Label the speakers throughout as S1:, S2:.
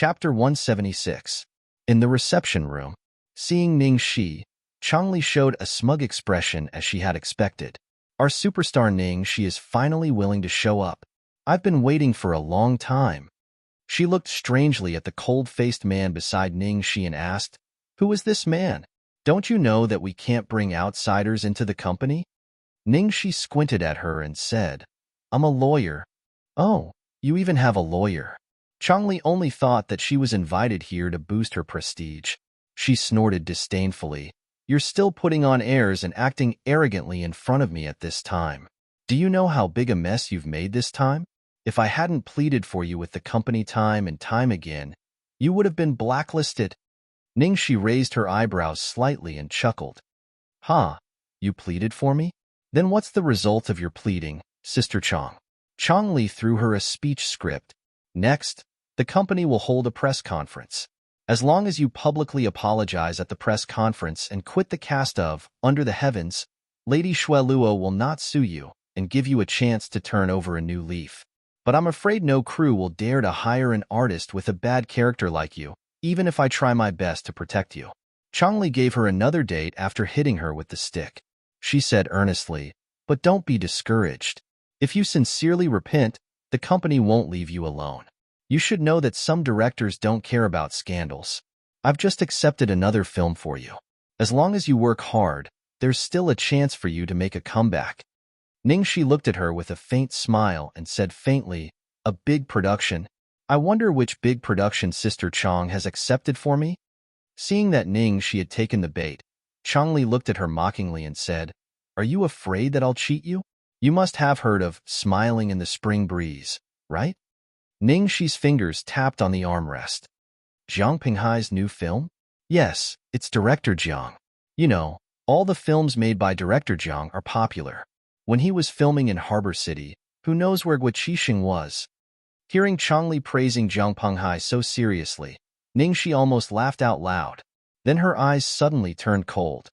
S1: Chapter 176. In the reception room, seeing Ning Shi, Changli showed a smug expression as she had expected. Our superstar Ning Shi is finally willing to show up. I've been waiting for a long time. She looked strangely at the cold-faced man beside Ning Shi and asked, "Who is this man? Don't you know that we can't bring outsiders into the company?" Ning Shi squinted at her and said, "I'm a lawyer." "Oh, you even have a lawyer." Changli only thought that she was invited here to boost her prestige. She snorted disdainfully. "You're still putting on airs and acting arrogantly in front of me at this time. Do you know how big a mess you've made this time? If I hadn't pleaded for you with the company time and time again, you would have been blacklisted." Ning Shi raised her eyebrows slightly and chuckled. "Huh, you pleaded for me? Then what's the result of your pleading, Sister Chang?" Changli threw her a speech script. "Next, the company will hold a press conference. As long as you publicly apologize at the press conference and quit the cast of Under the Heavens, Lady Shueluo will not sue you and give you a chance to turn over a new leaf. But I'm afraid no crew will dare to hire an artist with a bad character like you, even if I try my best to protect you." Changli gave her another date after hitting her with the stick. She said earnestly, "But don't be discouraged. If you sincerely repent, the company won't leave you alone. You should know that some directors don't care about scandals. I've just accepted another film for you. As long as you work hard, there's still a chance for you to make a comeback." Ning Shi looked at her with a faint smile and said faintly, "A big production? I wonder which big production Sister Chang has accepted for me?" Seeing that Ning Shi had taken the bait, Changli looked at her mockingly and said, "Are you afraid that I'll cheat you? You must have heard of Smiling in the Spring Breeze, right?" Ning Shi's fingers tapped on the armrest. "Jiang Pinghai's new film?" "Yes, it's Director Jiang. You know, all the films made by Director Jiang are popular. When he was filming in Harbor City, who knows where Guaqixing was?" Hearing Changli praising Jiang Pinghai so seriously, Ning Shi almost laughed out loud. Then her eyes suddenly turned cold.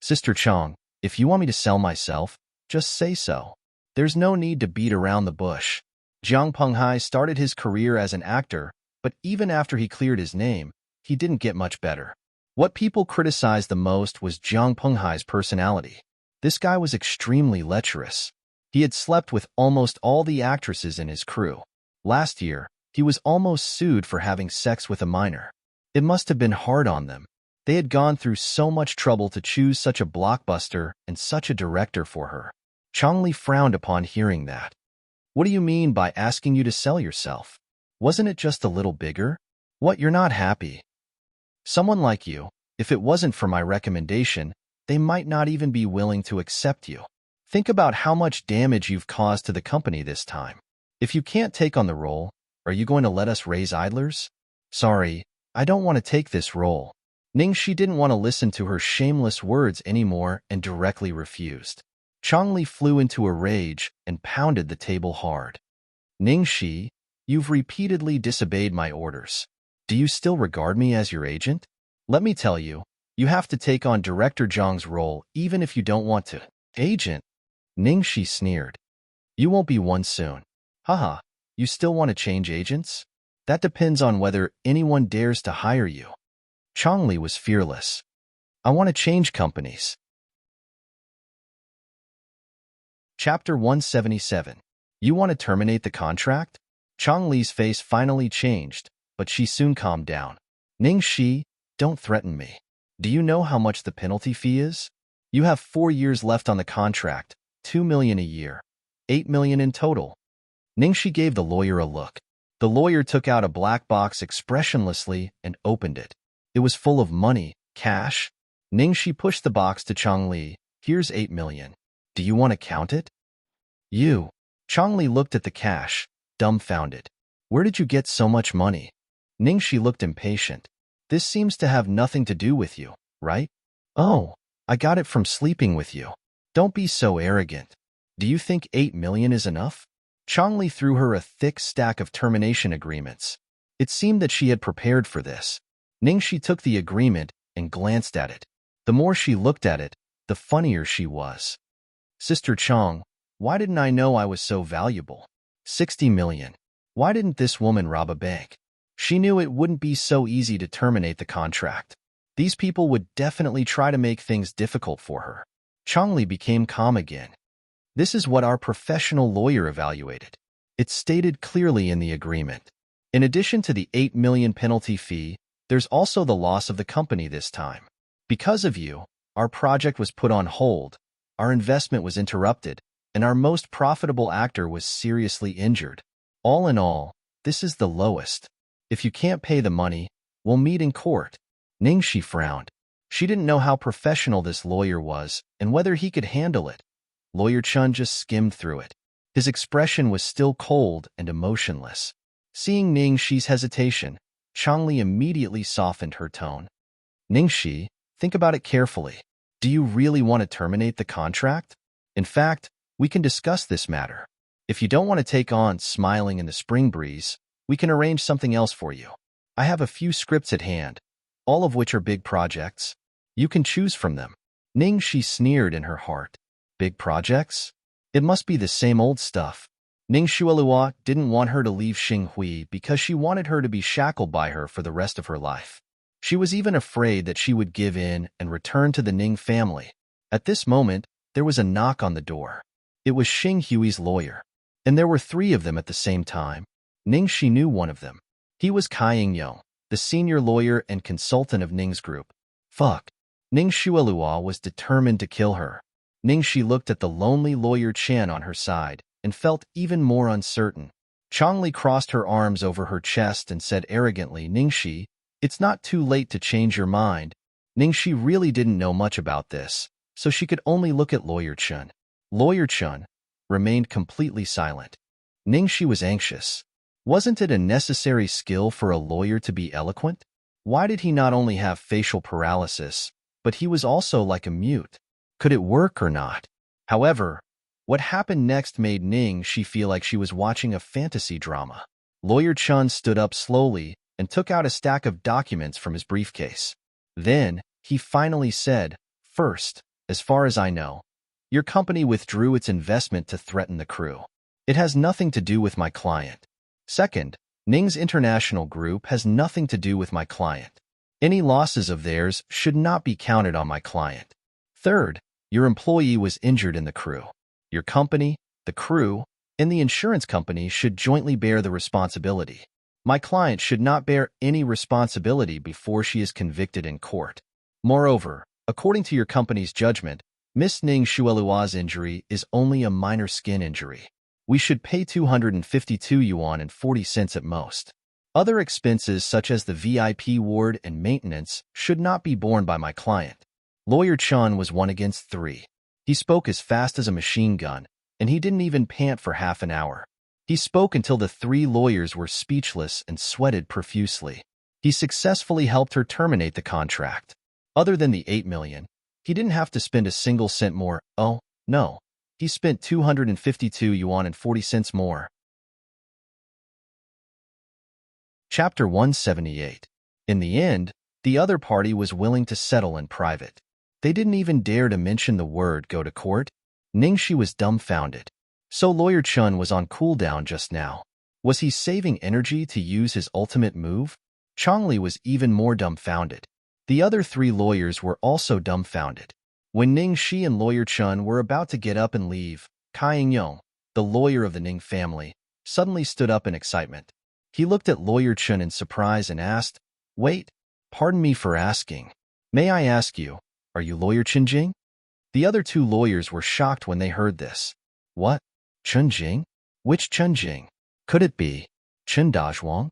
S1: "Sister Chang, if you want me to sell myself, just say so. There's no need to beat around the bush." Jiang Pinghai started his career as an actor, but even after he cleared his name, he didn't get much better. What people criticized the most was Jiang Pinghai's personality. This guy was extremely lecherous. He had slept with almost all the actresses in his crew. Last year, he was almost sued for having sex with a minor. It must have been hard on them. They had gone through so much trouble to choose such a blockbuster and such a director for her. Changli frowned upon hearing that. "What do you mean by asking you to sell yourself? Wasn't it just a little bigger? What, you're not happy? Someone like you, if it wasn't for my recommendation, they might not even be willing to accept you. Think about how much damage you've caused to the company this time. If you can't take on the role, are you going to let us raise idlers?" "Sorry, I don't want to take this role." Ning Shi didn't want to listen to her shameless words anymore and directly refused. Changli flew into a rage and pounded the table hard. "Ning Shi, you've repeatedly disobeyed my orders. Do you still regard me as your agent? Let me tell you, you have to take on Director Zhang's role even if you don't want to." "Agent?" Ning Shi sneered. "You won't be one soon." "Haha, you still want to change agents? That depends on whether anyone dares to hire you." Changli was fearless. "I want to change companies." Chapter 177. You want to terminate the contract? Changli's face finally changed, but she soon calmed down. "Ning Shi, don't threaten me. Do you know how much the penalty fee is? You have 4 years left on the contract, 2 million a year, 8 million in total." Ning Shi gave the lawyer a look. The lawyer took out a black box expressionlessly and opened it. It was full of money, cash. Ning Shi pushed the box to Changli. "Here's 8 million. Do you want to count it?" "You." Changli looked at the cash, dumbfounded. "Where did you get so much money?" Ning Shi looked impatient. "This seems to have nothing to do with you, right?" "Oh, I got it from sleeping with you." "Don't be so arrogant. Do you think 8 million is enough?" Changli threw her a thick stack of termination agreements. It seemed that she had prepared for this. Ning Shi took the agreement and glanced at it. The more she looked at it, the funnier she was. "Sister Chang, why didn't I know I was so valuable? 60 million. Why didn't this woman rob a bank?" She knew it wouldn't be so easy to terminate the contract. These people would definitely try to make things difficult for her. Changli became calm again. This is what our professional lawyer evaluated. It's stated clearly in the agreement. In addition to the 8 million penalty fee, there's also the loss of the company this time. Because of you, our project was put on hold, our investment was interrupted, and our most profitable actor was seriously injured. All in all, this is the lowest. If you can't pay the money, we'll meet in court. Ningxi frowned. She didn't know how professional this lawyer was and whether he could handle it. Lawyer Chun just skimmed through it. His expression was still cold and emotionless. Seeing Ningxi's hesitation, Changli immediately softened her tone. Ningxi, think about it carefully. Do you really want to terminate the contract? In fact, we can discuss this matter. If you don't want to take on Smiling in the Spring Breeze, we can arrange something else for you. I have a few scripts at hand, all of which are big projects. You can choose from them. Ningxi sneered in her heart. Big projects? It must be the same old stuff. Ning Shuelua didn't want her to leave Xinghui because she wanted her to be shackled by her for the rest of her life. She was even afraid that she would give in and return to the Ning family. At this moment, there was a knock on the door. It was Xinghui's lawyer. And there were 3 of them at the same time. Ningxi knew one of them. He was Kai Yingyong, the senior lawyer and consultant of Ning's group. Fuck. Ning Shuelua was determined to kill her. Ningxi looked at the lonely lawyer Chen on her side and felt even more uncertain. Changli crossed her arms over her chest and said arrogantly, Ningxi, it's not too late to change your mind. Ningxi really didn't know much about this, so she could only look at Lawyer Chun. Lawyer Chun remained completely silent. Ningxi was anxious. Wasn't it a necessary skill for a lawyer to be eloquent? Why did he not only have facial paralysis, but he was also like a mute? Could it work or not? However, what happened next made Ningxi feel like she was watching a fantasy drama. Lawyer Chun stood up slowly and took out a stack of documents from his briefcase. Then, he finally said, First, as far as I know, your company withdrew its investment to threaten the crew. It has nothing to do with my client. Second, Ning's international group has nothing to do with my client. Any losses of theirs should not be counted on my client. Third, your employee was injured in the crew. Your company, the crew, and the insurance company should jointly bear the responsibility. My client should not bear any responsibility before she is convicted in court. Moreover, according to your company's judgment, Miss Ning Shuelua's injury is only a minor skin injury. We should pay 252 yuan and 40 cents at most. Other expenses such as the VIP ward and maintenance should not be borne by my client. Lawyer Chun was 1 against 3. He spoke as fast as a machine gun, and he didn't even pant for half an hour. He spoke until the 3 lawyers were speechless and sweated profusely. He successfully helped her terminate the contract. Other than the 8 million, he didn't have to spend a single cent more. Oh, no. He spent 252 yuan and 40 cents more. Chapter 178. In the end, the other party was willing to settle in private. They didn't even dare to mention the word go to court. Ningxi was dumbfounded. So Lawyer Chun was on cooldown just now. Was he saving energy to use his ultimate move? Changli was even more dumbfounded. The other 3 lawyers were also dumbfounded. When Ningxi and Lawyer Chun were about to get up and leave, Kai Yingyong, the lawyer of the Ning family, suddenly stood up in excitement. He looked at Lawyer Chun in surprise and asked, Wait, pardon me for asking. May I ask you, are you Lawyer Chunjing? The other 2 lawyers were shocked when they heard this. What? Chunjing? Which Chunjing? Could it be Chen Dazhuang?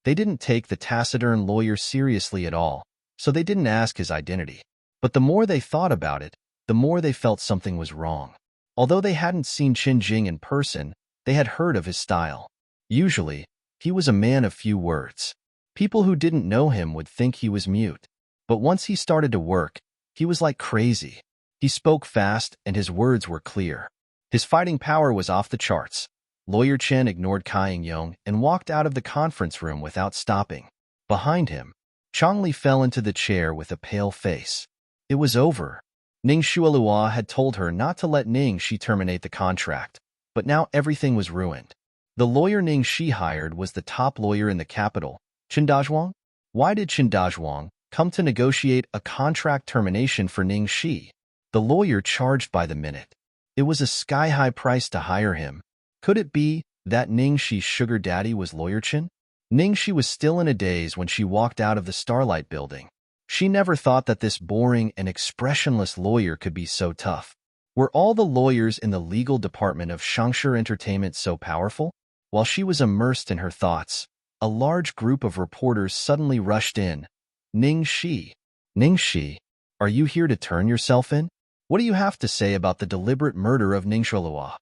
S1: They didn't take the taciturn lawyer seriously at all, so they didn't ask his identity. But the more they thought about it, the more they felt something was wrong. Although they hadn't seen Chen Jing in person, they had heard of his style. Usually, he was a man of few words. People who didn't know him would think he was mute. But once he started to work, he was like crazy. He spoke fast and his words were clear. His fighting power was off the charts. Lawyer Chen ignored Kai Yingyong and walked out of the conference room without stopping. Behind him, Changli fell into the chair with a pale face. It was over. Ning Shuelua had told her not to let Ningxi terminate the contract, but now everything was ruined. The lawyer Ningxi hired was the top lawyer in the capital, Chen Dazhuang? Why did Chen Dazhuang come to negotiate a contract termination for Ning Shi, the lawyer charged by the minute? It was a sky-high price to hire him. Could it be that Ning Shi's sugar daddy was Lawyer Chen? Ning Shi was still in a daze when she walked out of the Starlight building. She never thought that this boring and expressionless lawyer could be so tough. Were all the lawyers in the legal department of Shangshi Entertainment so powerful? While she was immersed in her thoughts, a large group of reporters suddenly rushed in. Ning Shi. Ning Shi, are you here to turn yourself in? What do you have to say about the deliberate murder of Ning Shuilua?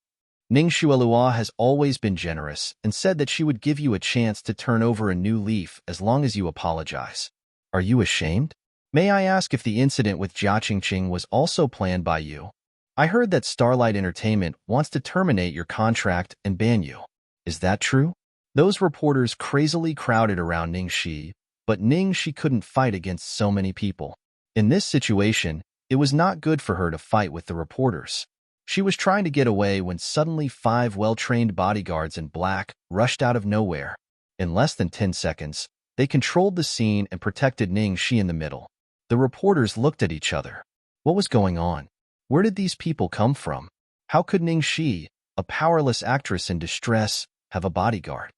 S1: Ning Shuilua has always been generous and said that she would give you a chance to turn over a new leaf as long as you apologize. Are you ashamed? May I ask if the incident with Jia Qingqing was also planned by you? I heard that Starlight Entertainment wants to terminate your contract and ban you. Is that true? Those reporters crazily crowded around Ning Shi, but Ning Shi couldn't fight against so many people. In this situation, it was not good for her to fight with the reporters. She was trying to get away when suddenly 5 well-trained bodyguards in black rushed out of nowhere. In less than 10 seconds, they controlled the scene and protected Ning Shi in the middle. The reporters looked at each other. What was going on? Where did these people come from? How could Ning Shi, a powerless actress in distress, have a bodyguard?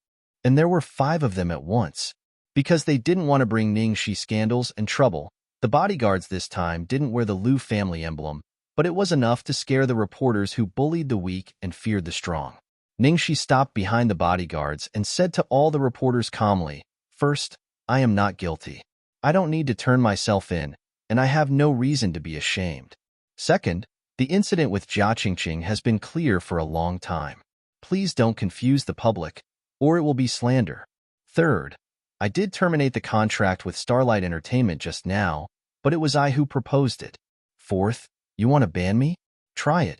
S1: And there were 5 of them at once. Because they didn't want to bring Ning Shi scandals and trouble, the bodyguards this time didn't wear the Liu family emblem, but it was enough to scare the reporters who bullied the weak and feared the strong. Ning Shi stopped behind the bodyguards and said to all the reporters calmly, "First, I am not guilty. I don't need to turn myself in, and I have no reason to be ashamed. Second, the incident with Jia Qingqing has been clear for a long time. Please don't confuse the public, or it will be slander. Third, I did terminate the contract with Starlight Entertainment just now, but it was I who proposed it. Fourth, you want to ban me? Try it."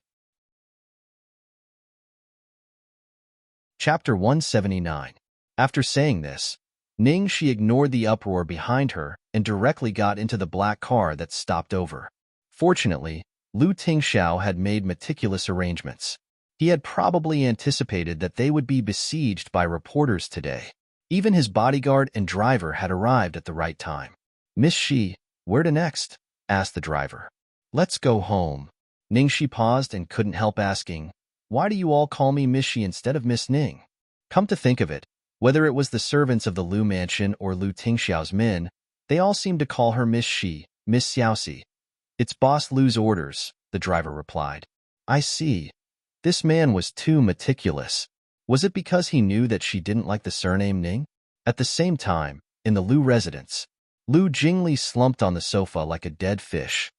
S1: Chapter 179. After saying this, Ning Shi ignored the uproar behind her and directly got into the black car that stopped over. Fortunately, Lu Tingxiao had made meticulous arrangements. He had probably anticipated that they would be besieged by reporters today. Even his bodyguard and driver had arrived at the right time. "Miss Shi, where to next?" asked the driver. "Let's go home." Ning Shi paused and couldn't help asking, "Why do you all call me Miss Shi instead of Miss Ning?" Come to think of it, whether it was the servants of the Liu mansion or Lu Tingxiao's men, they all seemed to call her Miss Shi, Miss Xiaoxi. "It's Boss Lu's orders," the driver replied. "I see. This man was too meticulous. Was it because he knew that she didn't like the surname Ning?" At the same time, in the Liu residence, Lu Jingli slumped on the sofa like a dead fish.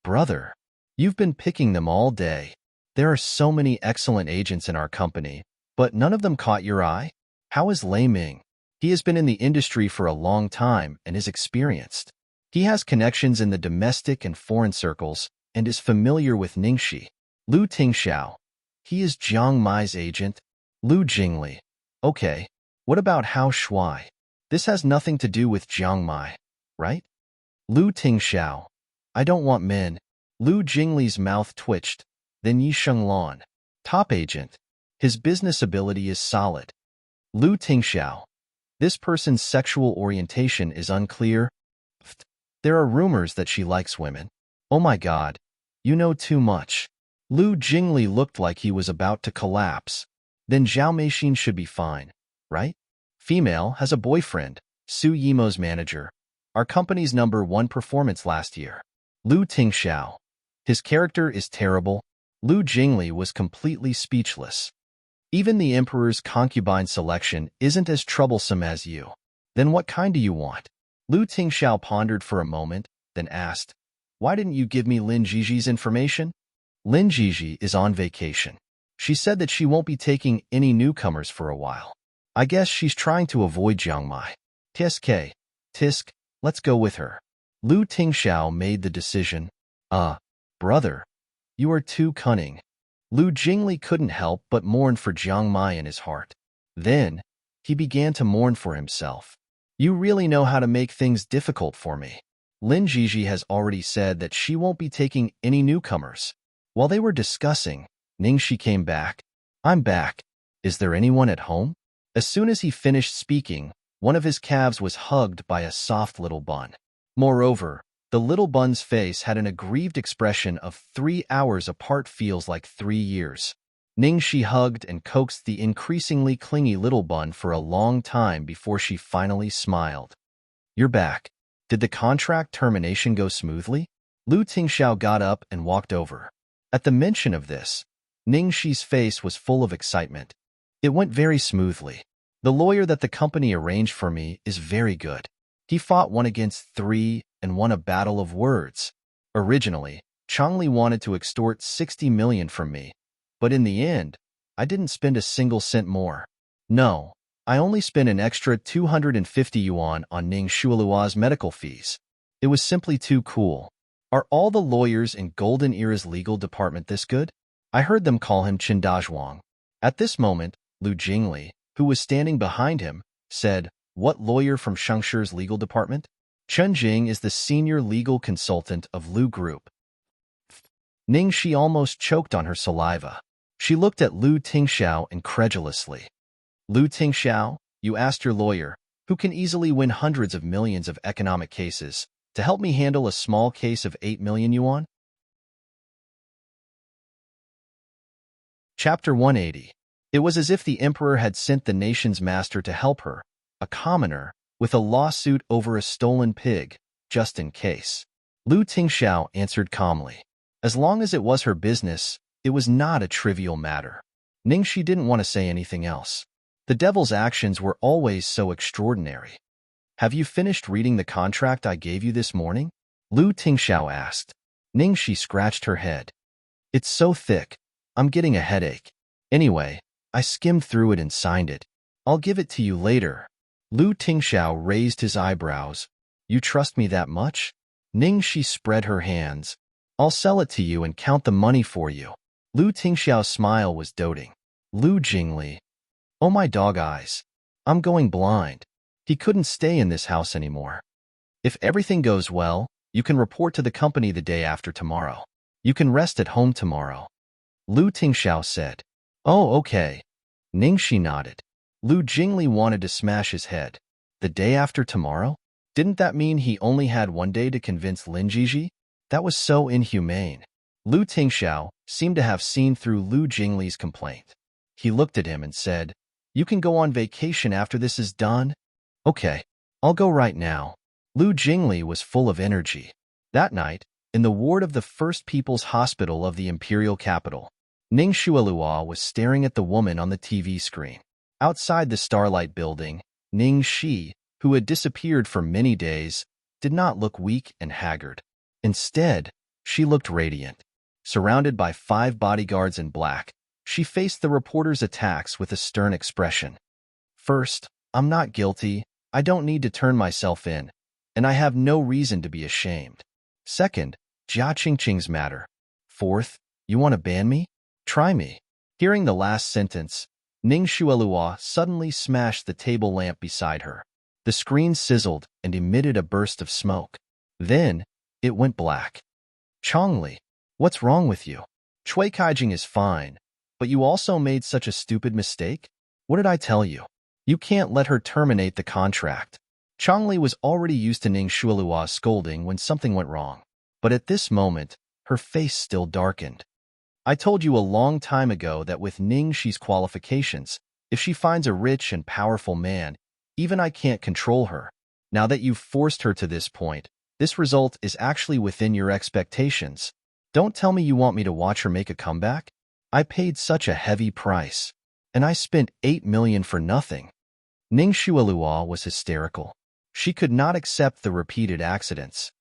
S1: "Brother, you've been picking them all day. There are so many excellent agents in our company, but none of them caught your eye? How is Lei Ming? He has been in the industry for a long time and is experienced. He has connections in the domestic and foreign circles and is familiar with Ningxi." Lu Tingxiao. "He is Jiang Mai's agent." Lu Jingli. "Okay, what about Hao Shuai? This has nothing to do with Jiang Mai, right?" Lu Tingxiao. "I don't want men." Lu Jingli's mouth twitched. "Then Yi Shenglan. Top agent. His business ability is solid." Lu Tingxiao. "This person's sexual orientation is unclear. There are rumors that she likes women." "Oh my god, you know too much." Lu Jingli looked like he was about to collapse. "Then Zhao Meixin should be fine, right? Female, has a boyfriend, Su Yimo's manager. Our company's #1 performance last year." Lu Tingxiao. "His character is terrible." Lu Jingli was completely speechless. "Even the emperor's concubine selection isn't as troublesome as you. Then what kind do you want?" Lu Tingxiao pondered for a moment, then asked, "Why didn't you give me Lin Jiji's information?" "Lin Jiji is on vacation. She said that she won't be taking any newcomers for a while. I guess she's trying to avoid Jiang Mai." "Tisk, tisk, let's go with her." Lu Tingxiao made the decision. Brother, you are too cunning." Lu Jingli couldn't help but mourn for Jiang Mai in his heart. Then, he began to mourn for himself. "You really know how to make things difficult for me." Lin Jiji has already said that she won't be taking any newcomers. While they were discussing, Ningxi came back. "I'm back. Is there anyone at home?" As soon as he finished speaking, One of his calves was hugged by a soft little bun. Moreover, the little bun's face had an aggrieved expression of 3 hours apart feels like 3 years. Ningxi hugged and coaxed the increasingly clingy little bun for a long time before she finally smiled. "You're back. Did the contract termination go smoothly?" Lu Tingxiao got up and walked over. At the mention of this, Ningxi's face was full of excitement. "It went very smoothly. The lawyer that the company arranged for me is very good. He fought 1 against 3 and won a battle of words. Originally, Changli wanted to extort 60 million from me, but in the end, I didn't spend a single cent more. No, I only spent an extra 250 yuan on Ning Shualua's medical fees. It was simply too cool. Are all the lawyers in Golden Era's legal department this good?" I heard them call him Qin. At this moment, Lu Jingli, who was standing behind him, said, "What lawyer from Shengshi's legal department?" Chen Jing is the senior legal consultant of Lu Group. Ningxi almost choked on her saliva. She looked at Lu Tingxiao incredulously. "Lu Tingxiao, you asked your lawyer, who can easily win hundreds of millions of economic cases, to help me handle a small case of 8 million yuan?" Chapter 180. It was as if the emperor had sent the nation's master to help her, a commoner, with a lawsuit over a stolen pig, just in case. Lu Tingxiao answered calmly. As long as it was her business, it was not a trivial matter. Ningxi didn't want to say anything else. The devil's actions were always so extraordinary. "Have you finished reading the contract I gave you this morning?" Lu Tingxiao asked. Ningxi scratched her head. "It's so thick, I'm getting a headache. Anyway, I skimmed through it and signed it. I'll give it to you later." Lu Tingxiao raised his eyebrows. "You trust me that much?" Ningxi spread her hands. "I'll sell it to you and count the money for you." Lu Tingxiao's smile was doting. Lu Jingli. Oh my dog eyes. I'm going blind. He couldn't stay in this house anymore. "If everything goes well, you can report to the company the day after tomorrow. You can rest at home tomorrow," Lu Tingxiao said. "Oh, okay." Ningxi nodded. Lu Jingli wanted to smash his head. The day after tomorrow? Didn't that mean he only had 1 day to convince Lin Jiji? That was so inhumane. Lu Tingxiao seemed to have seen through Lu Jingli's complaint. He looked at him and said, "You can go on vacation after this is done?" "Okay, I'll go right now." Lu Jingli was full of energy. That night, in the ward of the First People's Hospital of the Imperial Capital, Ning Shualua was staring at the woman on the TV screen. Outside the Starlight Building, Ning Shi, who had disappeared for many days, did not look weak and haggard. Instead, she looked radiant. Surrounded by 5 bodyguards in black, she faced the reporters' attacks with a stern expression. "First, I'm not guilty, I don't need to turn myself in, and I have no reason to be ashamed. Second, Jia Qingqing's matter. Fourth, you want to ban me? Try me." Hearing the last sentence, Ning Shualua suddenly smashed the table lamp beside her. The screen sizzled and emitted a burst of smoke. Then, it went black. "Changli, what's wrong with you? Chui Kaijing is fine, but you also made such a stupid mistake? What did I tell you? You can't let her terminate the contract." Changli was already used to Ning Shualua's scolding when something went wrong, but at this moment, her face still darkened. "I told you a long time ago that with Ning Shi's qualifications, if she finds a rich and powerful man, even I can't control her. Now that you've forced her to this point, this result is actually within your expectations. Don't tell me you want me to watch her make a comeback? I paid such a heavy price, and I spent 8 million for nothing." Ning Shualua was hysterical. She could not accept the repeated accidents.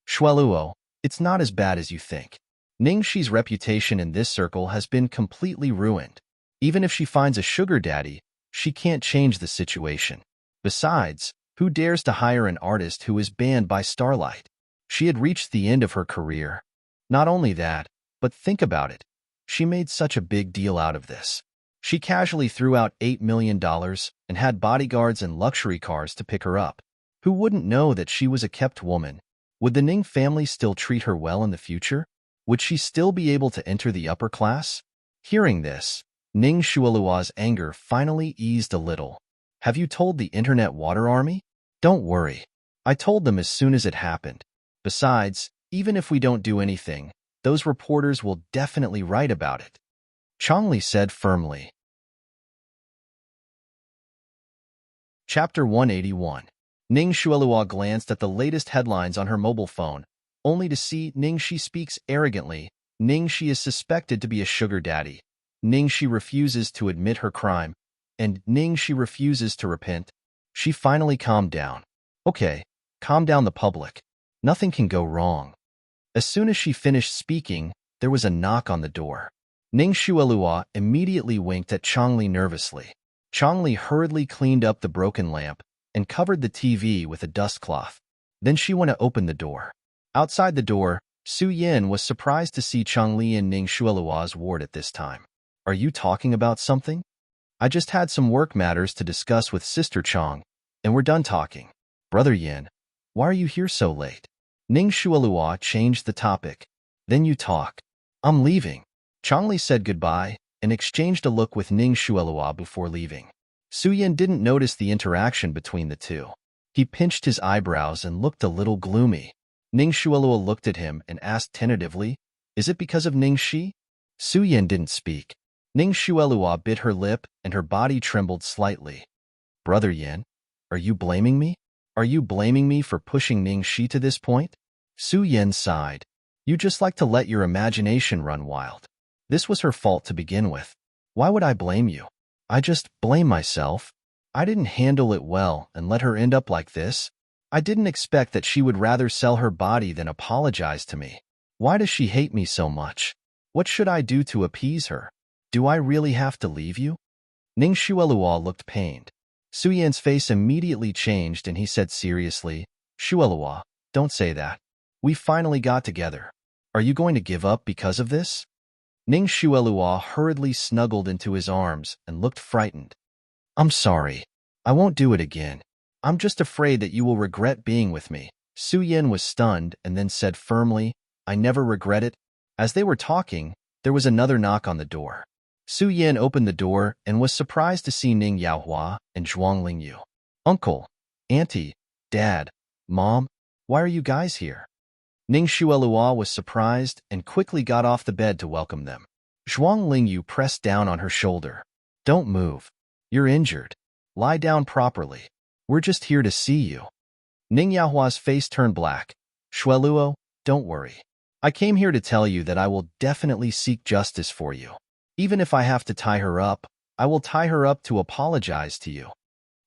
S1: "Shualuo, it's not as bad as you think. Ning Shi's reputation in this circle has been completely ruined. Even if she finds a sugar daddy, she can't change the situation. Besides, who dares to hire an artist who is banned by Starlight? She had reached the end of her career. Not only that, but think about it. She made such a big deal out of this. She casually threw out $8 million and had bodyguards and luxury cars to pick her up. Who wouldn't know that she was a kept woman? Would the Ning family still treat her well in the future? Would she still be able to enter the upper class?" Hearing this, Ning Shualua's anger finally eased a little. Have you told the Internet Water Army? Don't worry. I told them as soon as it happened. Besides, even if we don't do anything, those reporters will definitely write about it. Changli said firmly. Chapter 181. Ning Xuelua glanced at the latest headlines on her mobile phone, only to see Ningxi speaks arrogantly. Ningxi is suspected to be a sugar daddy. Ningxi refuses to admit her crime, and Ningxi refuses to repent. She finally calmed down. Okay, calm down the public. Nothing can go wrong. As soon as she finished speaking, there was a knock on the door. Ning Xuelua immediately winked at Changli nervously. Changli hurriedly cleaned up the broken lamp and covered the TV with a dust cloth. Then she went to open the door. Outside the door, Su Yin was surprised to see Changli in Ning Xuelua's ward at this time. Are you talking about something? I just had some work matters to discuss with Sister Chang, and we're done talking. Brother Yin, why are you here so late? Ning Xuelua changed the topic. Then you talk. I'm leaving. Changli said goodbye and exchanged a look with Ning Xuelua before leaving. Su Yin didn't notice the interaction between the two. He pinched his eyebrows and looked a little gloomy. Ning Xuelua looked at him and asked tentatively, "Is it because of Ningxi?" Su Yin didn't speak. Ning Xuelua bit her lip and her body trembled slightly. Brother Yin, are you blaming me? Are you blaming me for pushing Ningxi to this point? Su Yin sighed. You just like to let your imagination run wild. This was her fault to begin with. Why would I blame you? I just blame myself. I didn't handle it well and let her end up like this. I didn't expect that she would rather sell her body than apologize to me. Why does she hate me so much? What should I do to appease her? Do I really have to leave you? Ning Xuelua looked pained. Su Yin's face immediately changed and he said seriously, Xuelua, don't say that. We finally got together. Are you going to give up because of this? Ning Xuelua hurriedly snuggled into his arms and looked frightened. I'm sorry. I won't do it again. I'm just afraid that you will regret being with me. Su Yin was stunned and then said firmly, I never regret it. As they were talking, there was another knock on the door. Su Yin opened the door and was surprised to see Ning Yaohua and Zhuang Lingyu. Uncle, Auntie, Dad, Mom, why are you guys here? Ning Xuelua was surprised and quickly got off the bed to welcome them. Zhuang Lingyu pressed down on her shoulder. Don't move. You're injured. Lie down properly. We're just here to see you. Ning Yaohua's face turned black. Xueluo, don't worry. I came here to tell you that I will definitely seek justice for you. Even if I have to tie her up, I will tie her up to apologize to you.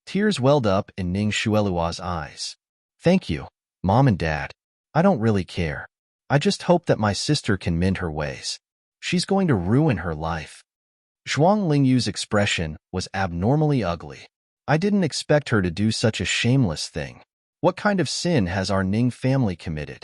S1: Tears welled up in Ning Xuelua's eyes. Thank you, Mom and Dad. I don't really care. I just hope that my sister can mend her ways. She's going to ruin her life. Zhuang Lingyu's expression was abnormally ugly. I didn't expect her to do such a shameless thing. What kind of sin has our Ning family committed?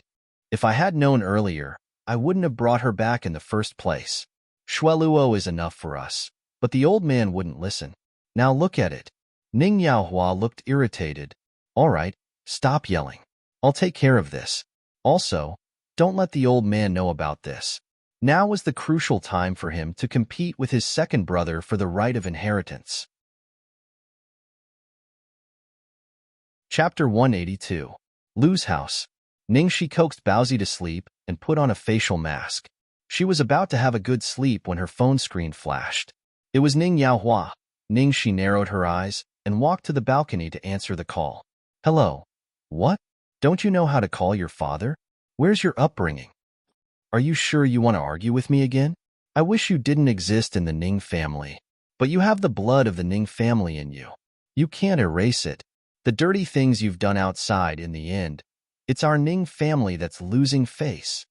S1: If I had known earlier, I wouldn't have brought her back in the first place. Xueluo is enough for us. But the old man wouldn't listen. Now look at it. Ning Yaohua looked irritated. All right, stop yelling. I'll take care of this. Also, don't let the old man know about this. Now was the crucial time for him to compete with his second brother for the right of inheritance. Chapter 182. Lu's house. Ningxi coaxed Baozi to sleep and put on a facial mask. She was about to have a good sleep when her phone screen flashed. It was Ning Yaohua. Ningxi narrowed her eyes and walked to the balcony to answer the call. Hello. What? Don't you know how to call your father? Where's your upbringing? Are you sure you want to argue with me again? I wish you didn't exist in the Ning family. But you have the blood of the Ning family in you. You can't erase it. The dirty things you've done outside in the end. It's our Ning family that's losing face.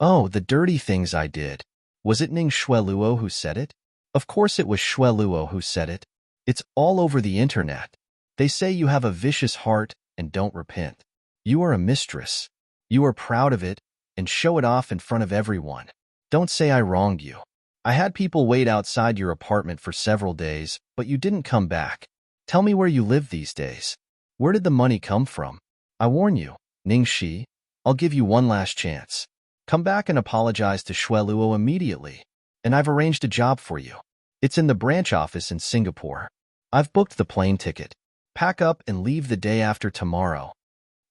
S1: Oh, the dirty things I did. Was it Ning Xueluo who said it? Of course it was Xueluo who said it. It's all over the internet. They say you have a vicious heart and don't repent. You are a mistress. You are proud of it and show it off in front of everyone. Don't say I wronged you. I had people wait outside your apartment for several days, but you didn't come back. Tell me where you live these days. Where did the money come from? I warn you, Ningxi, I'll give you one last chance. Come back and apologize to Xueluo immediately, and I've arranged a job for you. It's in the branch office in Singapore. I've booked the plane ticket. Pack up and leave the day after tomorrow.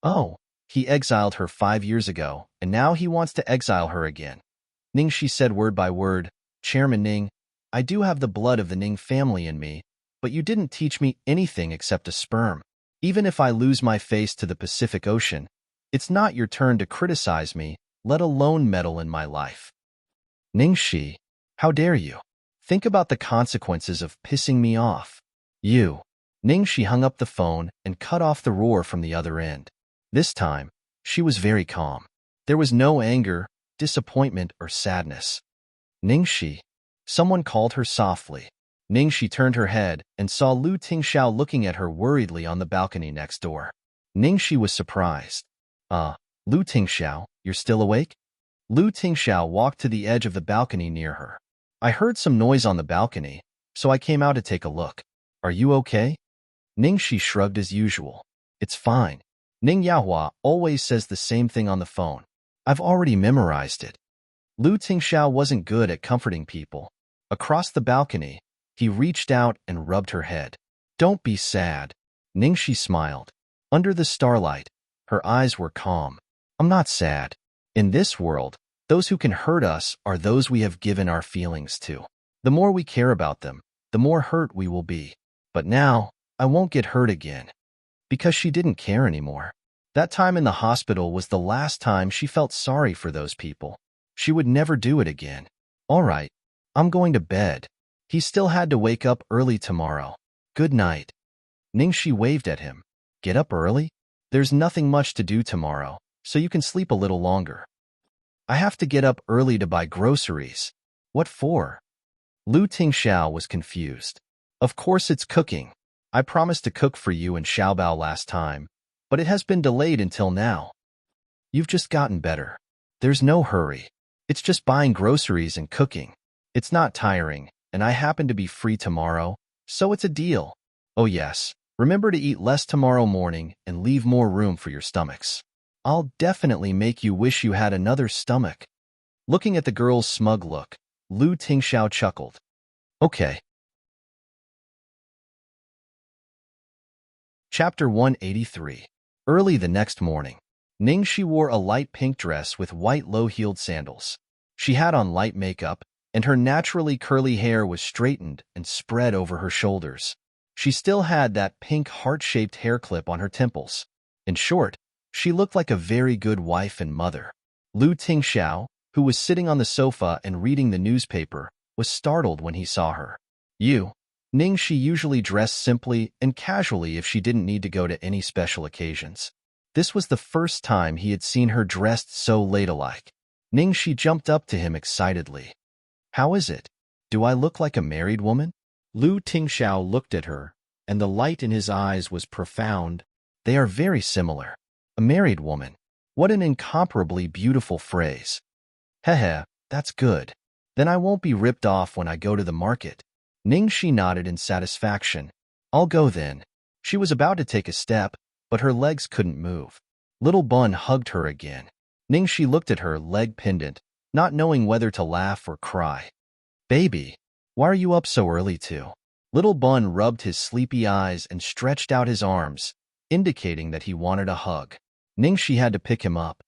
S1: Oh, he exiled her 5 years ago, and now he wants to exile her again. Ning Shi said word by word, Chairman Ning, I do have the blood of the Ning family in me, but you didn't teach me anything except a sperm. Even if I lose my face to the Pacific Ocean, it's not your turn to criticize me, let alone meddle in my life. Ning Shi, how dare you? Think about the consequences of pissing me off. You. Ning Shi hung up the phone and cut off the roar from the other end. This time, she was very calm. There was no anger, disappointment, or sadness. Ning Shi. Someone called her softly. Ning Shi turned her head and saw Lu Tingxiao looking at her worriedly on the balcony next door. Ning Shi was surprised. Lu Tingxiao, you're still awake? Lu Tingxiao walked to the edge of the balcony near her. I heard some noise on the balcony, so I came out to take a look. Are you okay? Ning Shi shrugged as usual. It's fine. Ning Yaohua always says the same thing on the phone. I've already memorized it. Lu Tingxiao wasn't good at comforting people. Across the balcony, he reached out and rubbed her head. Don't be sad. Ning Shi smiled. Under the starlight, her eyes were calm. I'm not sad. In this world, those who can hurt us are those we have given our feelings to. The more we care about them, the more hurt we will be. But now, I won't get hurt again. Because she didn't care anymore. That time in the hospital was the last time she felt sorry for those people. She would never do it again. All right, I'm going to bed. He still had to wake up early tomorrow. Good night. Ning Shi waved at him. Get up early? There's nothing much to do tomorrow, so you can sleep a little longer. I have to get up early to buy groceries. What for? Lu Tingxiao was confused. Of course it's cooking. I promised to cook for you and Xiaobao last time, but it has been delayed until now. You've just gotten better. There's no hurry. It's just buying groceries and cooking. It's not tiring, and I happen to be free tomorrow, so it's a deal. Oh yes, remember to eat less tomorrow morning and leave more room for your stomachs. I'll definitely make you wish you had another stomach. Looking at the girl's smug look, Lu Tingxiao chuckled. Okay. Chapter 183. Early the next morning, Ning Shi wore a light pink dress with white low-heeled sandals. She had on light makeup, and her naturally curly hair was straightened and spread over her shoulders. She still had that pink heart-shaped hair clip on her temples. In short, she looked like a very good wife and mother. Lu Tingxiao, who was sitting on the sofa and reading the newspaper, was startled when he saw her. Ning Shi usually dressed simply and casually if she didn't need to go to any special occasions. This was the first time he had seen her dressed so ladylike. Ning Shi jumped up to him excitedly. How is it? Do I look like a married woman? Lu Tingxiao looked at her, and the light in his eyes was profound. They are very similar. A married woman. What an incomparably beautiful phrase. Hehe, that's good. Then I won't be ripped off when I go to the market. Ning Shi nodded in satisfaction. I'll go then. She was about to take a step, but her legs couldn't move. Little Bun hugged her again. Ning Shi looked at her leg pendant, not knowing whether to laugh or cry. Baby, why are you up so early too? Little Bun rubbed his sleepy eyes and stretched out his arms, indicating that he wanted a hug. Ning Shi had to pick him up.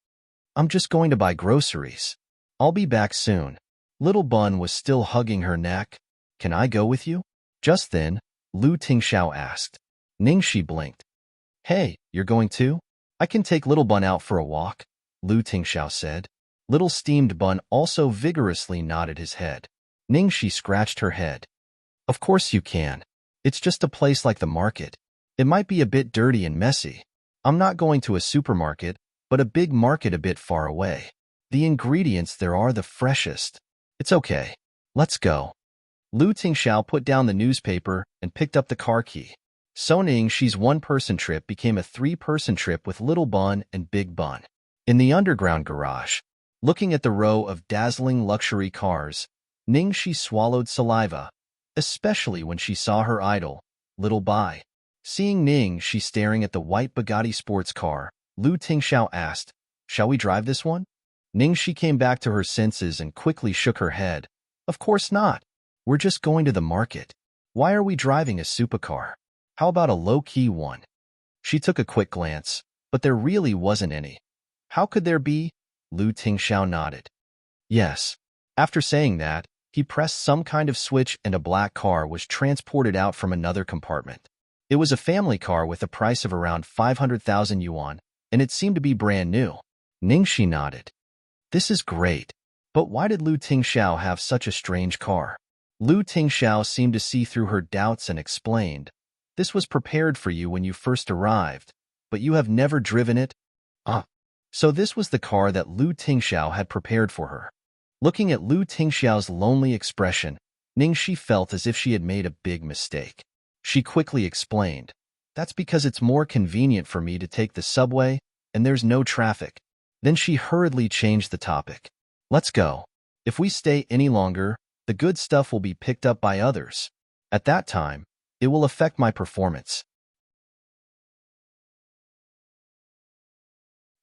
S1: I'm just going to buy groceries. I'll be back soon. Little Bun was still hugging her neck. Can I go with you? Just then, Lu Tingxiao asked. Ning Shi blinked. Hey, you're going too? I can take Little Bun out for a walk, Lu Tingxiao said. Little Steamed Bun also vigorously nodded his head. Ning Shi scratched her head. Of course you can. It's just a place like the market. It might be a bit dirty and messy. I'm not going to a supermarket, but a big market a bit far away. The ingredients there are the freshest. It's okay. Let's go. Lu Tingxiao put down the newspaper and picked up the car key. So Ning Shi's one-person trip became a three-person trip with Little Bun and Big Bun. In the underground garage, looking at the row of dazzling luxury cars, Ning Shi swallowed saliva, especially when she saw her idol, Little Bai. Seeing Ning Shi staring at the white Bugatti sports car, Lu Tingxiao asked, Shall we drive this one? Ning Shi came back to her senses and quickly shook her head. Of course not. We're just going to the market. Why are we driving a supercar? How about a low-key one? She took a quick glance, but there really wasn't any. How could there be? Lu Tingxiao nodded. Yes. After saying that, he pressed some kind of switch and a black car was transported out from another compartment. It was a family car with a price of around 500,000 yuan, and it seemed to be brand new. Ningxi nodded. This is great. But why did Lu Tingxiao have such a strange car? Lu Tingxiao seemed to see through her doubts and explained, this was prepared for you when you first arrived, but you have never driven it? So this was the car that Lu Tingxiao had prepared for her. Looking at Lu Tingxiao's lonely expression, Ningxi felt as if she had made a big mistake. She quickly explained, that's because it's more convenient for me to take the subway, and there's no traffic. Then she hurriedly changed the topic. Let's go. If we stay any longer, the good stuff will be picked up by others. At that time, it will affect my performance.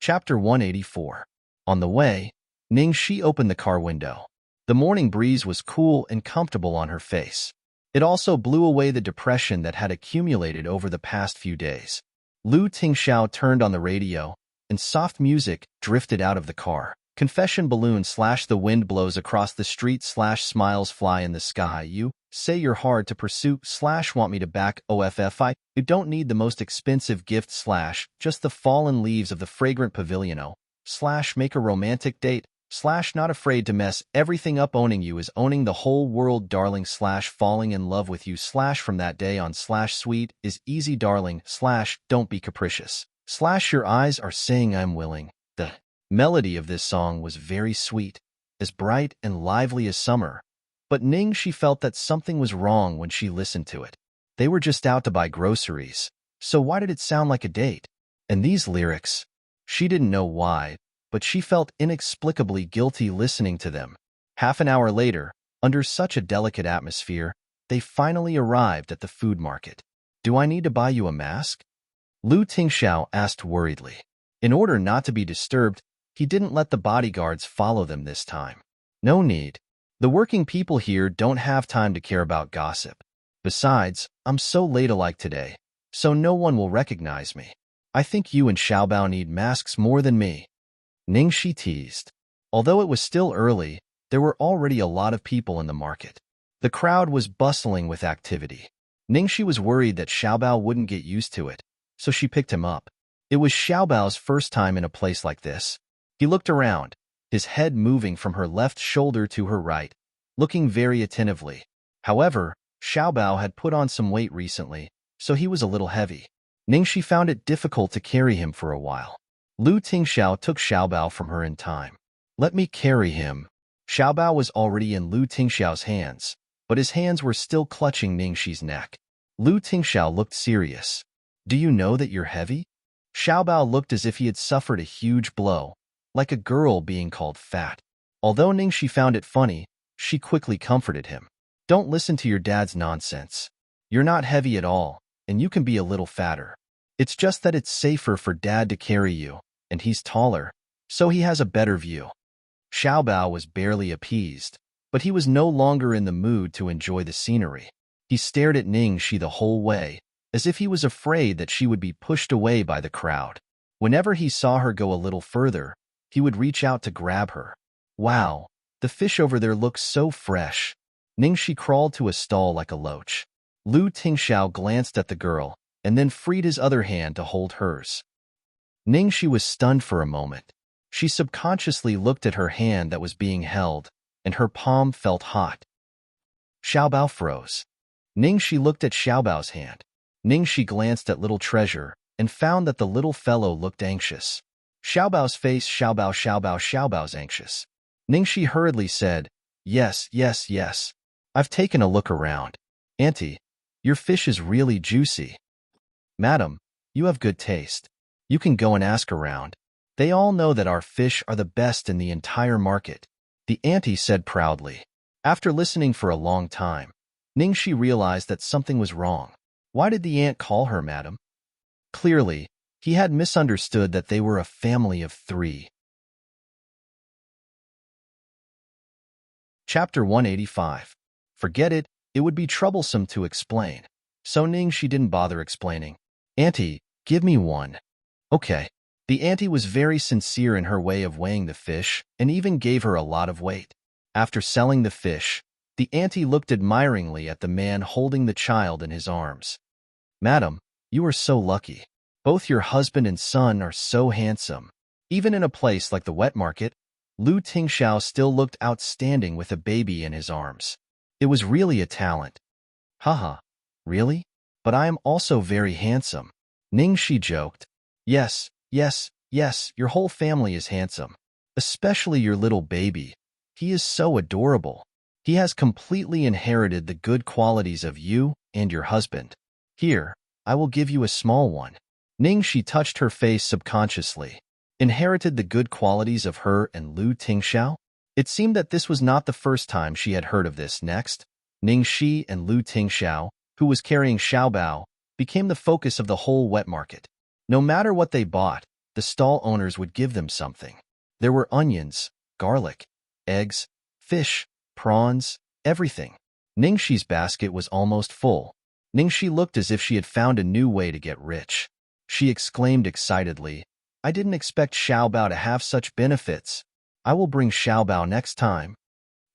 S1: Chapter 184. On the way, Ningxi opened the car window. The morning breeze was cool and comfortable on her face. It also blew away the depression that had accumulated over the past few days. Lu Tingxiao turned on the radio, and soft music drifted out of the car. Confession balloon / the wind blows across the street / smiles fly in the sky. You say you're hard to pursue / want me to back OFFI. You don't need the most expensive gift / just the fallen leaves of the fragrant pavilion / make a romantic date / not afraid to mess everything up. Owning you is owning the whole world, darling / falling in love with you / from that day on / sweet is easy, darling / don't be capricious / your eyes are saying I'm willing. The melody of this song was very sweet, as bright and lively as summer, but Ningxi felt that something was wrong when she listened to it. They were just out to buy groceries, so why did it sound like a date? And these lyrics, she didn't know why, but she felt inexplicably guilty listening to them. Half an hour later, under such a delicate atmosphere, they finally arrived at the food market. Do I need to buy you a mask? Lu Tingxiao asked worriedly. In order not to be disturbed, he didn't let the bodyguards follow them this time. No need. The working people here don't have time to care about gossip. Besides, I'm so ladylike today, so no one will recognize me. I think you and Xiaobao need masks more than me. Ningxi teased. Although it was still early, there were already a lot of people in the market. The crowd was bustling with activity. Ningxi was worried that Xiaobao wouldn't get used to it, so she picked him up. It was Xiaobao's first time in a place like this. He looked around, his head moving from her left shoulder to her right, looking very attentively. However, Xiaobao had put on some weight recently, so he was a little heavy. Ningxi found it difficult to carry him for a while. Lu Tingxiao took Xiaobao from her in time. Let me carry him. Xiaobao was already in Lu Tingxiao's hands, but his hands were still clutching Ningxi's neck. Lu Tingxiao looked serious. Do you know that you're heavy? Xiaobao looked as if he had suffered a huge blow, like a girl being called fat. Although Ningxi found it funny, she quickly comforted him. Don't listen to your dad's nonsense. You're not heavy at all, and you can be a little fatter. It's just that it's safer for dad to carry you, and he's taller, so he has a better view. Xiaobao was barely appeased, but he was no longer in the mood to enjoy the scenery. He stared at Ningxi the whole way, as if he was afraid that she would be pushed away by the crowd. Whenever he saw her go a little further, he would reach out to grab her. Wow, the fish over there looks so fresh. Ningxi crawled to a stall like a loach. Lu Tingxiao glanced at the girl, and then freed his other hand to hold hers. Ningxi was stunned for a moment. She subconsciously looked at her hand that was being held, and her palm felt hot. Xiaobao froze. Ningxi looked at Xiaobao's hand. Ningxi glanced at little treasure, and found that the little fellow looked anxious. Xiaobao's face, Xiaobao's anxious. Ningxi hurriedly said, Yes. I've taken a look around. Auntie, your fish is really juicy. Madam, you have good taste. You can go and ask around. They all know that our fish are the best in the entire market, the auntie said proudly. After listening for a long time, Ningxi realized that something was wrong. Why did the aunt call her madam? Clearly, he had misunderstood that they were a family of 3. Chapter 185. Forget it, It would be troublesome to explain. So Ning Shi didn't bother explaining. Auntie, give me one. Okay. The auntie was very sincere in her way of weighing the fish and even gave her a lot of weight. After selling the fish, the auntie looked admiringly at the man holding the child in his arms. Madam, you are so lucky. Both your husband and son are so handsome. Even in a place like the wet market, Lu Tingxiao still looked outstanding with a baby in his arms. It was really a talent. Haha, really? But I am also very handsome. Ning Shi joked. Yes, yes, yes, your whole family is handsome. Especially your little baby. He is so adorable. He has completely inherited the good qualities of you and your husband. Here, I will give you a small one. Ning Shi touched her face subconsciously. Inherited the good qualities of her and Lu Tingxiao? It seemed that this was not the first time she had heard of this. Next, Ning Shi and Lu Tingxiao, who was carrying Xiaobao, became the focus of the whole wet market. No matter what they bought, the stall owners would give them something. There were onions, garlic, eggs, fish, prawns, everything. Ning Shi's basket was almost full. Ning Shi looked as if she had found a new way to get rich. She exclaimed excitedly, I didn't expect Xiaobao to have such benefits. I will bring Xiaobao next time.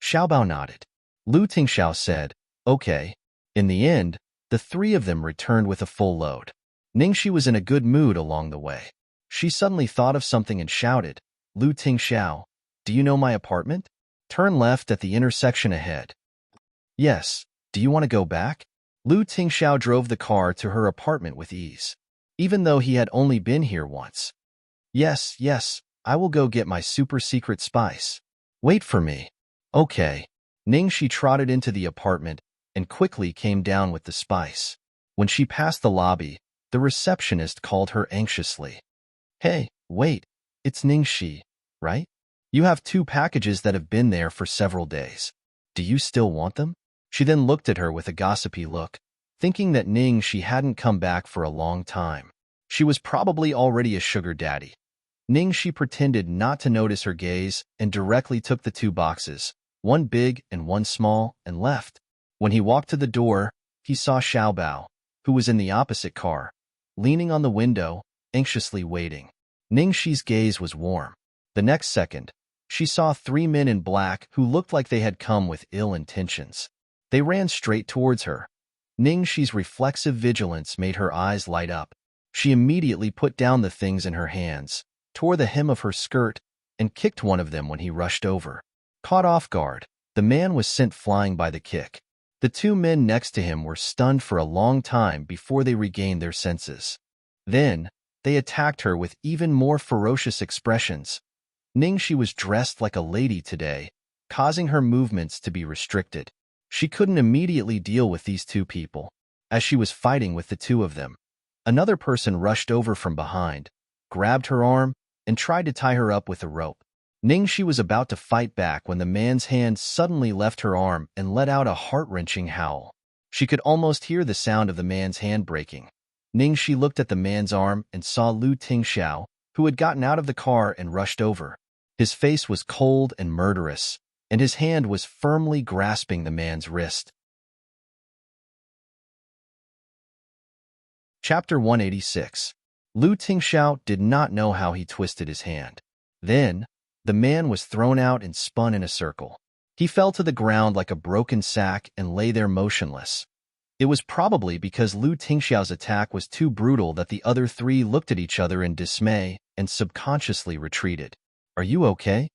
S1: Xiaobao nodded. Lu Tingxiao said, okay. In the end, the three of them returned with a full load. Ning Shi was in a good mood along the way. She suddenly thought of something and shouted, Lu Tingxiao, do you know my apartment? Turn left at the intersection ahead. Yes, do you want to go back? Lu Tingxiao drove the car to her apartment with ease, even though he had only been here once. Yes, yes, I will go get my super secret spice. Wait for me. Okay. Ning Shi trotted into the apartment and quickly came down with the spice. When she passed the lobby, the receptionist called her anxiously. Hey, wait, it's Ning Shi, right? You have 2 packages that have been there for several days. Do you still want them? She then looked at her with a gossipy look, thinking that Ning Shi hadn't come back for a long time. She was probably already a sugar daddy. Ning Shi pretended not to notice her gaze and directly took the 2 boxes, one big and one small, and left. When he walked to the door, he saw Xiaobao, who was in the opposite car, leaning on the window, anxiously waiting. Ning Shi's gaze was warm. The next second, she saw 3 men in black who looked like they had come with ill intentions. They ran straight towards her. Ning Shi's reflexive vigilance made her eyes light up. She immediately put down the things in her hands, tore the hem of her skirt, and kicked one of them when he rushed over. Caught off guard, the man was sent flying by the kick. The 2 men next to him were stunned for a long time before they regained their senses. Then, they attacked her with even more ferocious expressions. Ning Shi was dressed like a lady today, causing her movements to be restricted. She couldn't immediately deal with these 2 people. As she was fighting with the 2 of them, another person rushed over from behind, grabbed her arm, and tried to tie her up with a rope. Ning Shi was about to fight back when the man's hand suddenly left her arm and let out a heart-wrenching howl. She could almost hear the sound of the man's hand breaking. Ning Shi looked at the man's arm and saw Lu Tingxiao, who had gotten out of the car and rushed over. His face was cold and murderous, and his hand was firmly grasping the man's wrist. Chapter 186. Lu Tingxiao did not know how he twisted his hand. Then, the man was thrown out and spun in a circle. He fell to the ground like a broken sack and lay there motionless. It was probably because Lu Tingxiao's attack was too brutal that the other 3 looked at each other in dismay and subconsciously retreated. Are you okay?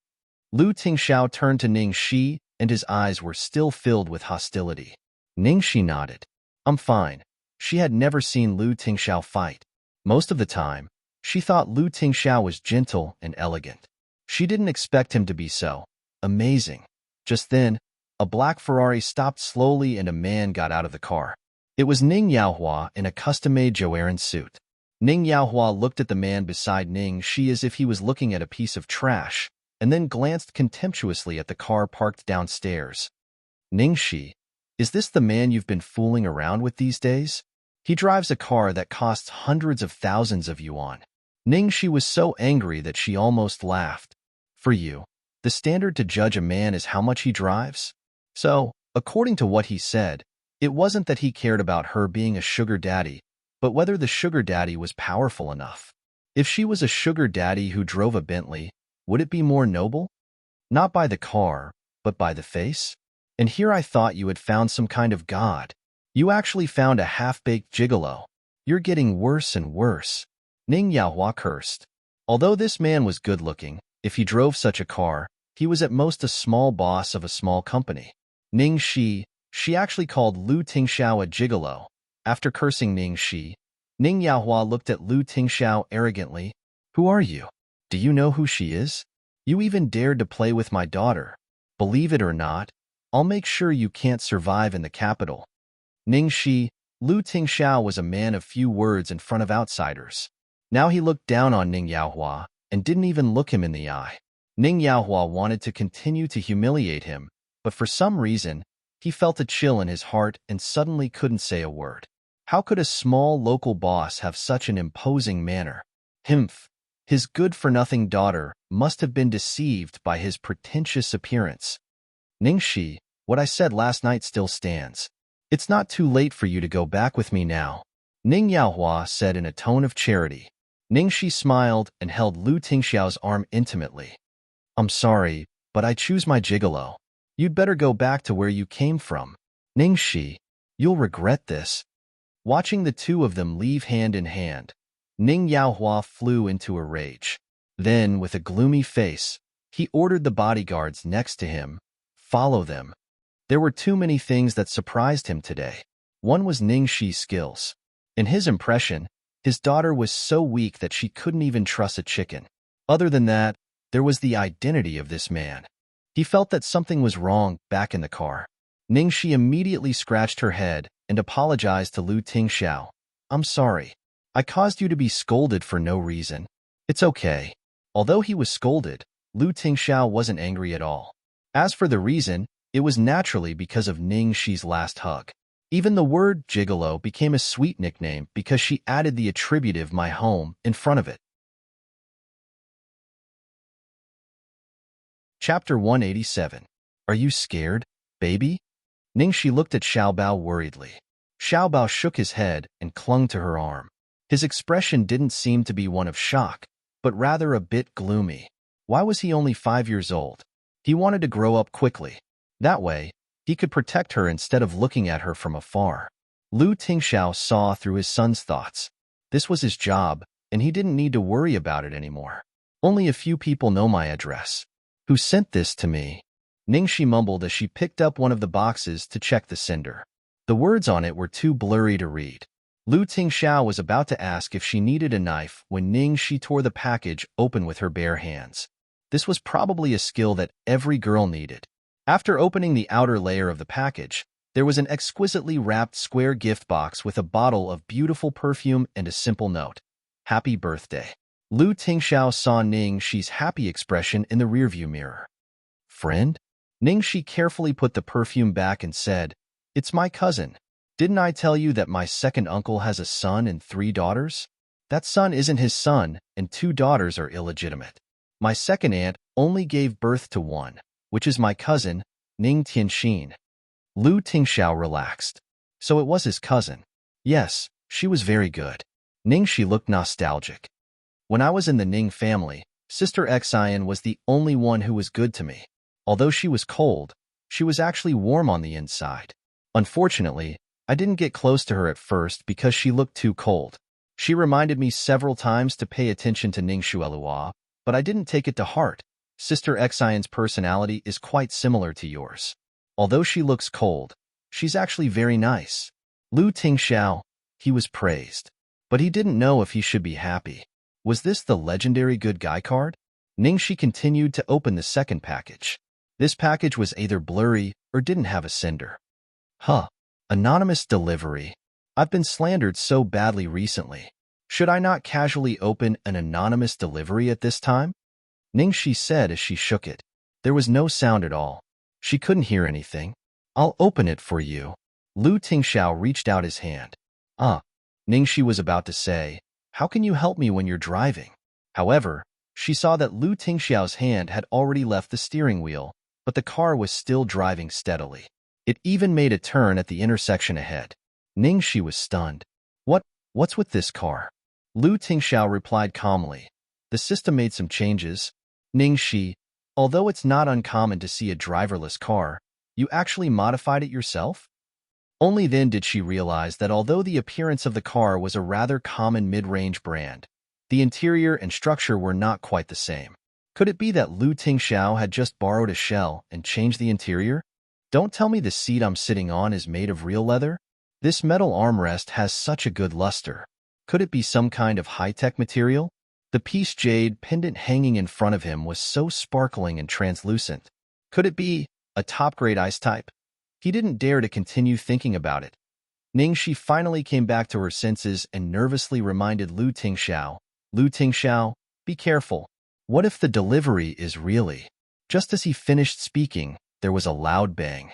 S1: Lu Tingxiao turned to Ning Shi, and his eyes were still filled with hostility. Ning Shi nodded. I'm fine. She had never seen Lu Tingxiao fight. Most of the time, she thought Lu Tingxiao was gentle and elegant. She didn't expect him to be so amazing. Just then, a black Ferrari stopped slowly and a man got out of the car. It was Ning Yaohua in a custom-made Joaran suit. Ning Yaohua looked at the man beside Ning Shi as if he was looking at a piece of trash, and then glanced contemptuously at the car parked downstairs. Ning Shi, is this the man you've been fooling around with these days? He drives a car that costs hundreds of thousands of yuan. Ning Shi was so angry that she almost laughed. For you, the standard to judge a man is how much he drives? So, according to what he said, It wasn't that he cared about her being a sugar daddy, but whether the sugar daddy was powerful enough. If she was a sugar daddy who drove a Bentley, would it be more noble? Not by the car, but by the face? And here I thought you had found some kind of god. You actually found a half-baked gigolo. You're getting worse and worse. Ning Yaohua cursed. Although this man was good-looking, if he drove such a car, he was at most a small boss of a small company. Ning Shi, she actually called Lu Tingxiao a gigolo. After cursing Ning Shi, Ning Yaohua looked at Lu Tingxiao arrogantly. Who are you? Do you know who she is? You even dared to play with my daughter. Believe it or not, I'll make sure you can't survive in the capital. Ning Shi, Lu Tingxiao was a man of few words in front of outsiders. Now he looked down on Ning Yaohua and didn't even look him in the eye. Ning Yaohua wanted to continue to humiliate him, but for some reason, he felt a chill in his heart and suddenly couldn't say a word. How could a small local boss have such an imposing manner? Himph! His good-for-nothing daughter must have been deceived by his pretentious appearance. Ning Shi, what I said last night still stands. It's not too late for you to go back with me now, Ning Yaohua said in a tone of charity. Ning Shi smiled and held Lu Tingxiao's arm intimately. I'm sorry, but I choose my gigolo. You'd better go back to where you came from. Ning Shi, you'll regret this. Watching the two of them leave hand in hand, Ning Yaohua flew into a rage. Then, with a gloomy face, he ordered the bodyguards next to him, follow them. There were too many things that surprised him today. One was Ning Shi's skills. In his impression, his daughter was so weak that she couldn't even truss a chicken. Other than that, there was the identity of this man. He felt that something was wrong back in the car. Ning Shi immediately scratched her head and apologized to Lu Tingxiao. I'm sorry. I caused you to be scolded for no reason. It's okay. Although he was scolded, Lu Tingxiao wasn't angry at all. As for the reason, it was naturally because of Ning Shi's last hug. Even the word gigolo became a sweet nickname because she added the attributive my home in front of it. Chapter 187. Are you scared, baby? Ning Shi looked at Xiaobao worriedly. Xiaobao shook his head and clung to her arm. His expression didn't seem to be one of shock, but rather a bit gloomy. Why was he only 5 years old? He wanted to grow up quickly. That way, he could protect her instead of looking at her from afar. Lu Tingxiao saw through his son's thoughts. This was his job, and he didn't need to worry about it anymore. Only a few people know my address. Who sent this to me? Ning Shi mumbled as she picked up one of the boxes to check the sender. The words on it were too blurry to read. Lu Tingxiao was about to ask if she needed a knife when Ning Shi tore the package open with her bare hands. This was probably a skill that every girl needed. After opening the outer layer of the package, there was an exquisitely wrapped square gift box with a bottle of beautiful perfume and a simple note. Happy birthday. Lu Tingxiao saw Ning Shi's happy expression in the rearview mirror. Friend? Ning Shi carefully put the perfume back and said, It's my cousin. Didn't I tell you that my second uncle has a son and 3 daughters? That son isn't his son, and 2 daughters are illegitimate. My second aunt only gave birth to 1, which is my cousin, Ning Tianxin. Lu Tingxiao relaxed. So it was his cousin. Yes, she was very good. Ning Shi looked nostalgic. When I was in the Ning family, Sister Xian was the only one who was good to me. Although she was cold, she was actually warm on the inside. Unfortunately, I didn't get close to her at first because she looked too cold. She reminded me several times to pay attention to Ning Shuelua, but I didn't take it to heart. Sister Xian's personality is quite similar to yours. Although she looks cold, she's actually very nice. Lu Tingxiao, he was praised. But he didn't know if he should be happy. Was this the legendary good guy card? Ning Shi continued to open the second package. This package was either blurry or didn't have a sender. Anonymous delivery. I've been slandered so badly recently. Should I not casually open an anonymous delivery at this time? Ning Shi said as she shook it. There was no sound at all. She couldn't hear anything. I'll open it for you. Lu Tingxiao reached out his hand. Ning Shi was about to say, how can you help me when you're driving? However, she saw that Lu Tingxiao's hand had already left the steering wheel, but the car was still driving steadily. It even made a turn at the intersection ahead. Ningxi was stunned. What's with this car? Lu Tingxiao replied calmly. The system made some changes. Ningxi, although it's not uncommon to see a driverless car, you actually modified it yourself? Only then did she realize that although the appearance of the car was a rather common mid-range brand, the interior and structure were not quite the same. Could it be that Lu Tingxiao had just borrowed a shell and changed the interior? Don't tell me the seat I'm sitting on is made of real leather? This metal armrest has such a good luster. Could it be some kind of high-tech material? The piece jade pendant hanging in front of him was so sparkling and translucent. Could it be a top-grade ice type? He didn't dare to continue thinking about it. Ningxi finally came back to her senses and nervously reminded Lu Tingxiao, Lu Tingxiao, be careful. What if the delivery is really? Just as he finished speaking, there was a loud bang.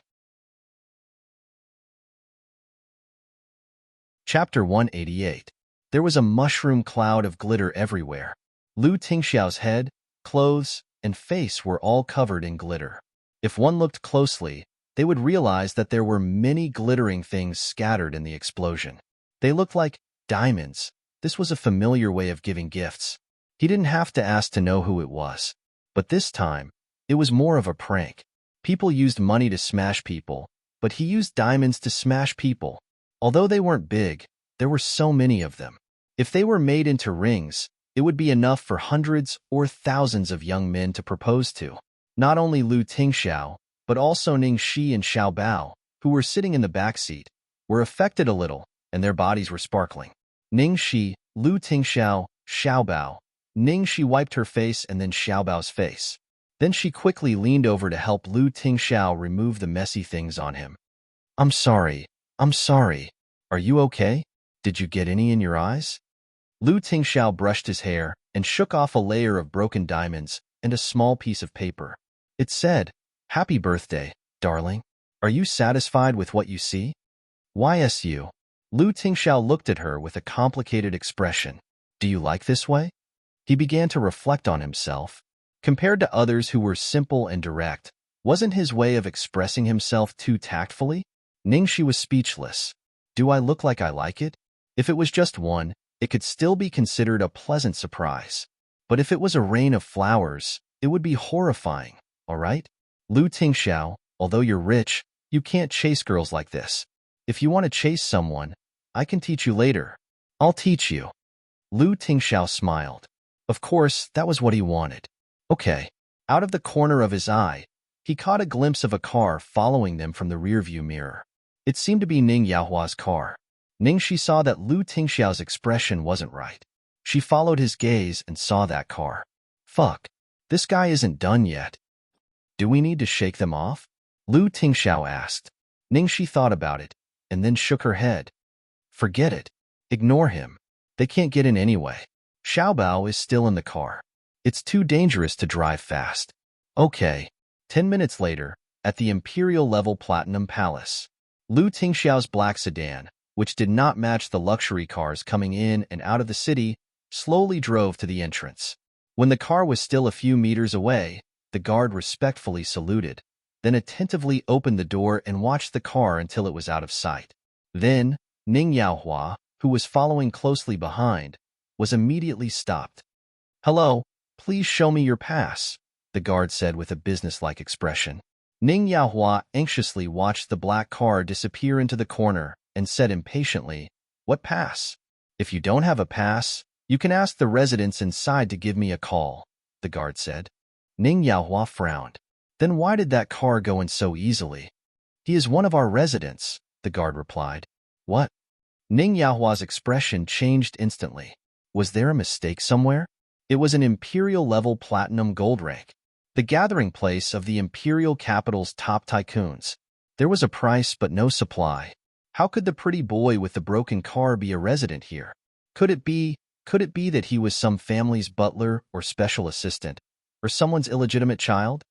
S1: Chapter 188. There was a mushroom cloud of glitter everywhere. Lu Tingxiao's head, clothes, and face were all covered in glitter. If one looked closely, they would realize that there were many glittering things scattered in the explosion. They looked like diamonds. This was a familiar way of giving gifts. He didn't have to ask to know who it was. But this time, it was more of a prank. People used money to smash people, but he used diamonds to smash people. Although they weren't big, there were so many of them. If they were made into rings, it would be enough for hundreds or thousands of young men to propose to. Not only Lu Tingxiao, but also Ningxi and Xiao Bao, who were sitting in the back seat, were affected a little, and their bodies were sparkling. Ningxi, Lu Tingxiao, Xiao Bao. Ningxi wiped her face and then Xiao Bao's face. Then she quickly leaned over to help Lu Tingxiao remove the messy things on him. I'm sorry. Are you okay? Did you get any in your eyes? Lu Tingxiao brushed his hair and shook off a layer of broken diamonds and a small piece of paper. It said, Happy birthday, darling. Are you satisfied with what you see? YSU. Lu Tingxiao looked at her with a complicated expression. Do you like this way? He began to reflect on himself. Compared to others who were simple and direct, wasn't his way of expressing himself too tactfully? Ningxi was speechless. Do I look like I like it? If it was just one, it could still be considered a pleasant surprise. But if it was a rain of flowers, it would be horrifying, all right? Lu Tingxiao, although you're rich, you can't chase girls like this. If you want to chase someone, I can teach you later. I'll teach you. Lu Tingxiao smiled. Of course, that was what he wanted. Okay. Out of the corner of his eye, he caught a glimpse of a car following them from the rearview mirror. It seemed to be Ning Yaohua's car. Ningxi saw that Lu Tingxiao's expression wasn't right. She followed his gaze and saw that car. Fuck. This guy isn't done yet. Do we need to shake them off? Lu Tingxiao asked. Ningxi thought about it, and then shook her head. Forget it. Ignore him. They can't get in anyway. Xiao Bao is still in the car. It's too dangerous to drive fast. Okay. 10 minutes later, at the Imperial-level Platinum Palace, Lu Tingxiao's black sedan, which did not match the luxury cars coming in and out of the city, slowly drove to the entrance. When the car was still a few meters away, the guard respectfully saluted, then attentively opened the door and watched the car until it was out of sight. Then, Ning Yaohua, who was following closely behind, was immediately stopped. Hello, please show me your pass, the guard said with a businesslike expression. Ning Yaohua anxiously watched the black car disappear into the corner and said impatiently, What pass? If you don't have a pass, you can ask the residents inside to give me a call, the guard said. Ning Yaohua frowned. Then why did that car go in so easily? He is one of our residents, the guard replied. What? Ning Yaohua's expression changed instantly. Was there a mistake somewhere? It was an Imperial-level Platinum Gold rank, the gathering place of the Imperial capital's top tycoons. There was a price but no supply. How could the pretty boy with the broken car be a resident here? Could it be that he was some family's butler or special assistant, or someone's illegitimate child?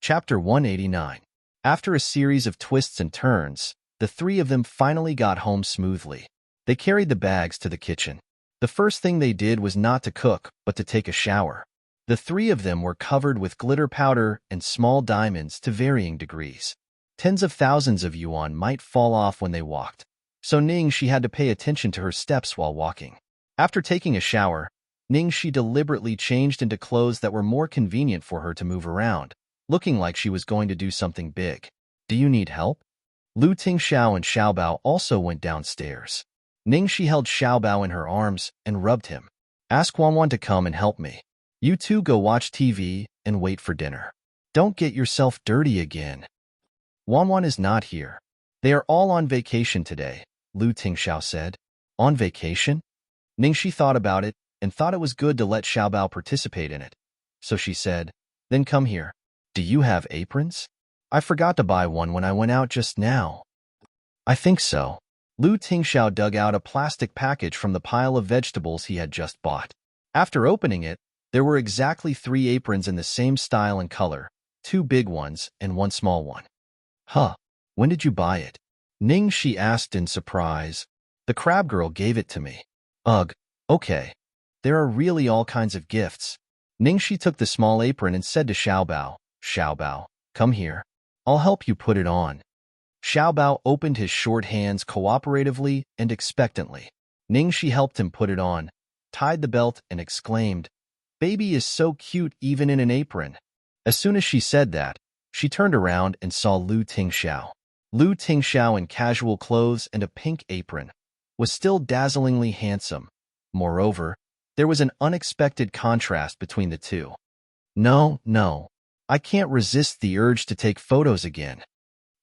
S1: Chapter 189. After a series of twists and turns, the three of them finally got home smoothly. They carried the bags to the kitchen. The first thing they did was not to cook, but to take a shower. The three of them were covered with glitter powder and small diamonds to varying degrees. Tens of thousands of yuan might fall off when they walked, so Ningxi had to pay attention to her steps while walking. After taking a shower, Ningxi deliberately changed into clothes that were more convenient for her to move around, looking like she was going to do something big. Do you need help? Lu Tingxiao and Xiaobao also went downstairs. Ningxi held Xiaobao in her arms and rubbed him. Ask Wanwan to come and help me. You two go watch TV and wait for dinner. Don't get yourself dirty again. Wanwan is not here. They are all on vacation today, Lu Tingxiao said. On vacation? Ningxi thought about it and thought it was good to let Xiaobao participate in it. So she said, then come here. Do you have aprons? I forgot to buy one when I went out just now. I think so. Lu Tingxiao dug out a plastic package from the pile of vegetables he had just bought. After opening it, there were exactly 3 aprons in the same style and color, 2 big ones and 1 small one. Huh, when did you buy it? Ningxi asked in surprise. The crab girl gave it to me. Ugh, okay. There are really all kinds of gifts. Ningxi took the small apron and said to Xiaobao, Xiaobao, come here. I'll help you put it on. Xiaobao opened his short hands cooperatively and expectantly. Ningxi helped him put it on, tied the belt, and exclaimed, Baby is so cute even in an apron. As soon as she said that, she turned around and saw Lu Tingxiao. Lu Tingxiao in casual clothes and a pink apron was still dazzlingly handsome. Moreover, there was an unexpected contrast between the two. No, I can't resist the urge to take photos again.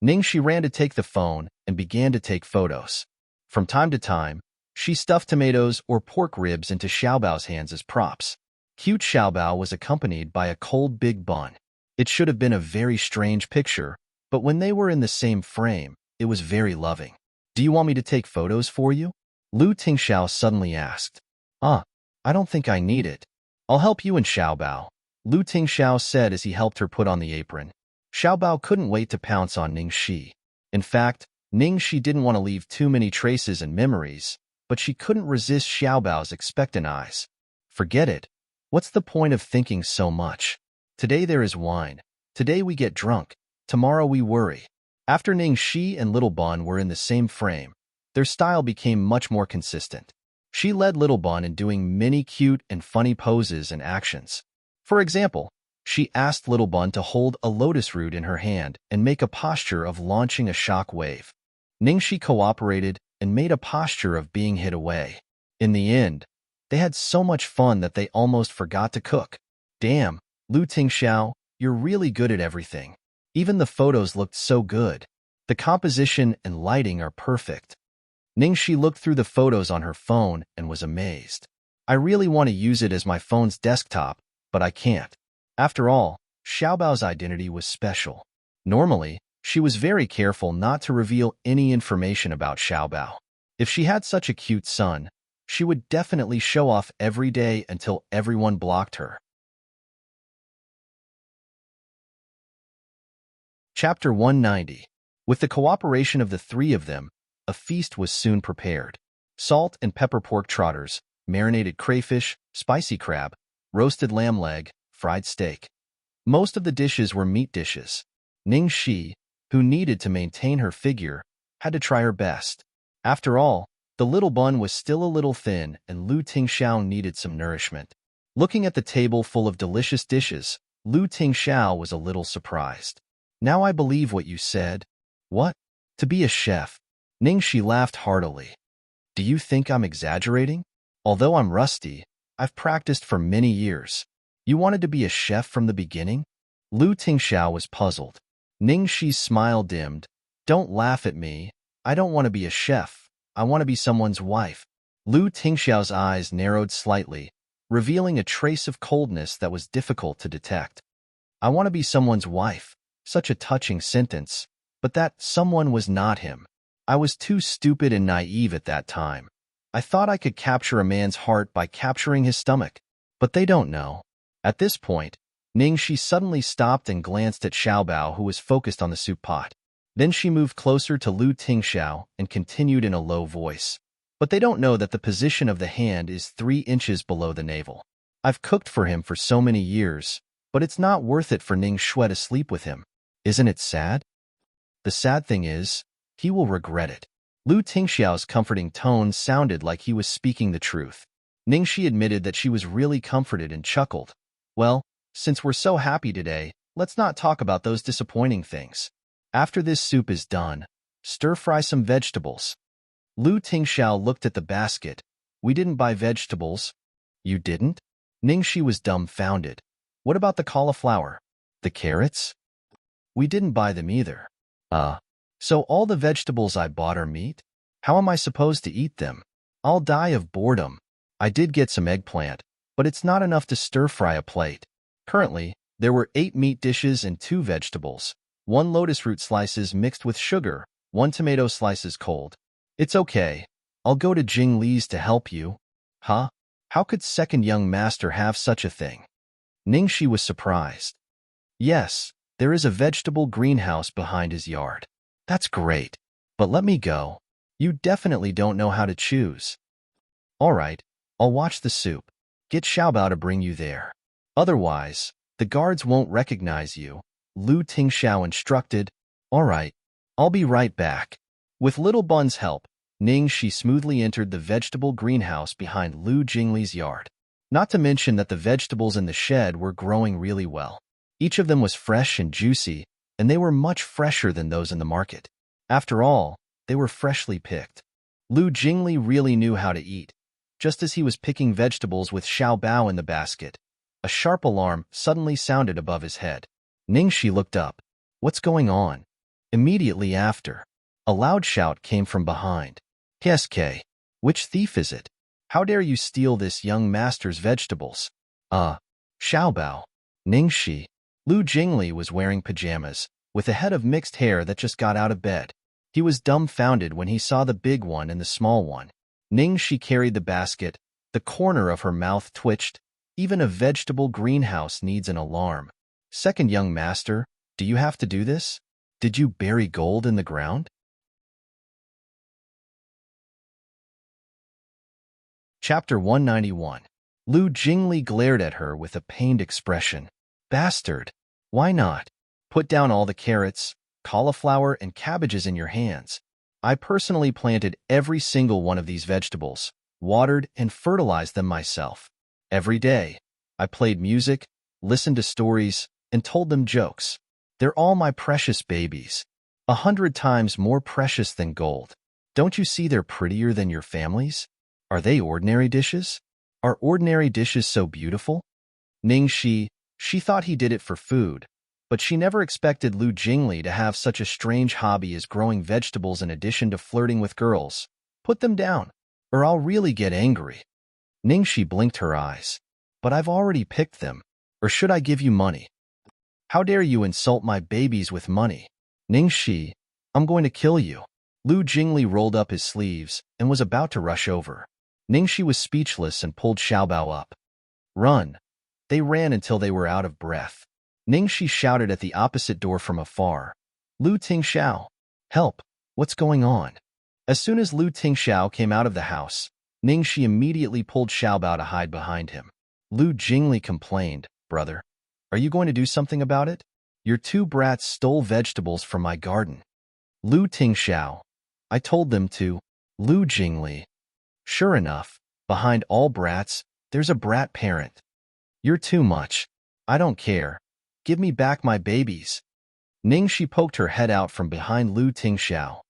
S1: Ningxi ran to take the phone and began to take photos. From time to time, she stuffed tomatoes or pork ribs into Xiaobao's hands as props. Cute Xiaobao was accompanied by a cold big bun. It should have been a very strange picture, but when they were in the same frame, it was very loving. Do you want me to take photos for you? Lu Tingxiao suddenly asked. I don't think I need it. I'll help you and Xiaobao, Lu Tingxiao said as he helped her put on the apron. Xiaobao couldn't wait to pounce on Ningxi. In fact, Ningxi didn't want to leave too many traces and memories, but she couldn't resist Xiaobao's expectant eyes. Forget it. What's the point of thinking so much? Today there is wine. Today we get drunk. Tomorrow we worry. After Ningxi and Little Bun were in the same frame, their style became much more consistent. She led Little Bun in doing many cute and funny poses and actions. For example, she asked Little Bun to hold a lotus root in her hand and make a posture of launching a shock wave. Ningxi cooperated and made a posture of being hid away. In the end, they had so much fun that they almost forgot to cook. Damn, Lu Tingxiao, you're really good at everything. Even the photos looked so good. The composition and lighting are perfect. Ningxi looked through the photos on her phone and was amazed. I really want to use it as my phone's desktop, but I can't. After all, Xiaobao's identity was special. Normally, she was very careful not to reveal any information about Xiaobao. If she had such a cute son, she would definitely show off every day until everyone blocked her. Chapter 190. With the cooperation of the 3 of them, a feast was soon prepared. Salt and pepper pork trotters, marinated crayfish, spicy crab, roasted lamb leg, fried steak. Most of the dishes were meat dishes. Ningxi, who needed to maintain her figure, had to try her best. After all, the Little Bun was still a little thin and Lu Tingxiao needed some nourishment. Looking at the table full of delicious dishes, Lu Tingxiao was a little surprised. Now I believe what you said. What? To be a chef? Ningxi laughed heartily. Do you think I'm exaggerating? Although I'm rusty, I've practiced for many years. You wanted to be a chef from the beginning? Lu Tingxiao was puzzled. Ningxi's smile dimmed. Don't laugh at me. I don't want to be a chef. I want to be someone's wife. Lu Tingxiao's eyes narrowed slightly, revealing a trace of coldness that was difficult to detect. I want to be someone's wife. Such a touching sentence, but that someone was not him. I was too stupid and naive at that time. I thought I could capture a man's heart by capturing his stomach, but they don't know. At this point, Ningxi suddenly stopped and glanced at Xiaobao, who was focused on the soup pot. Then she moved closer to Lu Tingxiao and continued in a low voice. But they don't know that the position of the hand is 3 inches below the navel. I've cooked for him for so many years, but it's not worth it for Ning Shui to sleep with him. Isn't it sad? The sad thing is, he will regret it. Lu Tingxiao's comforting tone sounded like he was speaking the truth. Ningxi admitted that she was really comforted and chuckled. Well, since we're so happy today, let's not talk about those disappointing things. After this soup is done, stir-fry some vegetables. Lu Tingxiao looked at the basket. We didn't buy vegetables. You didn't? Ningxi was dumbfounded. What about the cauliflower? The carrots? We didn't buy them either. So all the vegetables I bought are meat? How am I supposed to eat them? I'll die of boredom. I did get some eggplant, but it's not enough to stir-fry a plate. Currently, there were 8 meat dishes and 2 vegetables, 1 lotus root slices mixed with sugar, 1 tomato slices cold. It's okay. I'll go to Jing Li's to help you. Huh? How could second young master have such a thing? Ningxi was surprised. Yes, there is a vegetable greenhouse behind his yard. That's great. But let me go. You definitely don't know how to choose. All right, I'll watch the soup. Get Xiaobao to bring you there. Otherwise, the guards won't recognize you. Lu Tingxiao instructed. All right, I'll be right back. With Little Bun's help, Ningxi smoothly entered the vegetable greenhouse behind Lu Jingli's yard. Not to mention that the vegetables in the shed were growing really well. Each of them was fresh and juicy, and they were much fresher than those in the market. After all, they were freshly picked. Lu Jingli really knew how to eat. Just as he was picking vegetables with Xiaobao in the basket, a sharp alarm suddenly sounded above his head. Ningxi looked up. What's going on? Immediately after, a loud shout came from behind. PSK, which thief is it? How dare you steal this young master's vegetables? Xiaobao. Ningxi. Lu Jingli was wearing pajamas, with a head of mixed hair that just got out of bed. He was dumbfounded when he saw the big one and the small one. Ningxi carried the basket. The corner of her mouth twitched. Even a vegetable greenhouse needs an alarm. Second young master, do you have to do this? Did you bury gold in the ground? Chapter 191. Lu Jingli glared at her with a pained expression. Bastard! Why not? Put down all the carrots, cauliflower, and cabbages in your hands. I personally planted every single one of these vegetables, watered and fertilized them myself. Every day, I played music, listened to stories, and told them jokes. They're all my precious babies. 100 times more precious than gold. Don't you see they're prettier than your family's? Are they ordinary dishes? Are ordinary dishes so beautiful? Ningxi, she thought he did it for food, but she never expected Lu Jingli to have such a strange hobby as growing vegetables in addition to flirting with girls. Put them down, or I'll really get angry. Ningxi blinked her eyes. But I've already picked them. Or should I give you money? How dare you insult my babies with money? Ningxi, I'm going to kill you. Lu Jingli rolled up his sleeves and was about to rush over. Ningxi was speechless and pulled Xiaobao up. Run. They ran until they were out of breath. Ningxi shouted at the opposite door from afar. Lu Tingxiao, help, what's going on? As soon as Lu Tingxiao came out of the house, Ningxi immediately pulled Xiaobao to hide behind him. Lu Jingli complained, Brother, are you going to do something about it? Your 2 brats stole vegetables from my garden. Lu Tingxiao, I told them to. Lu Jingli. Sure enough, behind all brats, there's a brat parent. You're too much. I don't care. Give me back my babies. Ningxi poked her head out from behind Lu Tingxiao.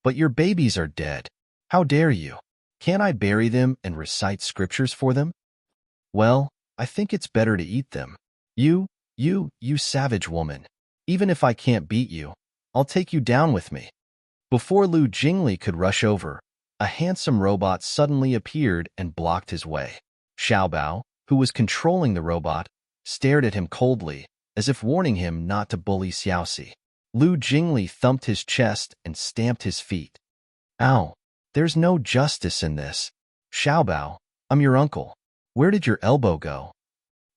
S1: But your babies are dead. How dare you? Can't I bury them and recite scriptures for them? Well, I think it's better to eat them. You savage woman. Even if I can't beat you, I'll take you down with me. Before Lu Jingli could rush over, a handsome robot suddenly appeared and blocked his way. Xiaobao, who was controlling the robot, stared at him coldly, as if warning him not to bully Xiaoxi. Lu Jingli thumped his chest and stamped his feet. Ow, there's no justice in this. Xiaobao, I'm your uncle. Where did your elbow go?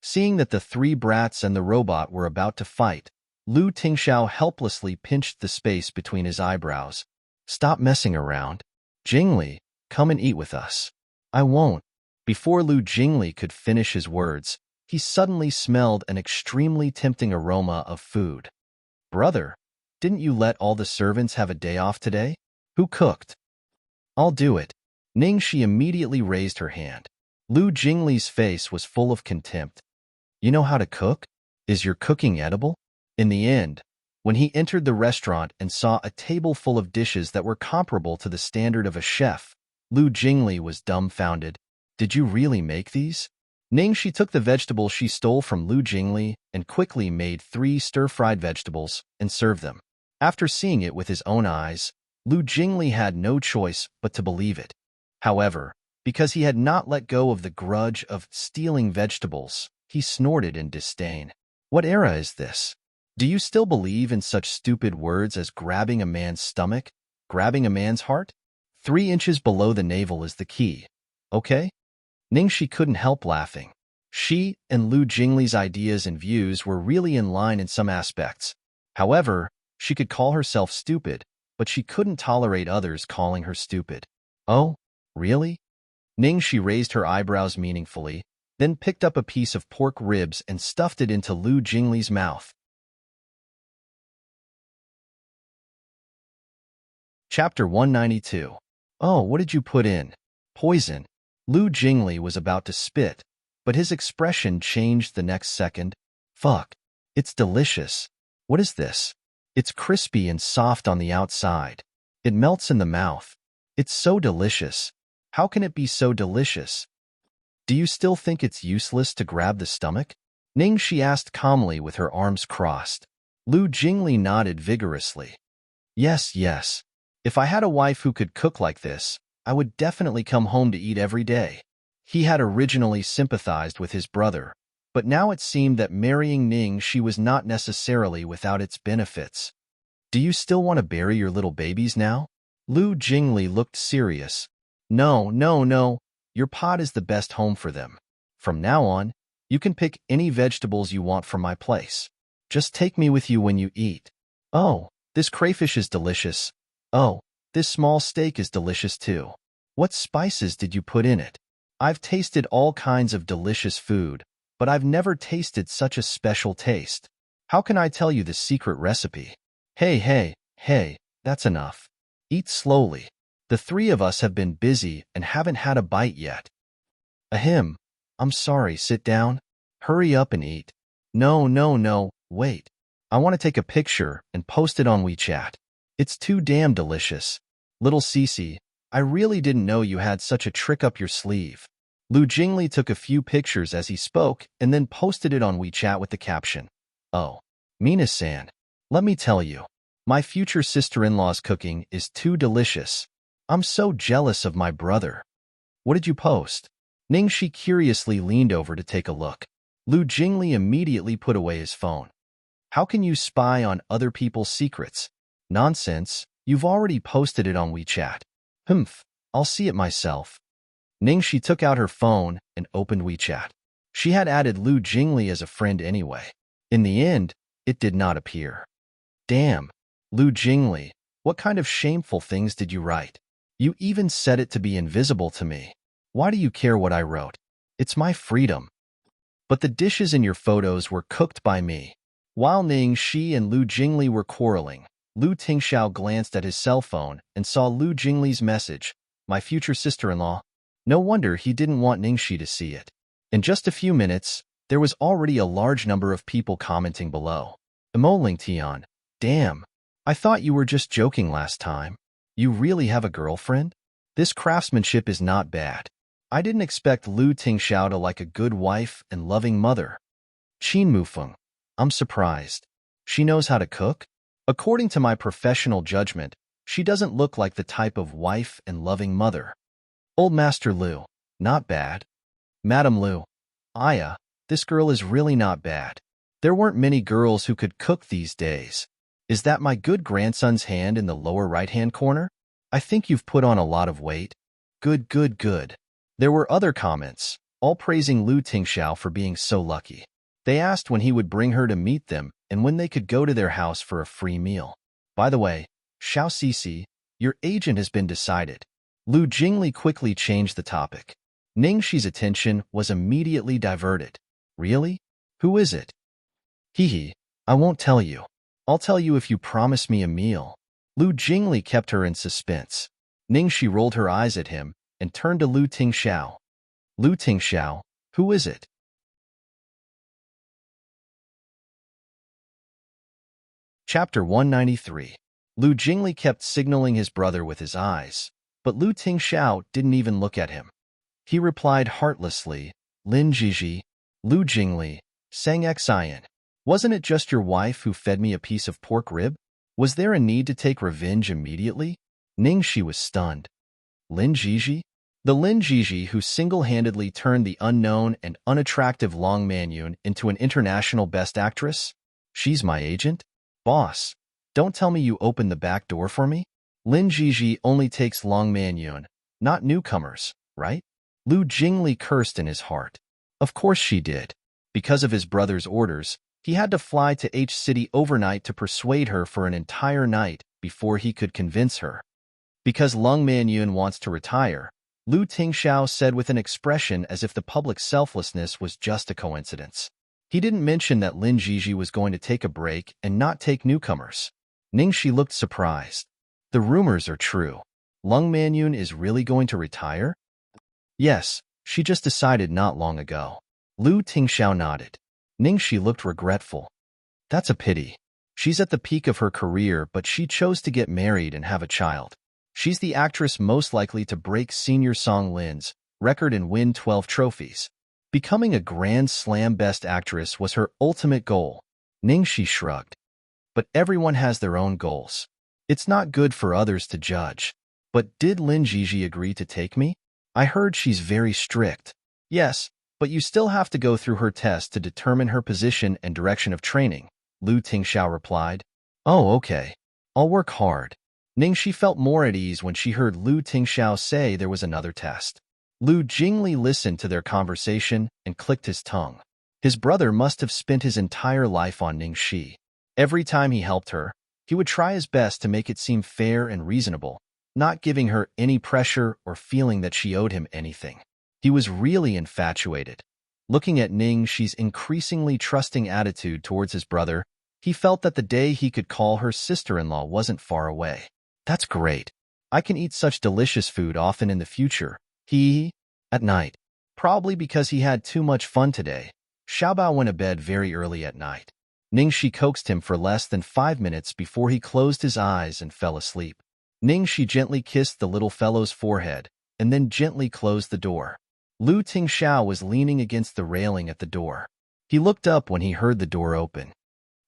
S1: Seeing that the 3 brats and the robot were about to fight, Lu Tingxiao helplessly pinched the space between his eyebrows. Stop messing around. Jingli, come and eat with us. I won't. Before Lu Jingli could finish his words, he suddenly smelled an extremely tempting aroma of food. Brother, didn't you let all the servants have a day off today? Who cooked? I'll do it. Ningxi immediately raised her hand. Lu Jingli's face was full of contempt. You know how to cook? Is your cooking edible? In the end, when he entered the restaurant and saw a table full of dishes that were comparable to the standard of a chef, Lu Jingli was dumbfounded. Did you really make these? Ningxi took the vegetable she stole from Lu Jingli and quickly made 3 stir-fried vegetables and served them. After seeing it with his own eyes, Lu Jingli had no choice but to believe it. However, because he had not let go of the grudge of stealing vegetables, he snorted in disdain. What era is this? Do you still believe in such stupid words as grabbing a man's stomach, grabbing a man's heart? 3 inches below the navel is the key, okay? Ningxi couldn't help laughing. She and Lu Jingli's ideas and views were really in line in some aspects. However, she could call herself stupid, but she couldn't tolerate others calling her stupid. Oh, really? Ningxi raised her eyebrows meaningfully, then picked up a piece of pork ribs and stuffed it into Lu Jingli's mouth. Chapter 192. Oh, what did you put in? Poison. Lu Jingli was about to spit, but his expression changed the next second. Fuck. It's delicious. What is this? It's crispy and soft on the outside. It melts in the mouth. It's so delicious. How can it be so delicious? Do you still think it's useless to grab the stomach? Ningxi asked calmly with her arms crossed. Lu Jingli nodded vigorously. Yes, yes. If I had a wife who could cook like this, I would definitely come home to eat every day. He had originally sympathized with his brother, but now it seemed that marrying Ningxi was not necessarily without its benefits. Do you still want to bury your little babies now? Lu Jingli looked serious. No, no, no. Your pot is the best home for them. From now on, you can pick any vegetables you want from my place. Just take me with you when you eat. Oh, this crayfish is delicious. Oh, this small steak is delicious too. What spices did you put in it? I've tasted all kinds of delicious food, but I've never tasted such a special taste. How can I tell you the secret recipe? Hey, that's enough. Eat slowly. The 3 of us have been busy and haven't had a bite yet. Ahem. I'm sorry, sit down. Hurry up and eat. No, wait. I want to take a picture and post it on WeChat. It's too damn delicious. Little Cece, I really didn't know you had such a trick up your sleeve. Lu Jingli took a few pictures as he spoke and then posted it on WeChat with the caption. Oh, Mina-san, let me tell you, my future sister-in-law's cooking is too delicious. I'm so jealous of my brother. What did you post? Ningxi curiously leaned over to take a look. Lu Jingli immediately put away his phone. How can you spy on other people's secrets? Nonsense, you've already posted it on WeChat. Humph, I'll see it myself. Ningxi took out her phone and opened WeChat. She had added Lu Jingli as a friend anyway. In the end, it did not appear. Damn, Lu Jingli, what kind of shameful things did you write? You even set it to be invisible to me. Why do you care what I wrote? It's my freedom. But the dishes in your photos were cooked by me. While Ningxi and Lu Jingli were quarreling, Lu Tingxiao glanced at his cell phone and saw Lu Jingli's message, my future sister-in-law. No wonder he didn't want Ningxi to see it. In just a few minutes, there was already a large number of people commenting below. Emoling Tian, damn, I thought you were just joking last time. You really have a girlfriend? This craftsmanship is not bad. I didn't expect Lu Tingxiao to like a good wife and loving mother. Qin Mufeng, I'm surprised. She knows how to cook? According to my professional judgment, she doesn't look like the type of wife and loving mother. Old Master Lu, not bad. Madam Lu, Aya, this girl is really not bad. There weren't many girls who could cook these days. Is that my good grandson's hand in the lower right-hand corner? I think you've put on a lot of weight. Good. There were other comments, all praising Lu Tingxiao for being so lucky. They asked when he would bring her to meet them and when they could go to their house for a free meal. By the way, Xiao Cece, your agent has been decided. Lu Jingli quickly changed the topic. Ning Shi's attention was immediately diverted. Really? Who is it? Hee hee, I won't tell you. I'll tell you if you promise me a meal. Lu Jingli kept her in suspense. Ning Shi rolled her eyes at him and turned to Lu Tingxiao. Lu Tingxiao, who is it? Chapter 193. Lu Jingli kept signaling his brother with his eyes, but Lu Tingxiao didn't even look at him. He replied heartlessly, Lin Jiji, Lu Jingli, Sang Xian. Wasn't it just your wife who fed me a piece of pork rib? Was there a need to take revenge immediately? Ning Shi was stunned. Lin Jiji? The Lin Jiji who single-handedly turned the unknown and unattractive Long Manyun into an international best actress? She's my agent? Boss, don't tell me you opened the back door for me? Lin Jiji only takes Long Manyun, not newcomers, right? Lu Jingli cursed in his heart. Of course she did. Because of his brother's orders, he had to fly to H City overnight to persuade her for an entire night before he could convince her. Because Long Manyun wants to retire, Lu Tingxiao said with an expression as if the public selflessness was just a coincidence. He didn't mention that Lin Jiji was going to take a break and not take newcomers. Ning Shi looked surprised. The rumors are true. Long Manyun is really going to retire? Yes, she just decided not long ago. Lu Tingxiao nodded. Ning Shi looked regretful. That's a pity. She's at the peak of her career, but she chose to get married and have a child. She's the actress most likely to break Senior Song Lin's record and win 12 trophies. Becoming a Grand Slam Best Actress was her ultimate goal. Ning Shi shrugged. But everyone has their own goals. It's not good for others to judge. But did Lin Jiji agree to take me? I heard she's very strict. Yes, but you still have to go through her test to determine her position and direction of training, Lu Tingxiao replied. Oh, okay. I'll work hard. Ning Shi felt more at ease when she heard Lu Tingxiao say there was another test. Lu Jingli listened to their conversation and clicked his tongue. His brother must have spent his entire life on Ning Shi. Every time he helped her, he would try his best to make it seem fair and reasonable, not giving her any pressure or feeling that she owed him anything. He was really infatuated. Looking at Ning Shi's increasingly trusting attitude towards his brother, he felt that the day he could call her sister-in-law wasn't far away. That's great. I can eat such delicious food often in the future. At night. Probably because he had too much fun today. Xiaobao went to bed very early at night. Ning Shi coaxed him for less than 5 minutes before he closed his eyes and fell asleep. Ning Shi gently kissed the little fellow's forehead and then gently closed the door. Lu Tingxiao was leaning against the railing at the door. He looked up when he heard the door open.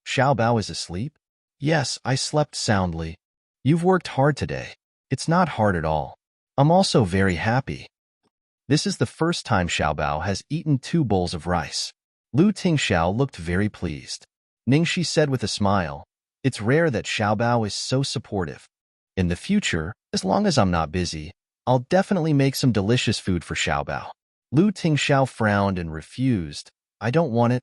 S1: Xiaobao is asleep? Yes, I slept soundly. You've worked hard today. It's not hard at all. I'm also very happy. This is the first time Xiaobao has eaten 2 bowls of rice. Lu Tingxiao looked very pleased. Ning Shi said with a smile, it's rare that Xiaobao is so supportive. In the future, as long as I'm not busy, I'll definitely make some delicious food for Xiaobao. Lu Tingxiao frowned and refused. I don't want it.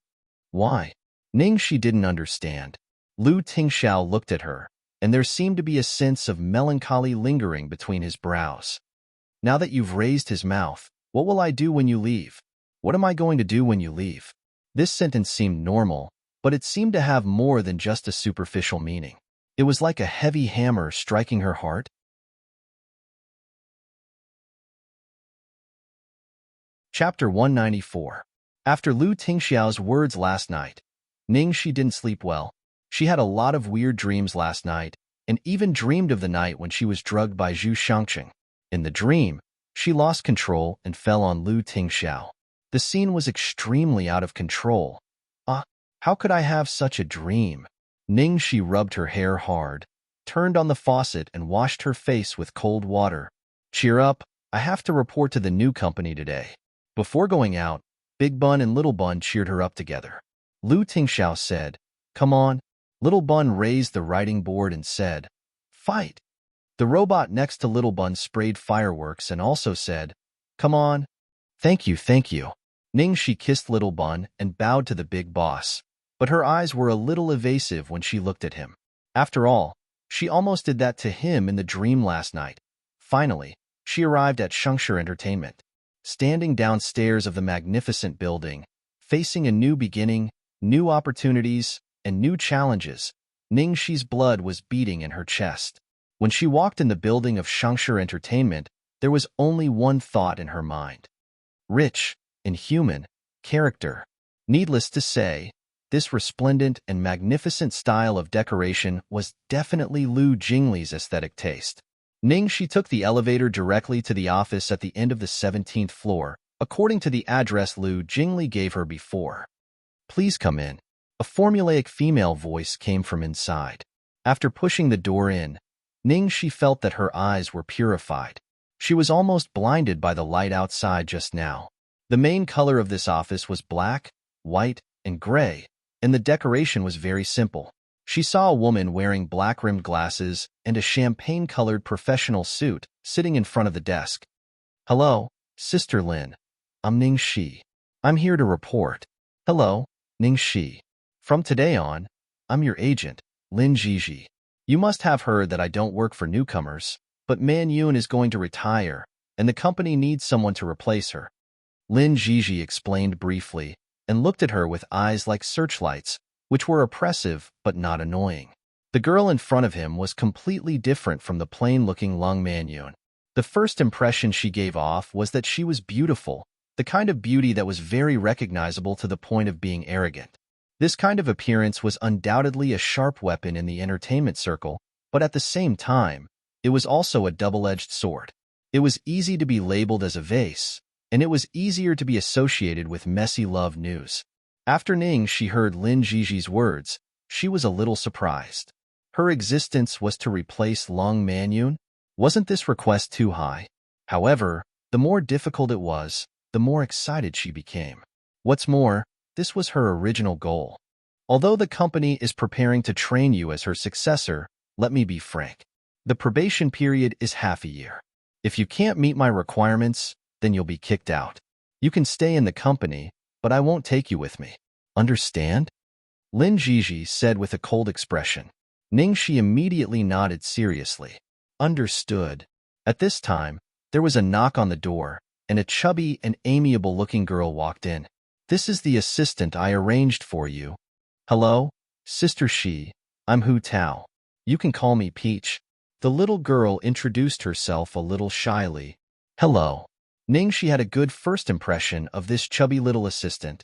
S1: Why? Ning Shi didn't understand. Lu Tingxiao looked at her, and there seemed to be a sense of melancholy lingering between his brows. Now that you've raised his mouth, what will I do when you leave? What am I going to do when you leave? This sentence seemed normal, but it seemed to have more than just a superficial meaning. It was like a heavy hammer striking her heart. Chapter 194. After Lu Tingxiao's words last night, Ning Shi didn't sleep well. She had a lot of weird dreams last night, and even dreamed of the night when she was drugged by Zhu Shangqing. In the dream, she lost control and fell on Lu Tingxiao. The scene was extremely out of control. How could I have such a dream? Ning Shi rubbed her hair hard, turned on the faucet and washed her face with cold water. Cheer up, I have to report to the new company today. Before going out, Big Bun and Little Bun cheered her up together. Lu Tingxiao said, come on. Little Bun raised the writing board and said, fight. The robot next to Little Bun sprayed fireworks and also said, come on. Thank you, thank you. Ning Shi kissed Little Bun and bowed to the big boss, but her eyes were a little evasive when she looked at him. After all, she almost did that to him in the dream last night. Finally, she arrived at Shengshi Entertainment. standing downstairs of the magnificent building, facing a new beginning, new opportunities, and new challenges. Ningxi's blood was beating in her chest. When she walked in the building of Shangshi Entertainment, there was only one thought in her mind. Rich, inhuman, character. Needless to say, this resplendent and magnificent style of decoration was definitely Lu Jingli's aesthetic taste. Ningxi took the elevator directly to the office at the end of the 17th floor, according to the address Lu Jingli gave her before. "Please come in." A formulaic female voice came from inside. After pushing the door in, Ningxi felt that her eyes were purified. She was almost blinded by the light outside just now. The main color of this office was black, white, and gray, and the decoration was very simple. She saw a woman wearing black-rimmed glasses and a champagne-colored professional suit sitting in front of the desk. "Hello, Sister Lin. I'm Ningxi. I'm here to report." "Hello, Ningxi. From today on, I'm your agent, Lin Jiji. You must have heard that I don't work for newcomers, but Man Yun is going to retire, and the company needs someone to replace her." Lin Jiji explained briefly and looked at her with eyes like searchlights, which were oppressive but not annoying. The girl in front of him was completely different from the plain-looking Lung Manyun. The first impression she gave off was that she was beautiful, the kind of beauty that was very recognizable to the point of being arrogant. This kind of appearance was undoubtedly a sharp weapon in the entertainment circle, but at the same time, it was also a double-edged sword. It was easy to be labeled as a vase, and it was easier to be associated with messy love news. After Ningxi heard Lin Jiji's words, she was a little surprised. Her existence was to replace Lung Manyun? Wasn't this request too high? However, the more difficult it was, the more excited she became. What's more, this was her original goal. Although the company is preparing to train you as her successor, let me be frank. The probation period is half a year. If you can't meet my requirements, then you'll be kicked out. You can stay in the company, but I won't take you with me. Understand? Lin Jiji said with a cold expression. Ningxi immediately nodded seriously. Understood. At this time, there was a knock on the door, and a chubby and amiable-looking girl walked in. "This is the assistant I arranged for you." "Hello, Sister Shi. I'm Hu Tao. You can call me Peach." The little girl introduced herself a little shyly. "Hello." Ningxi had a good first impression of this chubby little assistant.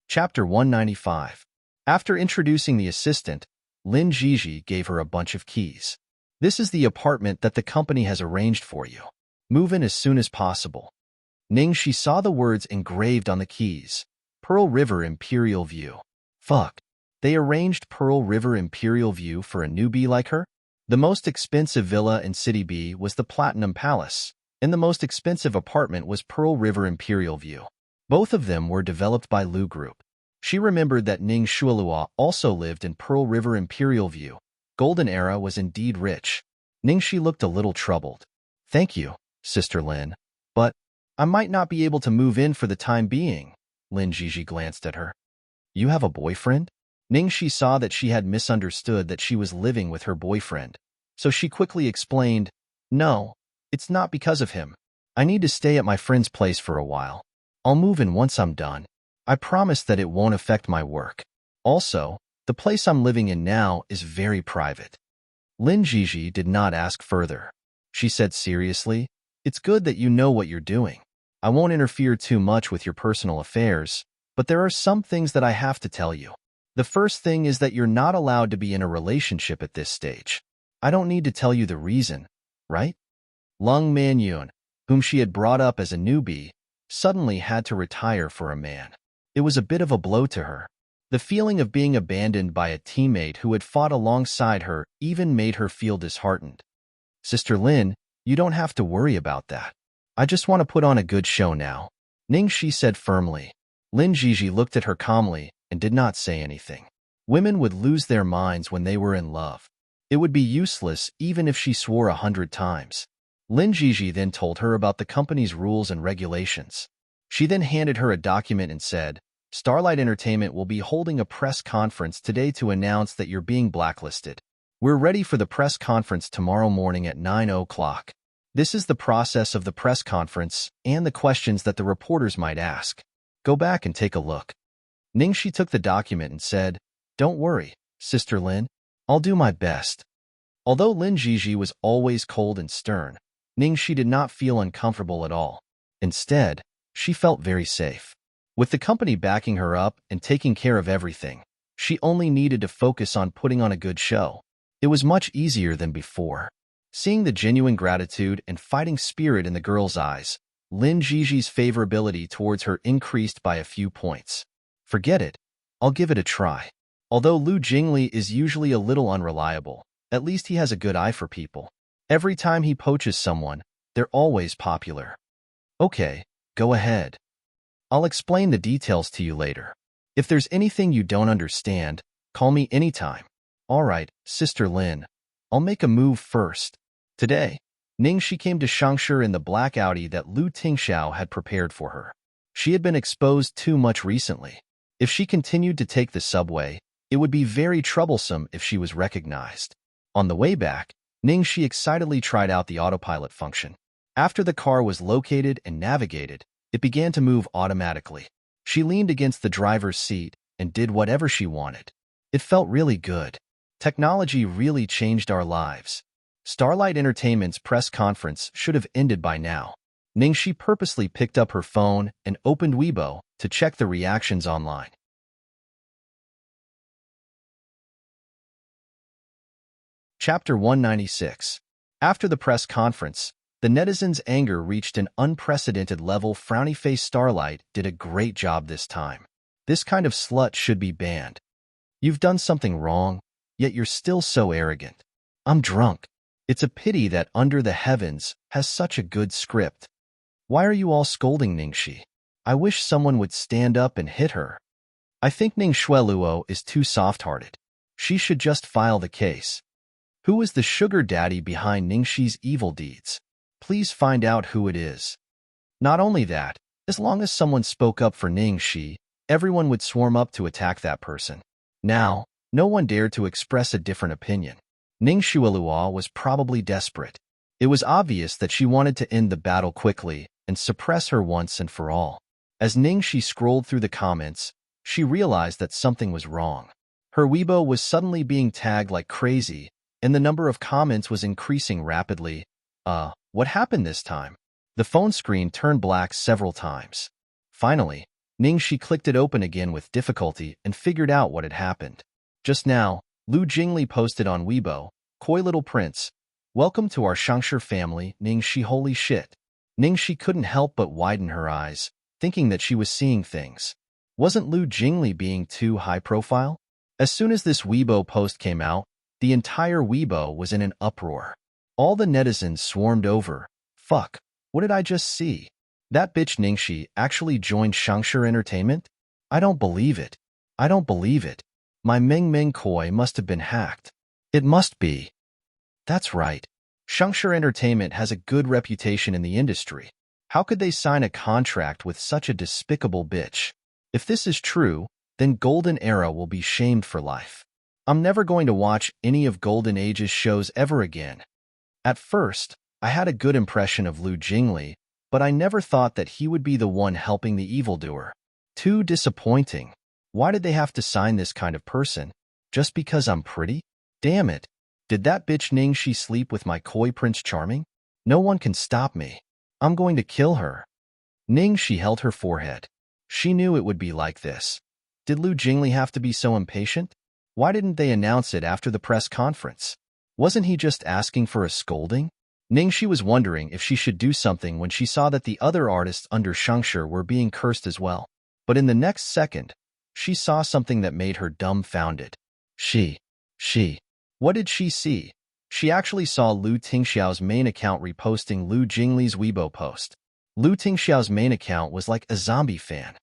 S1: Chapter 195. After introducing the assistant, Lin Jiji gave her a bunch of keys. "This is the apartment that the company has arranged for you. Move in as soon as possible." Ningxi saw the words engraved on the keys. Pearl River Imperial View. Fuck. They arranged Pearl River Imperial View for a newbie like her? The most expensive villa in City B was the Platinum Palace, and the most expensive apartment was Pearl River Imperial View. Both of them were developed by Lu Group. She remembered that Ning Shualua also lived in Pearl River Imperial View. Golden Era was indeed rich. Ningxi looked a little troubled. "Thank you, Sister Lin, but I might not be able to move in for the time being." Lin Jiji glanced at her. "You have a boyfriend?" Ningxi saw that she had misunderstood that she was living with her boyfriend, so she quickly explained, "No, it's not because of him. I need to stay at my friend's place for a while. I'll move in once I'm done. I promise that it won't affect my work. Also, the place I'm living in now is very private." Lin Jiji did not ask further. She said seriously, "It's good that you know what you're doing. I won't interfere too much with your personal affairs, but there are some things that I have to tell you. The first thing is that you're not allowed to be in a relationship at this stage. I don't need to tell you the reason, right?" Lung Manyun, whom she had brought up as a newbie, suddenly had to retire for a man. It was a bit of a blow to her. The feeling of being abandoned by a teammate who had fought alongside her even made her feel disheartened. "Sister Lin, you don't have to worry about that. I just want to put on a good show now," Ningxi said firmly. Lin Jiji looked at her calmly and did not say anything. Women would lose their minds when they were in love. It would be useless even if she swore 100 times. Lin Jiji then told her about the company's rules and regulations. She then handed her a document and said, "Starlight Entertainment will be holding a press conference today to announce that you're being blacklisted. We're ready for the press conference tomorrow morning at 9 o'clock. This is the process of the press conference and the questions that the reporters might ask. Go back and take a look. Ningxi took the document and said, "Don't worry, Sister Lin. I'll do my best." Although Lin Jiji was always cold and stern, Ningxi did not feel uncomfortable at all. Instead, she felt very safe. With the company backing her up and taking care of everything, she only needed to focus on putting on a good show. It was much easier than before. Seeing the genuine gratitude and fighting spirit in the girl's eyes, Lin Jiji's favorability towards her increased by a few points. Forget it. I'll give it a try. Although Lu Jingli is usually a little unreliable, at least he has a good eye for people. Every time he poaches someone, they're always popular. Okay, go ahead. I'll explain the details to you later. If there's anything you don't understand, call me anytime. All right, Sister Lin. I'll make a move first. Today, Ningxi came to Shangshi in the black Audi that Lu Tingxiao had prepared for her. She had been exposed too much recently. If she continued to take the subway, it would be very troublesome if she was recognized. On the way back, Ningxi excitedly tried out the autopilot function. After the car was located and navigated, it began to move automatically. She leaned against the driver's seat and did whatever she wanted. It felt really good. Technology really changed our lives. Starlight Entertainment's press conference should have ended by now. Ningxi purposely picked up her phone and opened Weibo to check the reactions online. Chapter 196. After the press conference, the netizens' anger reached an unprecedented level. Frowny face Starlight did a great job this time. This kind of slut should be banned. You've done something wrong, yet you're still so arrogant. I'm drunk. It's a pity that Under the Heavens has such a good script. Why are you all scolding Ningxi? I wish someone would stand up and hit her. I think Ning Shueluo is too soft-hearted. She should just file the case. Who is the sugar daddy behind Ningxi's evil deeds? Please find out who it is. Not only that, as long as someone spoke up for Ningxi, everyone would swarm up to attack that person. Now, no one dared to express a different opinion. Ning Shueluo was probably desperate. It was obvious that she wanted to end the battle quickly and suppress her once and for all. As Ningxi scrolled through the comments, she realized that something was wrong. Her Weibo was suddenly being tagged like crazy, and the number of comments was increasing rapidly. What happened this time? The phone screen turned black several times. Finally, Ningxi clicked it open again with difficulty and figured out what had happened. Just now, Lu Jingli posted on Weibo, "Koi little prince, welcome to our Shangshi family, Ningxi holy shit." Ningxi couldn't help but widen her eyes, thinking that she was seeing things. Wasn't Lu Jingli being too high-profile? As soon as this Weibo post came out, the entire Weibo was in an uproar. All the netizens swarmed over. Fuck, what did I just see? That bitch Ningxi actually joined Shangshi Entertainment? I don't believe it. I don't believe it. My Ming Ming Koi must have been hacked. It must be. That's right. Shangshi Entertainment has a good reputation in the industry. How could they sign a contract with such a despicable bitch? If this is true, then Golden Era will be shamed for life. I'm never going to watch any of Golden Age's shows ever again. At first, I had a good impression of Lu Jingli, but I never thought that he would be the one helping the evildoer. Too disappointing. Why did they have to sign this kind of person? Just because I'm pretty? Damn it. Did that bitch Ningxi sleep with my Koi Prince Charming? No one can stop me. I'm going to kill her. Ningxi held her forehead. She knew it would be like this. Did Lu Jingli have to be so impatient? Why didn't they announce it after the press conference? Wasn't he just asking for a scolding? Ningxi was wondering if she should do something when she saw that the other artists under Shangshi were being cursed as well. But in the next second, she saw something that made her dumbfounded. What did she see? She actually saw Lu Tingxiao's main account reposting Lu Jingli's Weibo post. Lu Tingxiao's main account was like a zombie fan.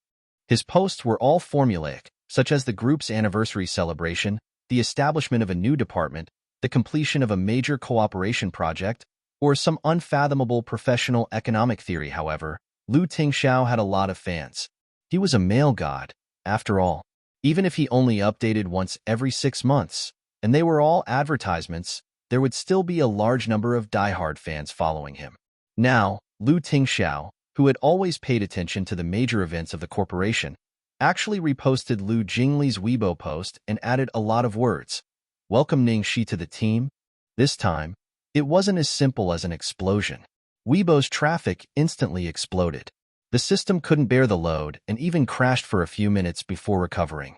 S1: His posts were all formulaic, such as the group's anniversary celebration, the establishment of a new department, the completion of a major cooperation project, or some unfathomable professional economic theory. However, Lu Tingxiao had a lot of fans. He was a male god, after all. Even if he only updated once every 6 months, and they were all advertisements, there would still be a large number of diehard fans following him. Now, Lu Tingxiao, who had always paid attention to the major events of the corporation, actually reposted Lu Jingli's Weibo post and added a lot of words. Welcome Ning Shi to the team. This time, it wasn't as simple as an explosion. Weibo's traffic instantly exploded. The system couldn't bear the load and even crashed for a few minutes before recovering.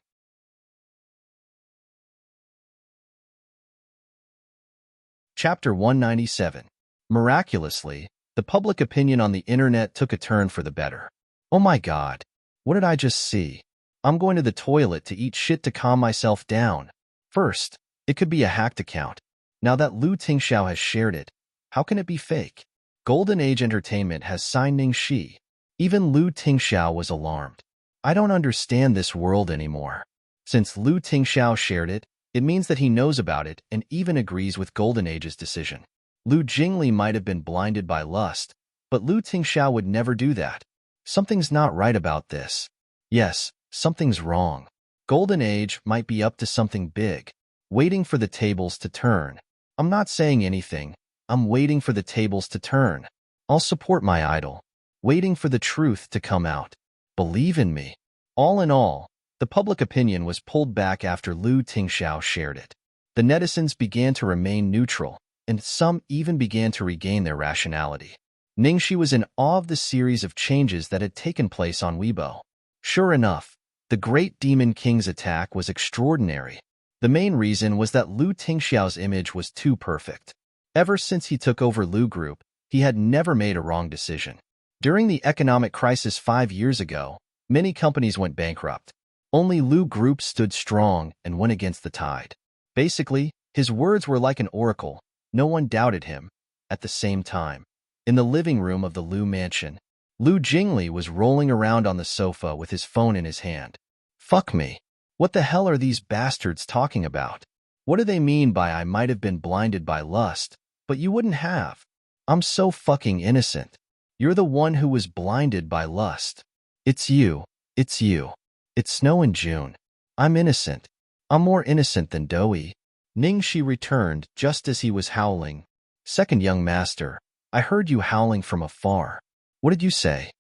S1: Chapter 197. Miraculously, the public opinion on the internet took a turn for the better. Oh my god, what did I just see? I'm going to the toilet to eat shit to calm myself down. First, it could be a hacked account. Now that Lu Tingxiao has shared it, how can it be fake? Golden Age Entertainment has signed Ning Shi. Even Lu Tingxiao was alarmed. I don't understand this world anymore. Since Lu Tingxiao shared it, it means that he knows about it and even agrees with Golden Age's decision. Lu Jingli might have been blinded by lust, but Lu Tingxiao would never do that. Something's not right about this. Yes, something's wrong. Golden Age might be up to something big, waiting for the tables to turn. I'm not saying anything. I'm waiting for the tables to turn. I'll support my idol, waiting for the truth to come out. Believe in me. All in all, the public opinion was pulled back after Lu Tingxiao shared it. The netizens began to remain neutral, and some even began to regain their rationality. Ningxi was in awe of the series of changes that had taken place on Weibo. Sure enough, the Great Demon King's attack was extraordinary. The main reason was that Lu Tingxiao's image was too perfect. Ever since he took over Lu Group, he had never made a wrong decision. During the economic crisis 5 years ago, many companies went bankrupt. Only Lu Group stood strong and went against the tide. Basically, his words were like an oracle. No one doubted him. At the same time, in the living room of the Lu mansion, Lu Jingli was rolling around on the sofa with his phone in his hand. Fuck me. What the hell are these bastards talking about? What do they mean by I might have been blinded by lust, but you wouldn't have? I'm so fucking innocent. You're the one who was blinded by lust. It's you. It's you. It's snow in June. I'm innocent. I'm more innocent than Doi. Ningxi returned just as he was howling. Second young master, I heard you howling from afar. What did you say?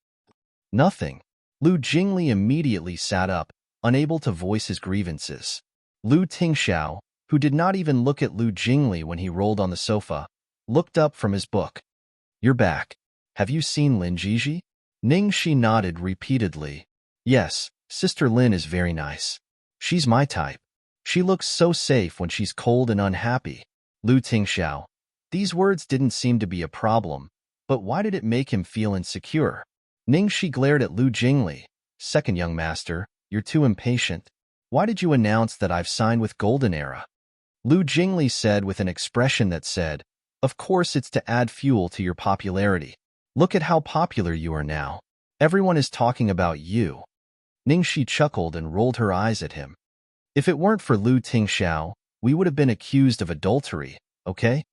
S1: Nothing. Lu Jingli immediately sat up, unable to voice his grievances. Lu Tingxiao, who did not even look at Lu Jingli when he rolled on the sofa, looked up from his book. You're back. Have you seen Lin Jiji? Ningxi nodded repeatedly. Yes, Sister Lin is very nice. She's my type. She looks so safe when she's cold and unhappy. Lu Tingxiao. These words didn't seem to be a problem, but why did it make him feel insecure? Ningxi glared at Lu Jingli. Second young master, you're too impatient. Why did you announce that I've signed with Golden Era? Lu Jingli said with an expression that said, of course it's to add fuel to your popularity. Look at how popular you are now. Everyone is talking about you. Ningxi chuckled and rolled her eyes at him. If it weren't for Lu Tingxiao, we would have been accused of adultery, okay?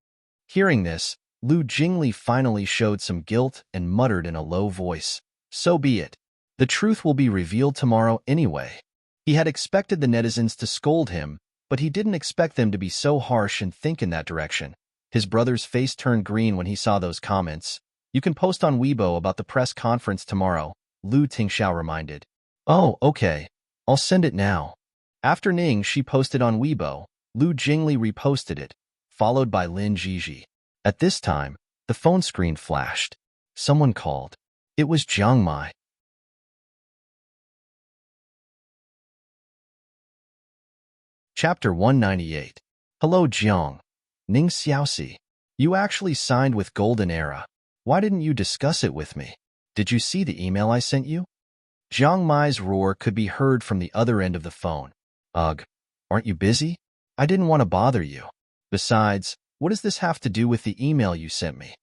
S1: Hearing this, Lu Jingli finally showed some guilt and muttered in a low voice, so be it. The truth will be revealed tomorrow anyway. He had expected the netizens to scold him, but he didn't expect them to be so harsh and think in that direction. His brother's face turned green when he saw those comments. You can post on Weibo about the press conference tomorrow, Lu Tingxiao reminded. Oh, okay. I'll send it now. After Ningxi posted on Weibo, Lu Jingli reposted it, followed by Lin Jiji. At this time, the phone screen flashed. Someone called. It was Jiang Mai. Chapter 198. Hello Jiang. Ning Xiaoxi. You actually signed with Golden Era. Why didn't you discuss it with me? Did you see the email I sent you? Jiang Mai's roar could be heard from the other end of the phone. Ugh, aren't you busy? I didn't want to bother you. Besides, what does this have to do with the email you sent me?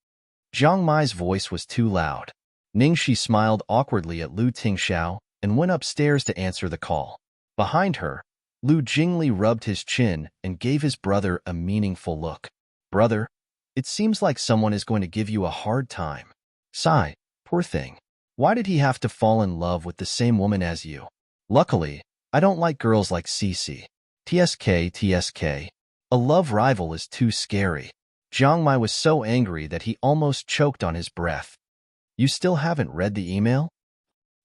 S1: Jiang Mai's voice was too loud. Ningxi smiled awkwardly at Lu Tingxiao and went upstairs to answer the call. Behind her, Lu Jingli rubbed his chin and gave his brother a meaningful look. Brother, it seems like someone is going to give you a hard time. Sigh, poor thing. Why did he have to fall in love with the same woman as you? Luckily, I don't like girls like Cece. TSK. A love rival is too scary. Jiang Mai was so angry that he almost choked on his breath. You still haven't read the email?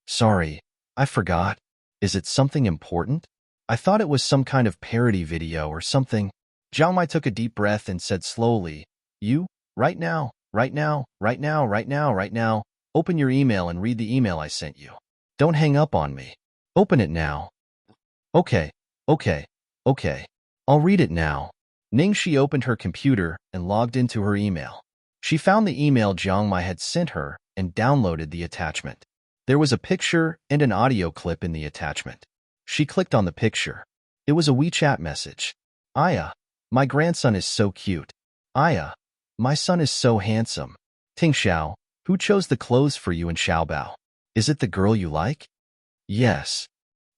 S1: Sorry, I forgot. Is it something important? I thought it was some kind of parody video or something. Jiang Mai took a deep breath and said slowly, You, right now, right now, right now, right now, right now, open your email and read the email I sent you. Don't hang up on me. Open it now. Okay, okay, okay. I'll read it now. Ningxi opened her computer and logged into her email. She found the email Jiang Mai had sent her and downloaded the attachment. There was a picture and an audio clip in the attachment. She clicked on the picture. It was a WeChat message. Aya, my grandson is so cute. Aya, my son is so handsome. Ting Xiao, who chose the clothes for you in Xiaobao? Is it the girl you like? Yes.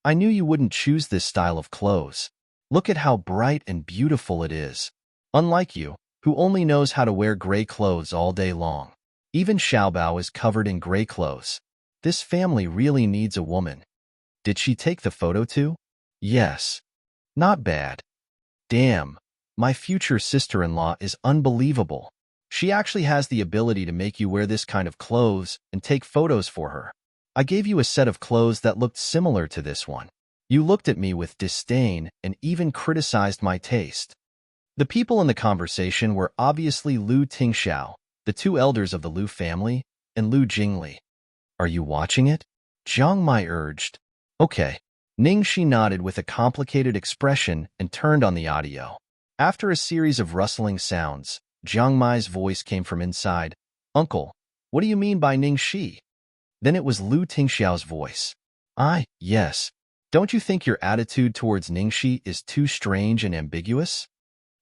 S1: I knew you wouldn't choose this style of clothes. Look at how bright and beautiful it is. Unlike you, who only knows how to wear gray clothes all day long. Even Xiaobao is covered in gray clothes. This family really needs a woman. Did she take the photo too? Yes. Not bad. Damn, my future sister-in-law is unbelievable. She actually has the ability to make you wear this kind of clothes and take photos for her. I gave you a set of clothes that looked similar to this one. You looked at me with disdain and even criticized my taste. The people in the conversation were obviously Lu Tingxiao, the two elders of the Lu family, and Lu Jingli. Are you watching it? Jiang Mai urged. Okay. Ningxi nodded with a complicated expression and turned on the audio. After a series of rustling sounds, Jiang Mai's voice came from inside. Uncle, what do you mean by Ningxi? Then it was Lu Tingxiao's voice. Yes. Don't you think your attitude towards Ningxi is too strange and ambiguous?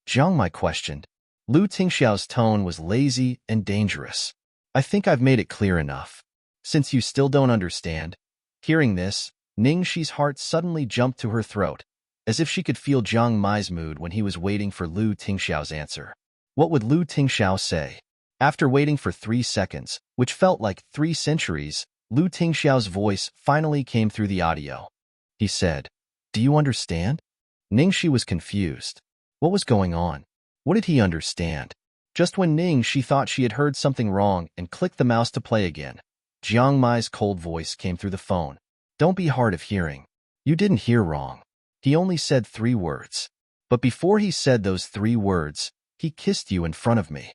S1: Jiang Mai questioned. Lu Tingxiao's tone was lazy and dangerous. I think I've made it clear enough. Since you still don't understand. Hearing this, Ningxi's heart suddenly jumped to her throat, as if she could feel Jiang Mai's mood when he was waiting for Lu Tingxiao's answer. What would Lu Tingxiao say? After waiting for 3 seconds, which felt like 3 centuries, Lu Tingxiao's voice finally came through the audio. He said, Do you understand? Ningxi was confused. What was going on? What did he understand? Just when Ningxi thought she had heard something wrong and clicked the mouse to play again, Jiang Mai's cold voice came through the phone. Don't be hard of hearing. You didn't hear wrong. He only said 3 words. But before he said those 3 words, he kissed you in front of me.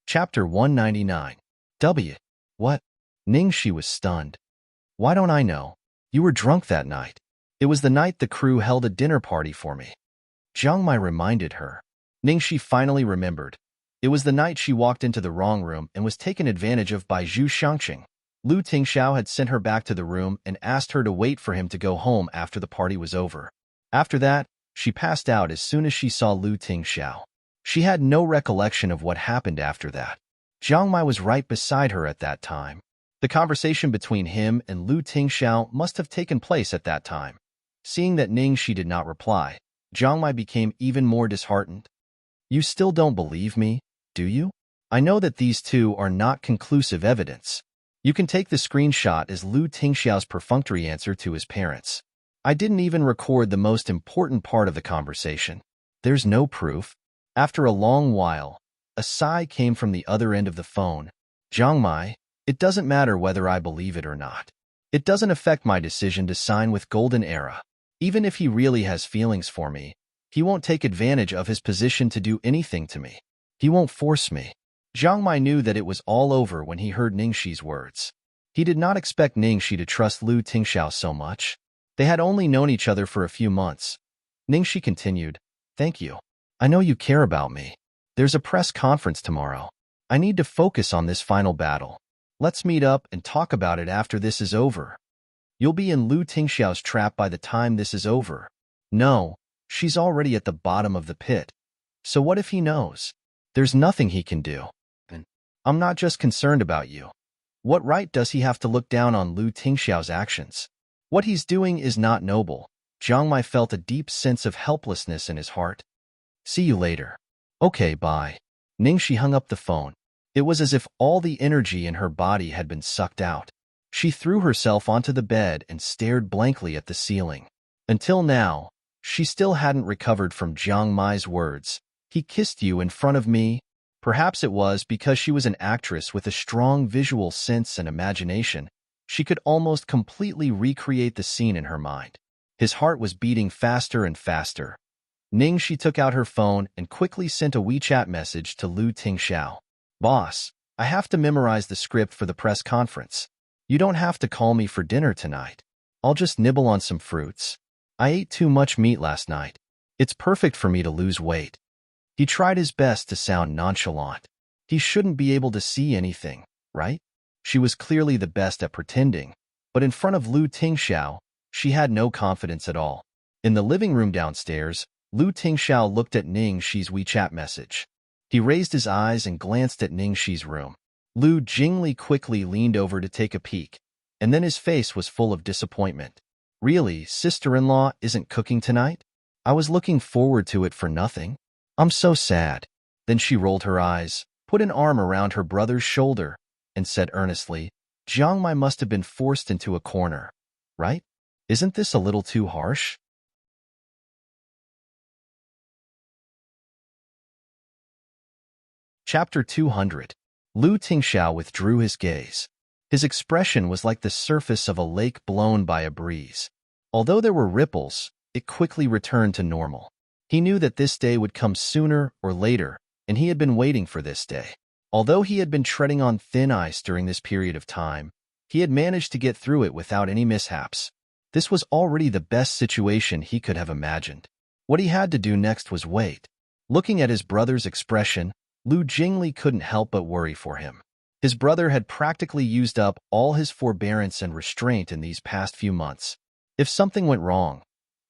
S1: Chapter 199. What? Ningxi was stunned. Why don't I know? You were drunk that night. It was the night the crew held a dinner party for me. Jiang Mai reminded her. Ningxi finally remembered. It was the night she walked into the wrong room and was taken advantage of by Zhu Shangqing. Lu Tingxiao had sent her back to the room and asked her to wait for him to go home after the party was over. After that, she passed out as soon as she saw Lu Tingxiao. She had no recollection of what happened after that. Jiang Mai was right beside her at that time. The conversation between him and Lu Tingxiao must have taken place at that time. Seeing that Ningxi did not reply, Jiang Mai became even more disheartened. You still don't believe me, do you? I know that these two are not conclusive evidence. You can take the screenshot as Lu Tingxiao's perfunctory answer to his parents. I didn't even record the most important part of the conversation. There's no proof. After a long while, a sigh came from the other end of the phone. Jiang Mai, it doesn't matter whether I believe it or not. It doesn't affect my decision to sign with Golden Era. Even if he really has feelings for me, he won't take advantage of his position to do anything to me. He won't force me. Jiang Mai knew that it was all over when he heard Ningxi's words. He did not expect Ningxi to trust Lu Tingxiao so much. They had only known each other for a few months. Ningxi continued, Thank you. I know you care about me. There's a press conference tomorrow. I need to focus on this final battle. Let's meet up and talk about it after this is over. You'll be in Lu Tingxiao's trap by the time this is over. No, she's already at the bottom of the pit. So what if he knows? There's nothing he can do. I'm not just concerned about you. What right does he have to look down on Lu Tingxiao's actions? What he's doing is not noble. Jiang Mai felt a deep sense of helplessness in his heart. See you later. Okay, bye. Ningxi hung up the phone. It was as if all the energy in her body had been sucked out. She threw herself onto the bed and stared blankly at the ceiling. Until now, she still hadn't recovered from Jiang Mai's words. "He kissed you in front of me." Perhaps it was because she was an actress with a strong visual sense and imagination. She could almost completely recreate the scene in her mind. His heart was beating faster and faster. Ningxi took out her phone and quickly sent a WeChat message to Lu Tingxiao. "Boss, I have to memorize the script for the press conference. You don't have to call me for dinner tonight. I'll just nibble on some fruits. I ate too much meat last night. It's perfect for me to lose weight." He tried his best to sound nonchalant. He shouldn't be able to see anything, right? She was clearly the best at pretending, but in front of Lu Tingxiao, she had no confidence at all. In the living room downstairs, Lu Tingxiao looked at Ningxi's WeChat message. He raised his eyes and glanced at Ningxi's room. Lu Jingli quickly leaned over to take a peek, and then his face was full of disappointment. "Really, sister-in-law isn't cooking tonight? I was looking forward to it for nothing. I'm so sad." Then she rolled her eyes, put an arm around her brother's shoulder, and said earnestly, "Jiang Mai must have been forced into a corner, right? Isn't this a little too harsh?" Chapter 200. Lu Tingxiao withdrew his gaze. His expression was like the surface of a lake blown by a breeze. Although there were ripples, it quickly returned to normal. He knew that this day would come sooner or later, and he had been waiting for this day. Although he had been treading on thin ice during this period of time, he had managed to get through it without any mishaps. This was already the best situation he could have imagined. What he had to do next was wait. Looking at his brother's expression, Lu Jingli couldn't help but worry for him. His brother had practically used up all his forbearance and restraint in these past few months. If something went wrong,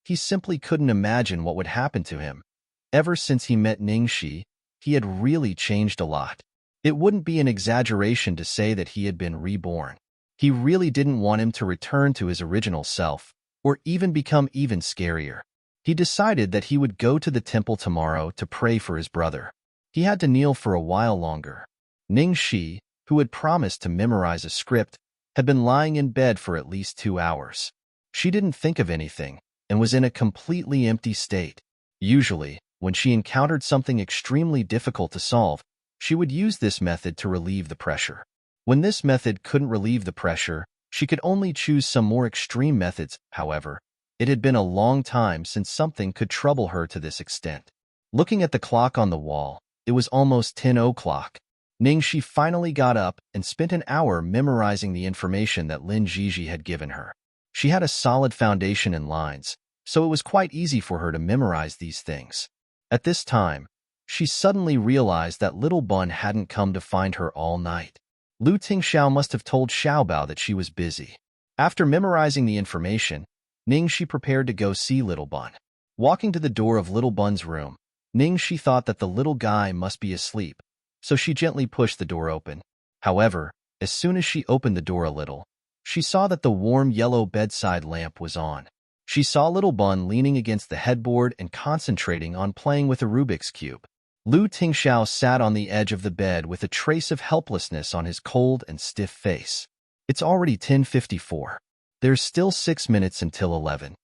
S1: he simply couldn't imagine what would happen to him. Ever since he met Ningxi, he had really changed a lot. It wouldn't be an exaggeration to say that he had been reborn. He really didn't want him to return to his original self, or even become even scarier. He decided that he would go to the temple tomorrow to pray for his brother. He had to kneel for a while longer. Ningxi, who had promised to memorize a script, had been lying in bed for at least 2 hours. She didn't think of anything and was in a completely empty state. Usually, when she encountered something extremely difficult to solve, she would use this method to relieve the pressure. When this method couldn't relieve the pressure, she could only choose some more extreme methods. However, it had been a long time since something could trouble her to this extent. Looking at the clock on the wall, it was almost 10 o'clock. Ningxi finally got up and spent an hour memorizing the information that Lin Jiji had given her. She had a solid foundation in lines, so it was quite easy for her to memorize these things. At this time, she suddenly realized that Little Bun hadn't come to find her all night. Lu Tingxiao must have told Xiaobao that she was busy. After memorizing the information, Ningxi prepared to go see Little Bun. Walking to the door of Little Bun's room, Ningxi thought that the little guy must be asleep, so she gently pushed the door open. However, as soon as she opened the door a little, she saw that the warm yellow bedside lamp was on. She saw Little Bun leaning against the headboard and concentrating on playing with a Rubik's Cube. Lu Tingxiao sat on the edge of the bed with a trace of helplessness on his cold and stiff face. "It's already 10:54. There's still 6 minutes until 11.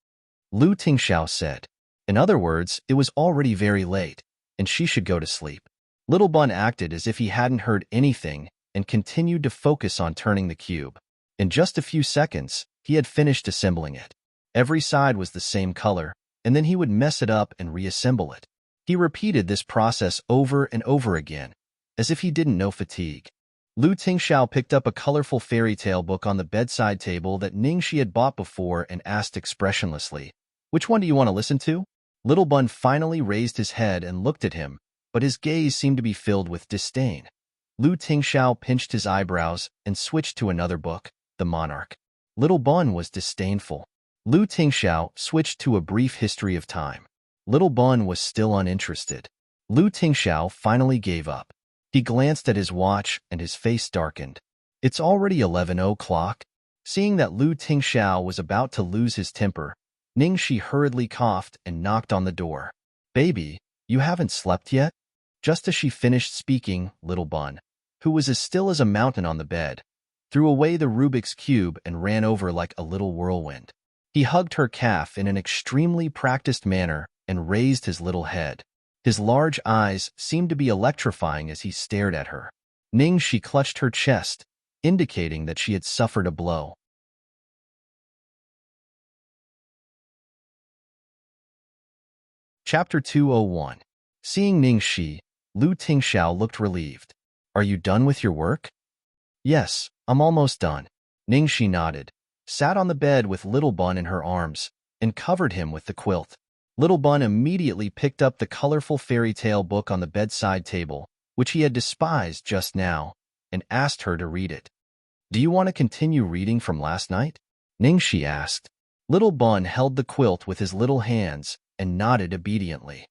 S1: Lu Tingxiao said. In other words, it was already very late, and she should go to sleep. Little Bun acted as if he hadn't heard anything and continued to focus on turning the cube. In just a few seconds, he had finished assembling it. Every side was the same color, and then he would mess it up and reassemble it. He repeated this process over and over again, as if he didn't know fatigue. Lu Tingxiao picked up a colorful fairy tale book on the bedside table that Ningxi had bought before and asked expressionlessly, "Which one do you want to listen to?" Little Bun finally raised his head and looked at him, but his gaze seemed to be filled with disdain. Lu Tingxiao pinched his eyebrows and switched to another book, The Monarch. Little Bun was disdainful. Lu Tingxiao switched to A Brief History of Time. Little Bun was still uninterested. Lu Tingxiao finally gave up. He glanced at his watch and his face darkened. "It's already 11 o'clock. Seeing that Lu Tingxiao was about to lose his temper, Ningxi hurriedly coughed and knocked on the door. "Baby, you haven't slept yet?" Just as she finished speaking, Little Bun, who was as still as a mountain on the bed, threw away the Rubik's Cube and ran over like a little whirlwind. He hugged her calf in an extremely practiced manner and raised his little head. His large eyes seemed to be electrifying as he stared at her. Ningxi clutched her chest, indicating that she had suffered a blow. Chapter 201. Seeing Ningxi, Lu Tingxiao looked relieved. Are you done with your work? Yes, I'm almost done. Ningxi nodded, sat on the bed with Little Bun in her arms, and covered him with the quilt. Little Bun immediately picked up the colorful fairy tale book on the bedside table, which he had despised just now, and asked her to read it. Do you want to continue reading from last night? Ningxi asked. Little Bun held the quilt with his little hands and nodded obediently.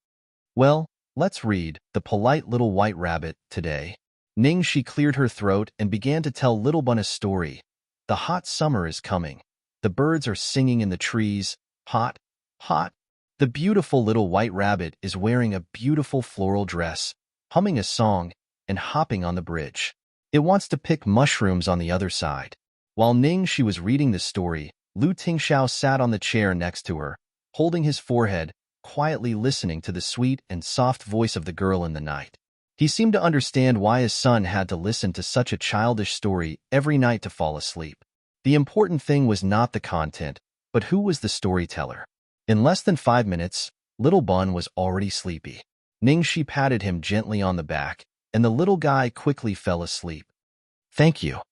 S1: Well, let's read The Polite Little White Rabbit today. Ningxi cleared her throat and began to tell Little Bun a story. The hot summer is coming. The birds are singing in the trees. Hot, hot. The beautiful little white rabbit is wearing a beautiful floral dress, humming a song, and hopping on the bridge. It wants to pick mushrooms on the other side. While Ningxi was reading the story, Lu Tingxiao sat on the chair next to her, holding his forehead, quietly listening to the sweet and soft voice of the girl in the night. He seemed to understand why his son had to listen to such a childish story every night to fall asleep. The important thing was not the content, but who was the storyteller. In less than 5 minutes, Little Bun was already sleepy. Ningxi patted him gently on the back, and the little guy quickly fell asleep. Thank you.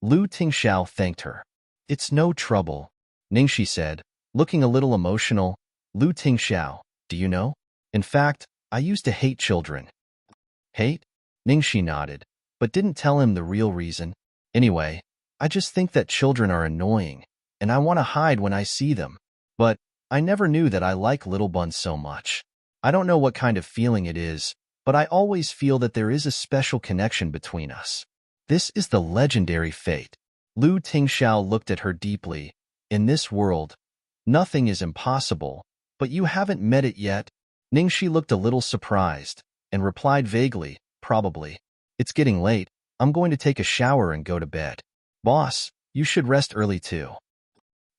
S1: Lu Tingxiao thanked her. It's no trouble, Ningxi said, looking a little emotional. Lu Tingxiao, do you know? In fact, I used to hate children. Hate? Ningxi nodded, but didn't tell him the real reason. Anyway, I just think that children are annoying, and I want to hide when I see them. But I never knew that I like Little Bun so much. I don't know what kind of feeling it is, but I always feel that there is a special connection between us. This is the legendary fate. Lu Tingxiao looked at her deeply. In this world, nothing is impossible, but you haven't met it yet. Ningxi looked a little surprised and replied vaguely, probably. It's getting late. I'm going to take a shower and go to bed. Boss, you should rest early too.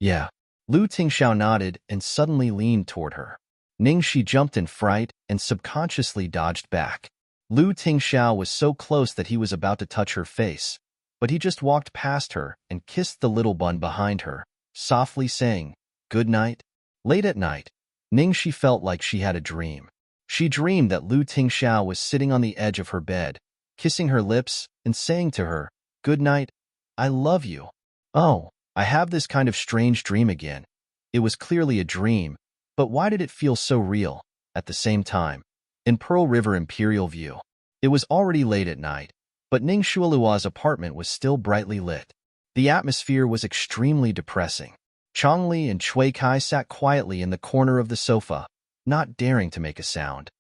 S1: Yeah. Lu Tingxiao nodded and suddenly leaned toward her. Ningxi jumped in fright and subconsciously dodged back. Lu Tingxiao was so close that he was about to touch her face, but he just walked past her and kissed the Little Bun behind her, softly saying, "Good night." Late at night, Ningxi felt like she had a dream. She dreamed that Lu Tingxiao was sitting on the edge of her bed, kissing her lips and saying to her, "Good night, I love you." Oh, I have this kind of strange dream again. It was clearly a dream, but why did it feel so real at the same time? In Pearl River Imperial View, it was already late at night, but Ning Shualua's apartment was still brightly lit. The atmosphere was extremely depressing. Chongli and Cui Kai sat quietly in the corner of the sofa, not daring to make a sound.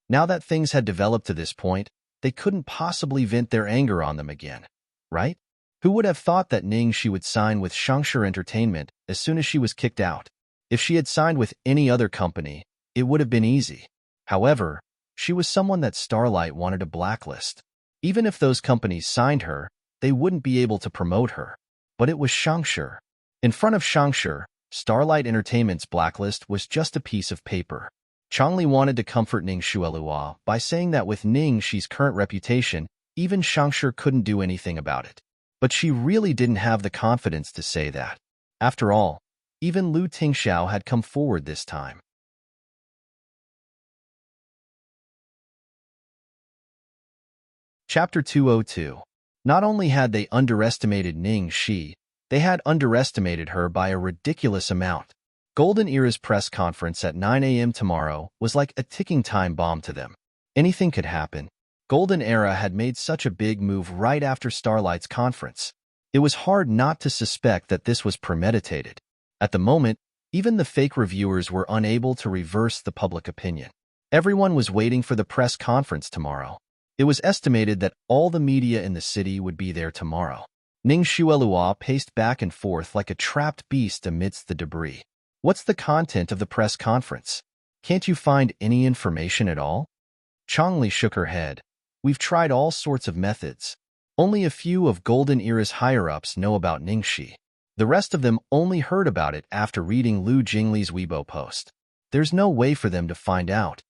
S1: Now that things had developed to this point, they couldn't possibly vent their anger on them again, right? Who would have thought that Ningxi would sign with Shangshi Entertainment as soon as she was kicked out? If she had signed with any other company, it would have been easy. However, she was someone that Starlight wanted to blacklist. Even if those companies signed her, they wouldn't be able to promote her. But it was Shangshi. In front of Shangshi, Starlight Entertainment's blacklist was just a piece of paper. Chongli wanted to comfort Ning Shuelua by saying that with Ningxi's current reputation, even Shangshi couldn't do anything about it. But she really didn't have the confidence to say that. After all, even Lu Tingxiao had come forward this time. Chapter 202. Not only had they underestimated Ningxi, they had underestimated her by a ridiculous amount. Golden Era's press conference at 9 a.m. tomorrow was like a ticking time bomb to them. Anything could happen. Golden Era had made such a big move right after Starlight's conference. It was hard not to suspect that this was premeditated. At the moment, even the fake reviewers were unable to reverse the public opinion. Everyone was waiting for the press conference tomorrow. It was estimated that all the media in the city would be there tomorrow. Ning Shuelua paced back and forth like a trapped beast amidst the debris. What's the content of the press conference? Can't you find any information at all? Chongli shook her head. We've tried all sorts of methods. Only a few of Golden Era's higher-ups know about Ningxi. The rest of them only heard about it after reading Lu Jingli's Weibo post. There's no way for them to find out.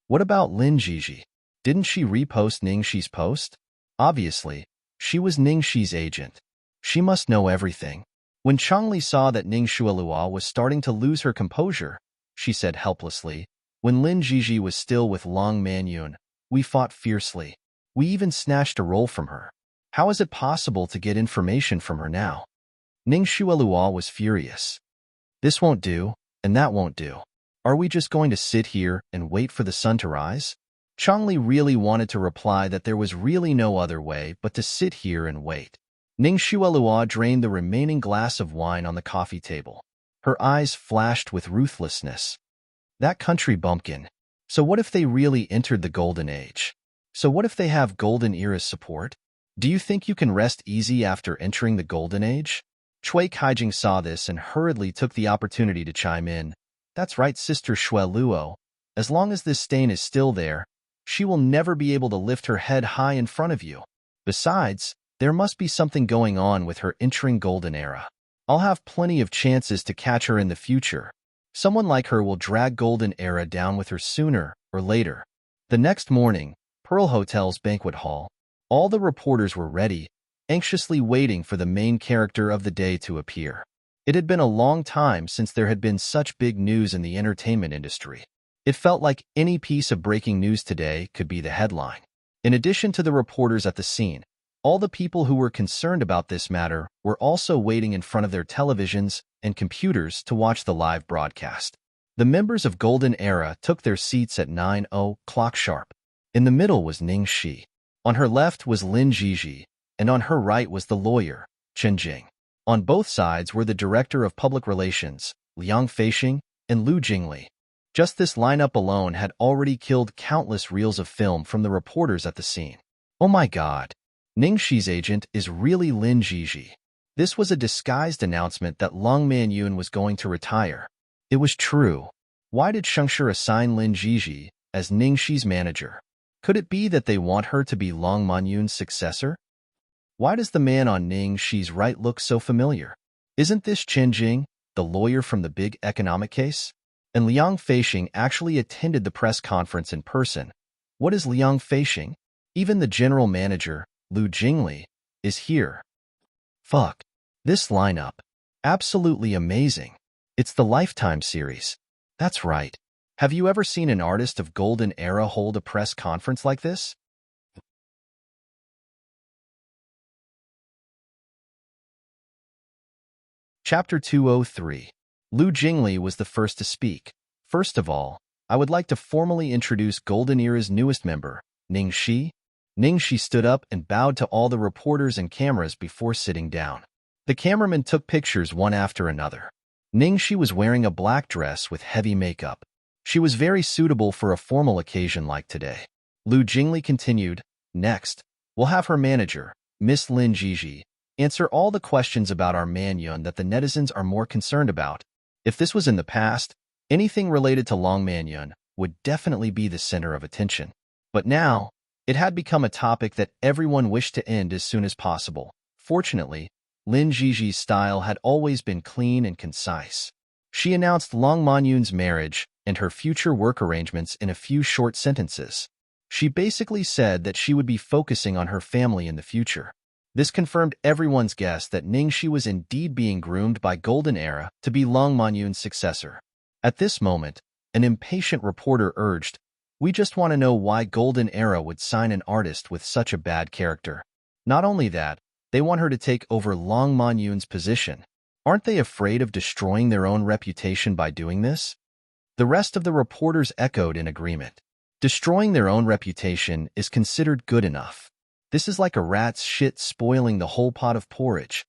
S1: What about Lin Jiji? Didn't she repost Ningxi's post? Obviously, she was Ningxi's agent. She must know everything. When Changli saw that Ning Shualua was starting to lose her composure, she said helplessly, "When Lin Jiji was still with Long Manyun, we fought fiercely. We even snatched a roll from her. How is it possible to get information from her now?" Ning Shualua was furious. "This won't do, and that won't do. Are we just going to sit here and wait for the sun to rise?" Changli really wanted to reply that there was really no other way but to sit here and wait. Ning Shualua drained the remaining glass of wine on the coffee table. Her eyes flashed with ruthlessness. That country bumpkin. So what if they really entered the Golden Age? So what if they have Golden Era's support? Do you think you can rest easy after entering the Golden Age? Cui Kaijing saw this and hurriedly took the opportunity to chime in. "That's right, Sister Shui Luo. As long as this stain is still there, she will never be able to lift her head high in front of you. Besides, there must be something going on with her entering Golden Era. I'll have plenty of chances to catch her in the future. Someone like her will drag Golden Era down with her sooner or later." The next morning, Pearl Hotel's banquet hall, all the reporters were ready, anxiously waiting for the main character of the day to appear. It had been a long time since there had been such big news in the entertainment industry. It felt like any piece of breaking news today could be the headline. In addition to the reporters at the scene, all the people who were concerned about this matter were also waiting in front of their televisions and computers to watch the live broadcast. The members of Golden Era took their seats at 9:00 sharp. In the middle was Ningxi. On her left was Lin Jiji, and on her right was the lawyer, Chen Jing. On both sides were the director of public relations, Liang Feixing, and Lu Jingli. Just this lineup alone had already killed countless reels of film from the reporters at the scene. Oh my god. Ningxi's agent is really Lin Jiji. This was a disguised announcement that Long Manyun was going to retire. It was true. Why did Shengshi assign Lin Jiji as Ningxi's manager? Could it be that they want her to be Long Manyun's successor? Why does the man on Ningxi's right look so familiar? Isn't this Chen Jing, the lawyer from the big economic case? And Liang Feixing actually attended the press conference in person. What is Liang Feixing? Even the general manager, Lu Jingli, is here. Fuck. This lineup. Absolutely amazing. It's the Lifetime series. That's right. Have you ever seen an artist of Golden Era hold a press conference like this? Chapter 203. Lu Jingli was the first to speak. "First of all, I would like to formally introduce Golden Era's newest member, Ningxi." Ningxi stood up and bowed to all the reporters and cameras before sitting down. The cameramen took pictures one after another. Ningxi was wearing a black dress with heavy makeup. She was very suitable for a formal occasion like today. Lu Jingli continued, "Next, we'll have her manager, Miss Lin Jiji, answer all the questions about our Manyun that the netizens are more concerned about. If this was in the past, anything related to Long Manyun would definitely be the center of attention. But now, it had become a topic that everyone wished to end as soon as possible. Fortunately, Lin Jiji's style had always been clean and concise. She announced Long Manyun's marriage and her future work arrangements in a few short sentences. She basically said that she would be focusing on her family in the future. This confirmed everyone's guess that Ningxi was indeed being groomed by Golden Era to be Long Manyun's successor. At this moment, an impatient reporter urged, "We just want to know why Golden Era would sign an artist with such a bad character. Not only that, they want her to take over Long Manyun's position. Aren't they afraid of destroying their own reputation by doing this?" The rest of the reporters echoed in agreement. Destroying their own reputation is considered good enough. This is like a rat's shit spoiling the whole pot of porridge.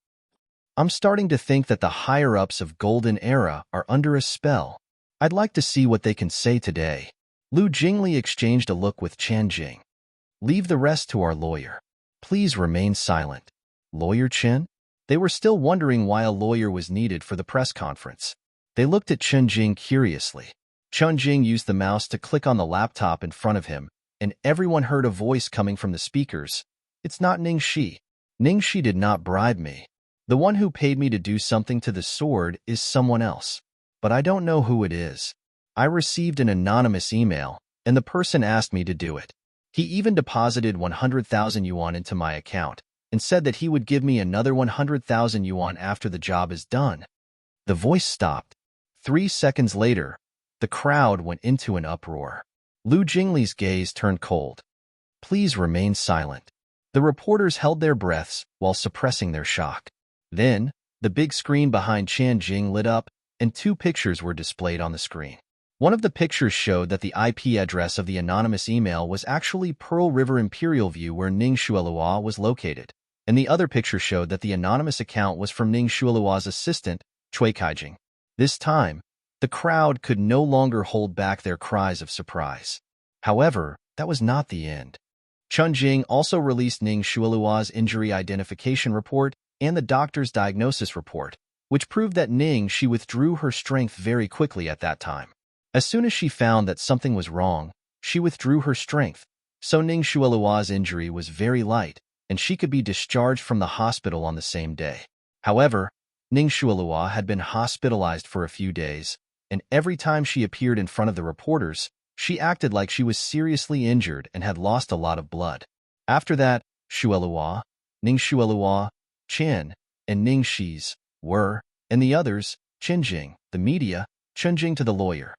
S1: I'm starting to think that the higher-ups of Golden Era are under a spell. I'd like to see what they can say today. Lu Jingli exchanged a look with Chen Jing. "Leave the rest to our lawyer. Please remain silent." Lawyer Chen? They were still wondering why a lawyer was needed for the press conference. They looked at Chen Jing curiously. Chen Jing used the mouse to click on the laptop in front of him, and everyone heard a voice coming from the speakers. It's not Ning Shi. Ning Shi did not bribe me. The one who paid me to do something to the sword is someone else. But I don't know who it is. I received an anonymous email, and the person asked me to do it. He even deposited 100,000 yuan into my account and said that he would give me another 100,000 yuan after the job is done. The voice stopped. 3 seconds later, the crowd went into an uproar. Lu Jingli's gaze turned cold. Please remain silent. The reporters held their breaths while suppressing their shock. Then, the big screen behind Chen Jing lit up, and 2 pictures were displayed on the screen. One of the pictures showed that the IP address of the anonymous email was actually Pearl River Imperial View where Ning Shuelua was located, and the other picture showed that the anonymous account was from Ning Shuelua's assistant, Cui Kaijing. This time, the crowd could no longer hold back their cries of surprise. However, that was not the end. Chun Jing also released Ning Shuelua's injury identification report and the doctor's diagnosis report, which proved that Ning Shi withdrew her strength very quickly at that time. As soon as she found that something was wrong, she withdrew her strength, so Ning Shuelua's injury was very light, and she could be discharged from the hospital on the same day. However, Ning Shuelua had been hospitalized for a few days, and every time she appeared in front of the reporters, she acted like she was seriously injured and had lost a lot of blood. After that, Shuelua, Ning Shuelua, Chen, and Ning Shi's, were, and the others, Qinjing, the media, Chunjing to the lawyer.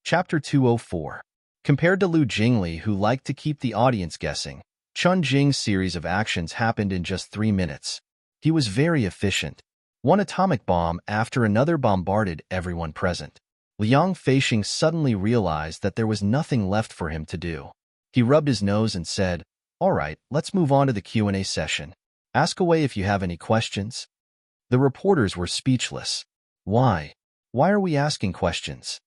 S1: Chapter 204. Compared to Lu Jingli, who liked to keep the audience guessing, Chun Jing's series of actions happened in just 3 minutes. He was very efficient. One atomic bomb after another bombarded everyone present. Liang Feixing suddenly realized that there was nothing left for him to do. He rubbed his nose and said, "All right, let's move on to the Q&A session. Ask away if you have any questions." The reporters were speechless. Why? Why are we asking questions?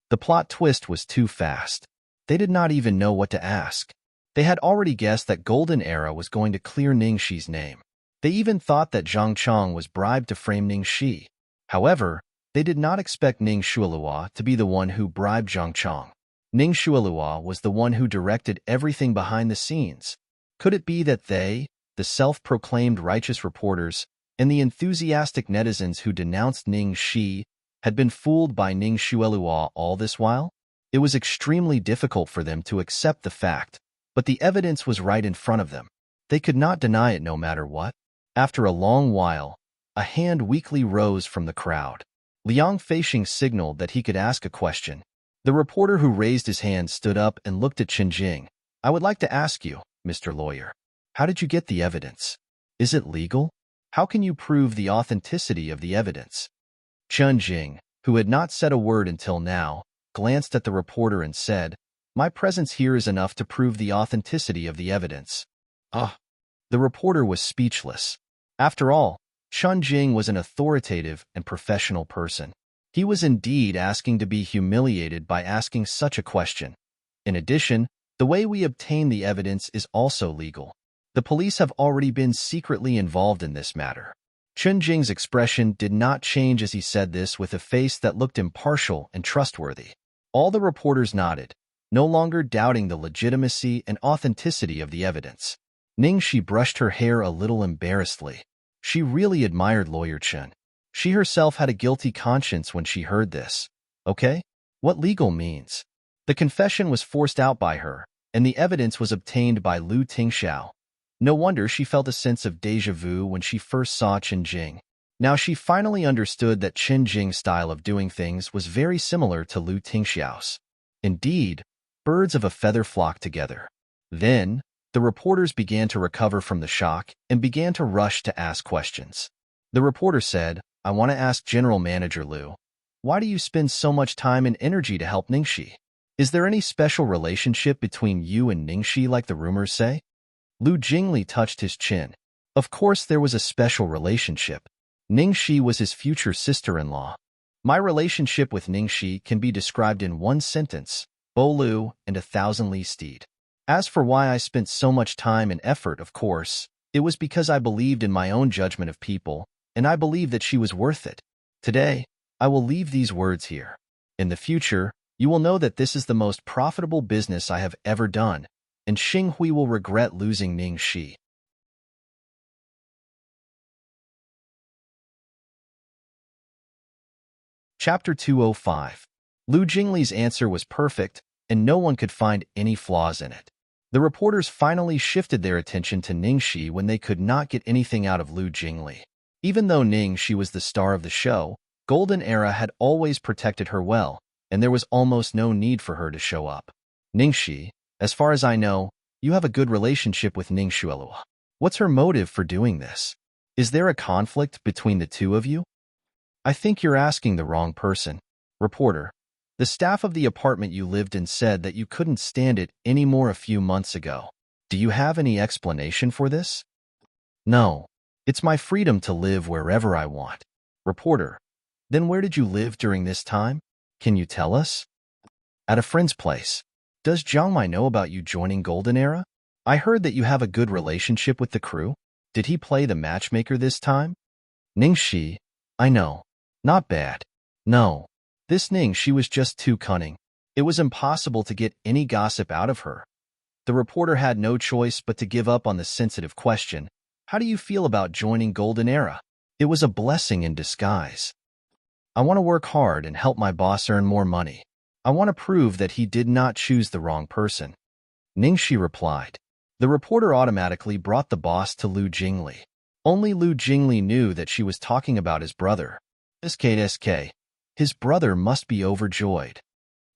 S1: The plot twist was too fast. They did not even know what to ask. They had already guessed that Golden Era was going to clear Ning Shi's name. They even thought that Zhang Chong was bribed to frame Ning Shi. However, they did not expect Ning Shuelua to be the one who bribed Zhang Chong. Ning Shuelua was the one who directed everything behind the scenes. Could it be that they, the self-proclaimed righteous reporters, and the enthusiastic netizens who denounced Ning Shi, had been fooled by Ning Shuelua all this while? It was extremely difficult for them to accept the fact, but the evidence was right in front of them. They could not deny it no matter what. After a long while, a hand weakly rose from the crowd. Liang Feixing signaled that he could ask a question. The reporter who raised his hand stood up and looked at Chen Jing. "I would like to ask you, Mr. Lawyer, how did you get the evidence? Is it legal? How can you prove the authenticity of the evidence?" Chen Jing, who had not said a word until now, glanced at the reporter and said, "My presence here is enough to prove the authenticity of the evidence." The reporter was speechless. After all, Chen Jing was an authoritative and professional person. He was indeed asking to be humiliated by asking such a question. In addition, the way we obtain the evidence is also legal. The police have already been secretly involved in this matter. Chen Jing's expression did not change as he said this with a face that looked impartial and trustworthy. All the reporters nodded, no longer doubting the legitimacy and authenticity of the evidence. Ning Shi brushed her hair a little embarrassedly. She really admired Lawyer Chen. She herself had a guilty conscience when she heard this. Okay? What legal means? The confession was forced out by her, and the evidence was obtained by Lu Tingxiao. No wonder she felt a sense of déjà vu when she first saw Chen Jing. Now she finally understood that Chen Jing's style of doing things was very similar to Lu Tingxiao's. Indeed, birds of a feather flock together. Then, the reporters began to recover from the shock and began to rush to ask questions. The reporter said, "I want to ask General Manager Lu, why do you spend so much time and energy to help Ning Shi? Is there any special relationship between you and Ning Shi like the rumors say?" Lu Jingli touched his chin. Of course there was a special relationship. Ning Shi was his future sister-in-law. My relationship with Ning Shi can be described in one sentence: Bo Lu and 1,000 li steed. As for why I spent so much time and effort, of course, it was because I believed in my own judgment of people, and I believed that she was worth it. Today, I will leave these words here. In the future, You will know that this is the most profitable business I have ever done, and Xing Hui will regret losing Ning Shi. Chapter 205. Lu Jingli's answer was perfect, and no one could find any flaws in it. The reporters finally shifted their attention to Ning Shi when they could not get anything out of Lu Jingli. Even though Ning Shi was the star of the show, Golden Era had always protected her well, and there was almost no need for her to show up. Ning Shi, as far as I know, you have a good relationship with Ning Shuelua. What's her motive for doing this? Is there a conflict between the two of you? I think you're asking the wrong person. Reporter, the staff of the apartment you lived in said that you couldn't stand it anymore a few months ago. Do you have any explanation for this? No. It's my freedom to live wherever I want. Reporter, then where did you live during this time? Can you tell us? At a friend's place. Does Jiang Mai know about you joining Golden Era? I heard that you have a good relationship with the crew. Did he play the matchmaker this time? Ning Shi, I know. Not bad. No. This Ning Shi was just too cunning. It was impossible to get any gossip out of her. The reporter had no choice but to give up on the sensitive question. How do you feel about joining Golden Era? It was a blessing in disguise. I want to work hard and help my boss earn more money. I want to prove that he did not choose the wrong person. Ning Shi replied. The reporter automatically brought the boss to Lu Jingli. Only Lu Jingli knew that she was talking about his brother. SK. His brother must be overjoyed.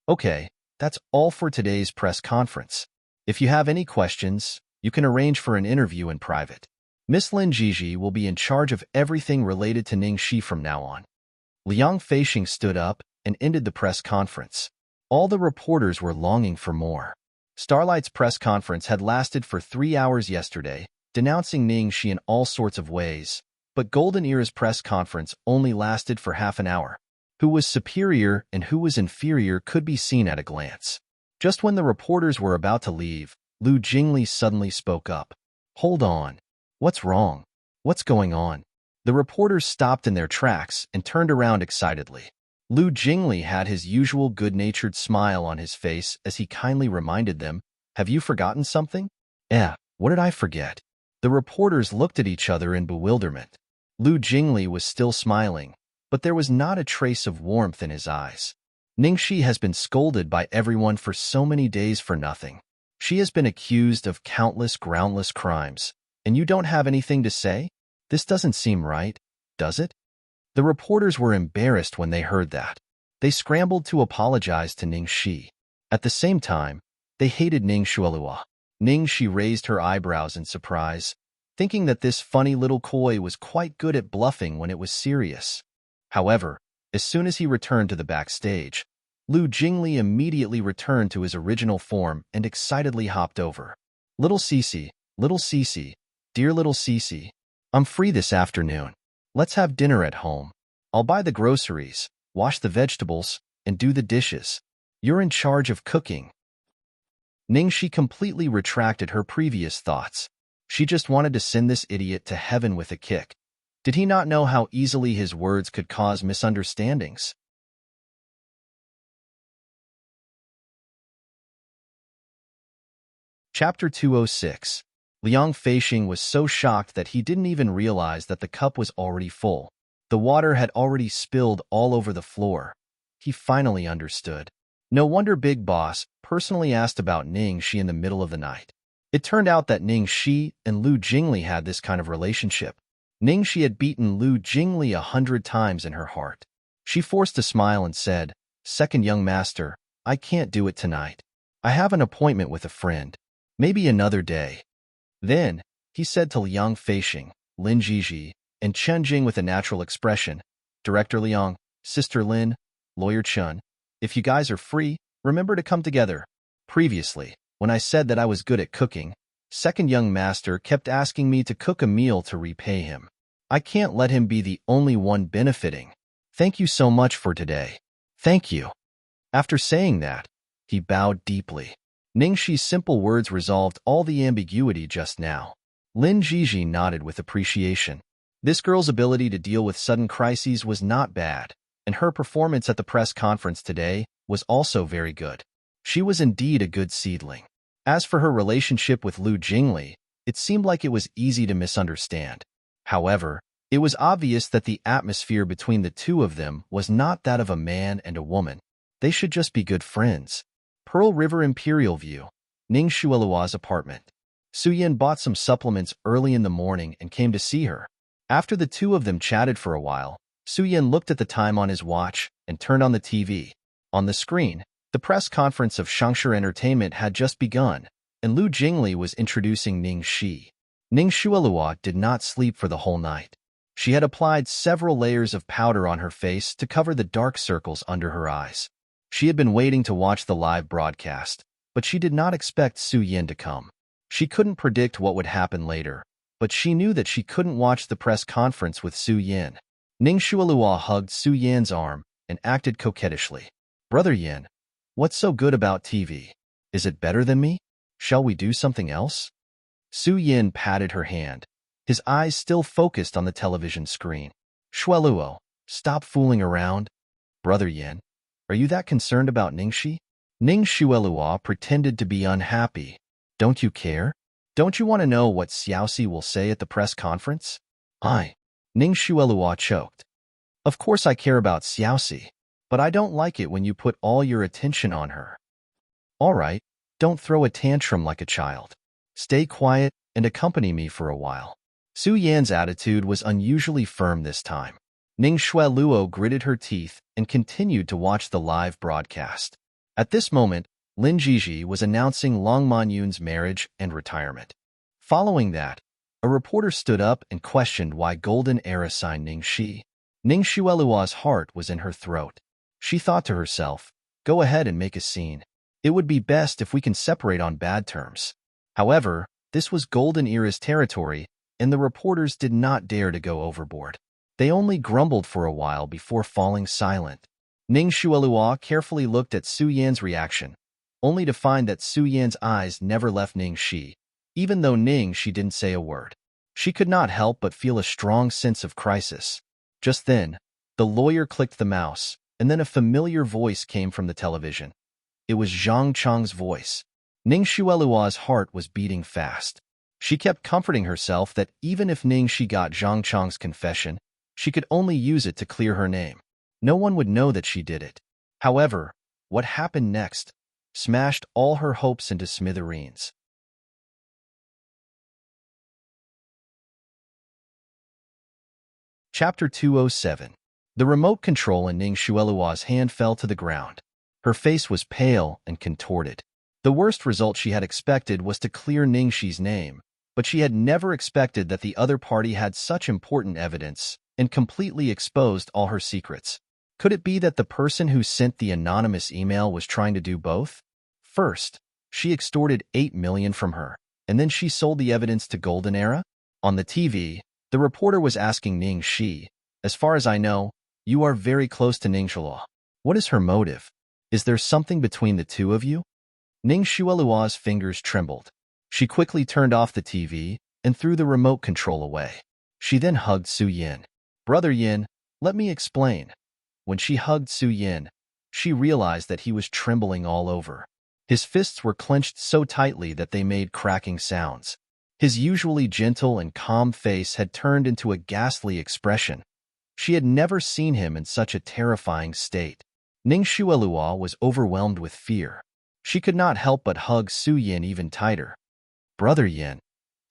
S1: Okay, that's all for today's press conference. If you have any questions, you can arrange for an interview in private. Miss Lin Jiji will be in charge of everything related to Ning Shi from now on. Liang Feixing stood up and ended the press conference. All the reporters were longing for more. Starlight's press conference had lasted for 3 hours yesterday, denouncing Ning Shi in all sorts of ways, but Golden Era's press conference only lasted for half an hour. Who was superior and who was inferior could be seen at a glance. Just when the reporters were about to leave, Lu Jingli suddenly spoke up. Hold on. What's wrong? What's going on? The reporters stopped in their tracks and turned around excitedly. Lu Jingli had his usual good-natured smile on his face as he kindly reminded them, have you forgotten something? What did I forget? The reporters looked at each other in bewilderment. Lu Jingli was still smiling, but there was not a trace of warmth in his eyes. Ning Shi has been scolded by everyone for so many days for nothing. She has been accused of countless groundless crimes, and you don't have anything to say? This doesn't seem right, does it? The reporters were embarrassed when they heard that. They scrambled to apologize to Ning Shi. At the same time, they hated Ning Shuelua. Ning Shi raised her eyebrows in surprise, thinking that this funny little koi was quite good at bluffing when it was serious. However, as soon as he returned to the backstage, Lu Jingli immediately returned to his original form and excitedly hopped over. Little Cece, dear little Cece, I'm free this afternoon. Let's have dinner at home. I'll buy the groceries, wash the vegetables, and do the dishes. You're in charge of cooking. Ning Shi completely retracted her previous thoughts. She just wanted to send this idiot to heaven with a kick. Did he not know how easily his words could cause misunderstandings? Chapter 206. Liang Feixing was so shocked that he didn't even realize that the cup was already full. The water had already spilled all over the floor. He finally understood. No wonder Big Boss personally asked about Ning Shi in the middle of the night. It turned out that Ning Shi and Lu Jingli had this kind of relationship. Ning Shi had beaten Lu Jingli 100 times in her heart. She forced a smile and said, Second young master, I can't do it tonight. I have an appointment with a friend. Maybe another day. Then, he said to Liang Feixing, Lin Jiji, and Chen Jing with a natural expression, Director Liang, Sister Lin, Lawyer Chen, if you guys are free, remember to come together. Previously, when I said that I was good at cooking, Second young master kept asking me to cook a meal to repay him. I can't let him be the only one benefiting. Thank you so much for today. Thank you. After saying that, he bowed deeply. Ning Shi's simple words resolved all the ambiguity just now. Lin Jiji nodded with appreciation. This girl's ability to deal with sudden crises was not bad, and her performance at the press conference today was also very good. She was indeed a good seedling. As for her relationship with Lu Jingli, it seemed like it was easy to misunderstand. However, it was obvious that the atmosphere between the two of them was not that of a man and a woman. They should just be good friends. Pearl River Imperial View, Ning Shuelua's apartment. Su Yin bought some supplements early in the morning and came to see her. After the two of them chatted for a while, Su Yin looked at the time on his watch and turned on the TV. On the screen, the press conference of Shangshi Entertainment had just begun, and Lu Jingli was introducing Ning Shi. Ning Shuelua did not sleep for the whole night. She had applied several layers of powder on her face to cover the dark circles under her eyes. She had been waiting to watch the live broadcast, but she did not expect Su Yin to come. She couldn't predict what would happen later, but she knew that she couldn't watch the press conference with Su Yin. Ning Shuelua hugged Su Yin's arm and acted coquettishly. "Brother Yin, what's so good about TV? Is it better than me? Shall we do something else?" Su Yin patted her hand, his eyes still focused on the television screen. "Shueluo, stop fooling around. Brother Yin, are you that concerned about Ningxi?" Ning Shuelua pretended to be unhappy. "Don't you care? Don't you want to know what Xiaoxi will say at the press conference?" Ning Shuelua choked. "Of course I care about Xiaoxi, but I don't like it when you put all your attention on her." "All right, don't throw a tantrum like a child. Stay quiet and accompany me for a while." Su Yan's attitude was unusually firm this time. Ning Shueluo gritted her teeth and continued to watch the live broadcast. At this moment, Lin Jiji was announcing Long Manyun's marriage and retirement. Following that, a reporter stood up and questioned why Golden Era signed Ning Shi. Ning Shuelua's heart was in her throat. She thought to herself, "Go ahead and make a scene. It would be best if we can separate on bad terms." However, this was Golden Era's territory, and the reporters did not dare to go overboard. They only grumbled for a while before falling silent. Ning Shuelua carefully looked at Su Yan's reaction, only to find that Su Yan's eyes never left Ning Shi. Even though Ning Shi didn't say a word, she could not help but feel a strong sense of crisis. Just then, the lawyer clicked the mouse, and then a familiar voice came from the television. It was Zhang Chang's voice. Ning Shuelua's heart was beating fast. She kept comforting herself that even if Ning Shi got Zhang Chang's confession, she could only use it to clear her name. No one would know that she did it. However, what happened next smashed all her hopes into smithereens. Chapter 207. The remote control in Ning Shuelua's hand fell to the ground. Her face was pale and contorted. The worst result she had expected was to clear Ning Shi's name, but she had never expected that the other party had such important evidence and completely exposed all her secrets. Could it be that the person who sent the anonymous email was trying to do both? First, she extorted 8 million from her, and then she sold the evidence to Golden Era? On the TV, the reporter was asking Ning Shi, "As far as I know, you are very close to Ning Shuelua. What is her motive? Is there something between the two of you?" Ning Shuelua's fingers trembled. She quickly turned off the TV and threw the remote control away. She then hugged Su Yin. "Brother Yin, let me explain." When she hugged Su Yin, she realized that he was trembling all over. His fists were clenched so tightly that they made cracking sounds. His usually gentle and calm face had turned into a ghastly expression. She had never seen him in such a terrifying state. Ning Shuelua was overwhelmed with fear. She could not help but hug Su Yin even tighter. "Brother Yin,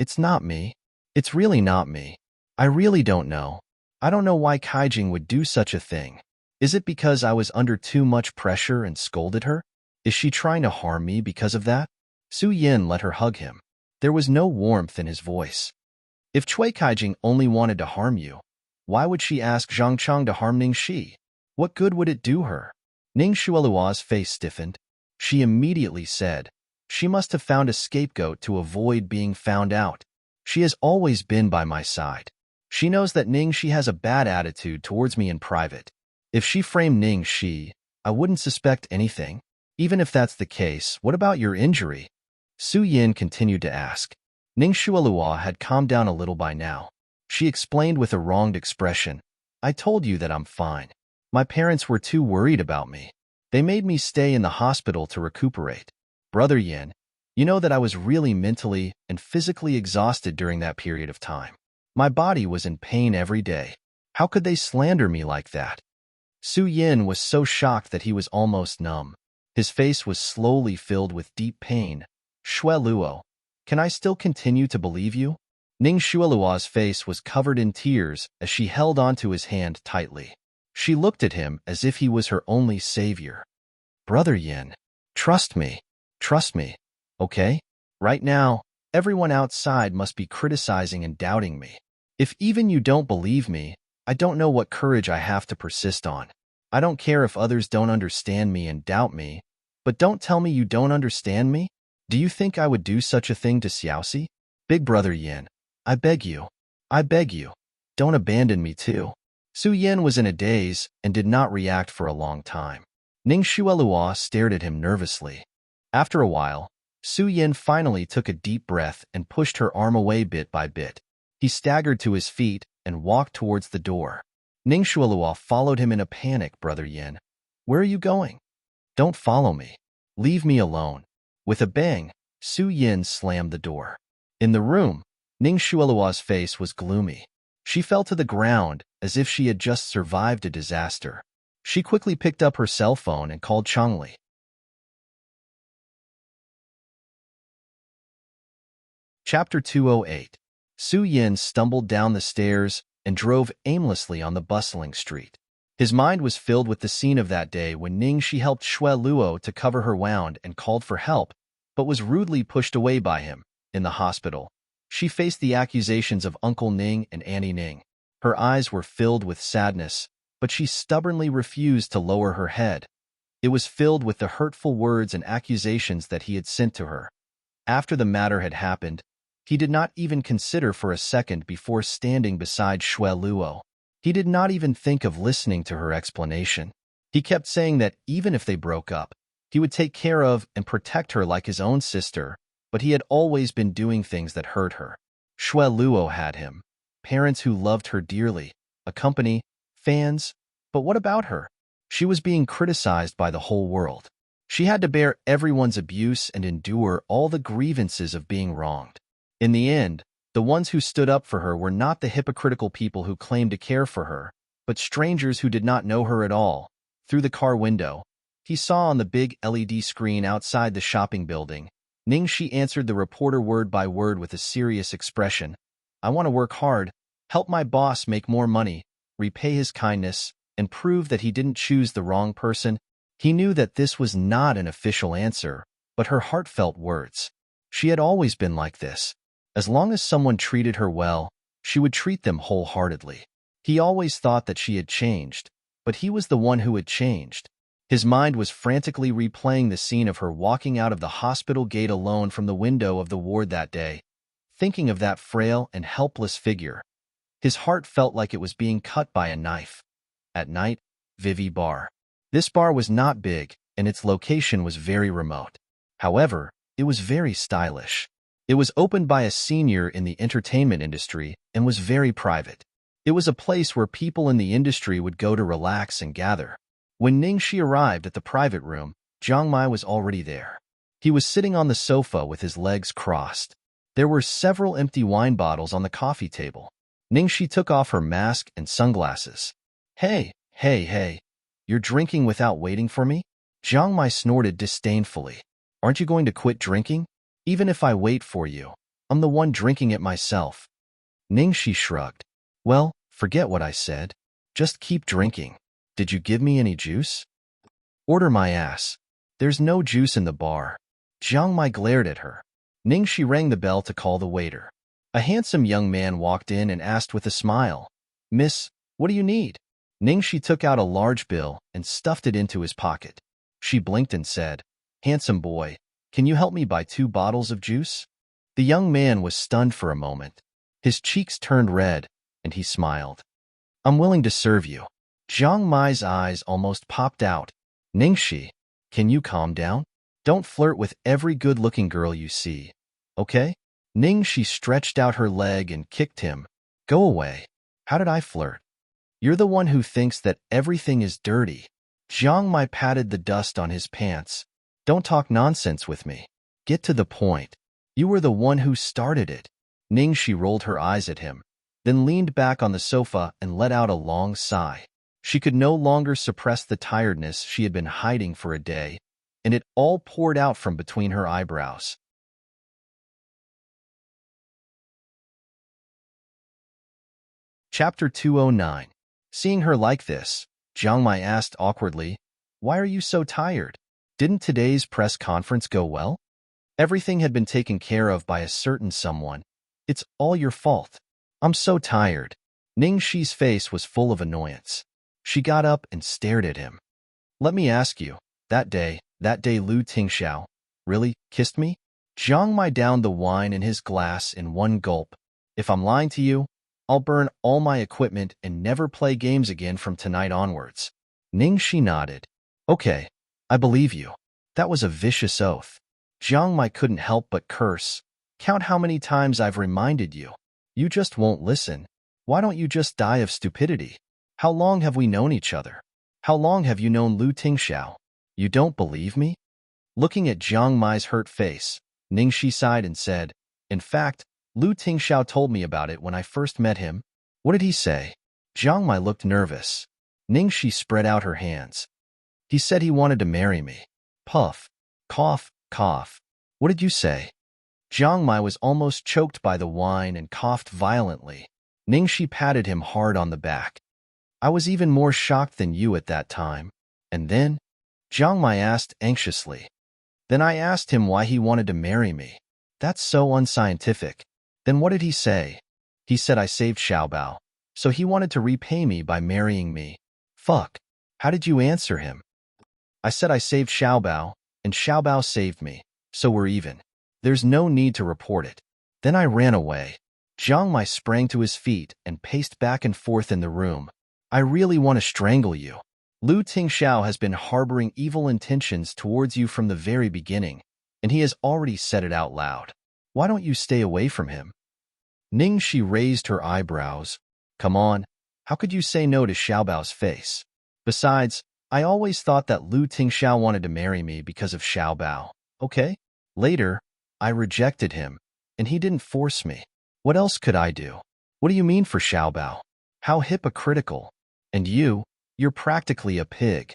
S1: it's not me. It's really not me. I really don't know. I don't know why Kaijing would do such a thing. Is it because I was under too much pressure and scolded her? Is she trying to harm me because of that?" Su Yin let her hug him. There was no warmth in his voice. "If Cui Kaijing only wanted to harm you, why would she ask Zhang Chang to harm Ning Shi? What good would it do her?" Ning Shuelua's face stiffened. She immediately said, "She must have found a scapegoat to avoid being found out. She has always been by my side. She knows that Ning Shi has a bad attitude towards me in private. If she framed Ning Shi, I wouldn't suspect anything. Even if that's the case, what about your injury?" Su Yin continued to ask. Ning Shuelua had calmed down a little by now. She explained with a wronged expression, "I told you that I'm fine. My parents were too worried about me. They made me stay in the hospital to recuperate. Brother Yin, you know that I was really mentally and physically exhausted during that period of time. My body was in pain every day. How could they slander me like that? Su Yin was so shocked that he was almost numb. His face was slowly filled with deep pain. Xue Luo, can I still continue to believe you? Ning Shueluo's face was covered in tears as she held onto his hand tightly. She looked at him as if he was her only savior. Brother Yin, trust me, okay? Right now, everyone outside must be criticizing and doubting me. If even you don't believe me, I don't know what courage I have to persist on. I don't care if others don't understand me and doubt me, but don't tell me you don't understand me. Do you think I would do such a thing to Xiaoxi? Big Brother Yin, I beg you, don't abandon me too. Su Yin was in a daze and did not react for a long time. Ning Shueluo stared at him nervously. After a while, Su Yin finally took a deep breath and pushed her arm away bit by bit. He staggered to his feet and walked towards the door. Ning Shueluo followed him in a panic. Brother Yin, where are you going? Don't follow me. Leave me alone. With a bang, Su Yin slammed the door. In the room, Ning Shueluo's face was gloomy. She fell to the ground as if she had just survived a disaster. She quickly picked up her cell phone and called Changli. Chapter 208. Su Yin stumbled down the stairs and drove aimlessly on the bustling street. His mind was filled with the scene of that day when Ning Shi helped Xue Luo to cover her wound and called for help, but was rudely pushed away by him. In the hospital, she faced the accusations of Uncle Ning and Auntie Ning. Her eyes were filled with sadness, but she stubbornly refused to lower her head. It was filled with the hurtful words and accusations that he had sent to her. After the matter had happened, he did not even consider for a second before standing beside Xue Luo. He did not even think of listening to her explanation. He kept saying that even if they broke up, he would take care of and protect her like his own sister, but he had always been doing things that hurt her. Xue Luo had him, parents who loved her dearly, a company, fans, but what about her? She was being criticized by the whole world. She had to bear everyone's abuse and endure all the grievances of being wronged. In the end, the ones who stood up for her were not the hypocritical people who claimed to care for her, but strangers who did not know her at all. Through the car window, he saw on the big LED screen outside the shopping building, Ning Shi answered the reporter word by word with a serious expression. I want to work hard, help my boss make more money, repay his kindness, and prove that he didn't choose the wrong person. He knew that this was not an official answer, but her heartfelt words. She had always been like this. As long as someone treated her well, she would treat them wholeheartedly. He always thought that she had changed, but he was the one who had changed. His mind was frantically replaying the scene of her walking out of the hospital gate alone from the window of the ward that day, thinking of that frail and helpless figure. His heart felt like it was being cut by a knife. At night, Vivi Bar. This bar was not big, and its location was very remote. However, it was very stylish. It was opened by a senior in the entertainment industry and was very private. It was a place where people in the industry would go to relax and gather. When Ning Shi arrived at the private room, Jiang Mai was already there. He was sitting on the sofa with his legs crossed. There were several empty wine bottles on the coffee table. Ning Shi took off her mask and sunglasses. Hey, you're drinking without waiting for me? Jiang Mai snorted disdainfully. Aren't you going to quit drinking? Even if I wait for you, I'm the one drinking it myself. Ning Shi shrugged. Well, forget what I said. Just keep drinking. Did you give me any juice? Order my ass. There's no juice in the bar. Jiang Mai glared at her. Ning Shi rang the bell to call the waiter. A handsome young man walked in and asked with a smile, Miss, what do you need? Ning Shi took out a large bill and stuffed it into his pocket. She blinked and said, Handsome boy, can you help me buy 2 bottles of juice? The young man was stunned for a moment. His cheeks turned red, and he smiled. I'm willing to serve you. Jiang Mai's eyes almost popped out. Ning Shi, can you calm down? Don't flirt with every good-looking girl you see, okay? Ning Shi stretched out her leg and kicked him. Go away. How did I flirt? You're the one who thinks that everything is dirty. Jiang Mai patted the dust on his pants. Don't talk nonsense with me. Get to the point. You were the one who started it. Ningxi rolled her eyes at him, then leaned back on the sofa and let out a long sigh. She could no longer suppress the tiredness she had been hiding for a day, and it all poured out from between her eyebrows. Chapter 209. Seeing her like this, Jiang Mai asked awkwardly, "Why are you so tired? Didn't today's press conference go well? Everything had been taken care of by a certain someone. It's all your fault. I'm so tired." Ningxi's face was full of annoyance. She got up and stared at him. "Let me ask you, that day Lu Tingxiao really kissed me?" Jiang Mai downed the wine in his glass in one gulp. "If I'm lying to you, I'll burn all my equipment and never play games again from tonight onwards." Ningxi nodded. "Okay, I believe you." That was a vicious oath. Jiang Mai couldn't help but curse. "Count how many times I've reminded you. You just won't listen. Why don't you just die of stupidity? How long have we known each other? How long have you known Lu Tingxiao? You don't believe me?" Looking at Jiang Mai's hurt face, Ningxi sighed and said, "In fact, Lu Tingxiao told me about it when I first met him." "What did he say?" Jiang Mai looked nervous. Ningxi spread out her hands. "He said he wanted to marry me." Puff. Cough, cough. "What did you say?" Jiang Mai was almost choked by the wine and coughed violently. Ningxi patted him hard on the back. "I was even more shocked than you at that time." "And then?" Jiang Mai asked anxiously. "Then I asked him why he wanted to marry me." "That's so unscientific." "Then what did he say?" "He said I saved Xiaobao, so he wanted to repay me by marrying me." "Fuck. How did you answer him?" "I said I saved Xiaobao, and Xiaobao saved me, so we're even. There's no need to report it." Then I ran away. Jiang Mai sprang to his feet and paced back and forth in the room. "I really want to strangle you. Lu Tingxiao has been harboring evil intentions towards you from the very beginning, and he has already said it out loud. Why don't you stay away from him?" Ningxi raised her eyebrows. "Come on, how could you say no to Xiaobao's face? Besides, I always thought that Lu Tingxiao wanted to marry me because of Xiaobao, okay? Later, I rejected him, and he didn't force me. What else could I do? What do you mean for Xiaobao? How hypocritical. And you're practically a pig."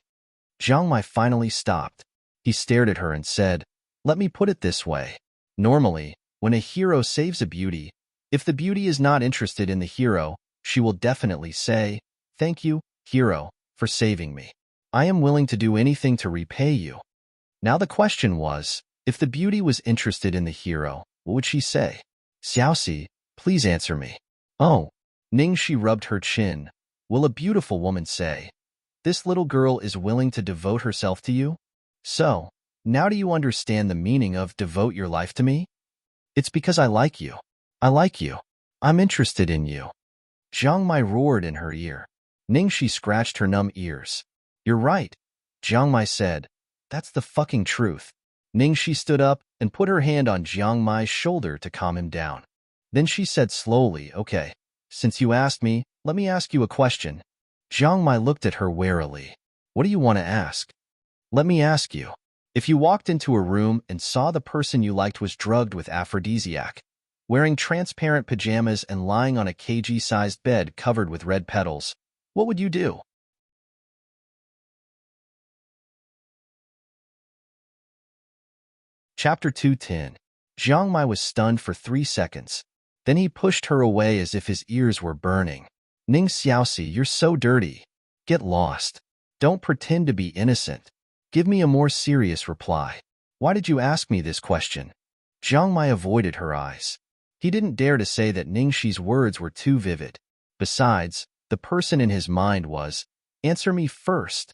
S1: Jiang Mai finally stopped. He stared at her and said, "Let me put it this way. Normally, when a hero saves a beauty, if the beauty is not interested in the hero, she will definitely say, 'Thank you, hero, for saving me. I am willing to do anything to repay you.' Now the question was, if the beauty was interested in the hero, what would she say? Xiaoxi, please answer me." "Oh." Ningxi rubbed her chin. "Will a beautiful woman say, 'This little girl is willing to devote herself to you'? So, now do you understand the meaning of devote your life to me? It's because I like you. I like you. I'm interested in you." Jiang Mai roared in her ear. Ningxi scratched her numb ears. "You're right," Jiang Mai said. "That's the fucking truth." Ningxi stood up and put her hand on Jiang Mai's shoulder to calm him down. Then she said slowly, "Okay, since you asked me, let me ask you a question." Jiang Mai looked at her warily. "What do you want to ask?" "Let me ask you. If you walked into a room and saw the person you liked was drugged with aphrodisiac, wearing transparent pajamas and lying on a kg-sized bed covered with red petals, what would you do?" Chapter 210. Jiang Mai was stunned for 3 seconds. Then he pushed her away as if his ears were burning. "Ning Xiaoxi, you're so dirty. Get lost. Don't pretend to be innocent. Give me a more serious reply. Why did you ask me this question?" Jiang Mai avoided her eyes. He didn't dare to say that Ningxi's words were too vivid. Besides, the person in his mind was, "Answer me first."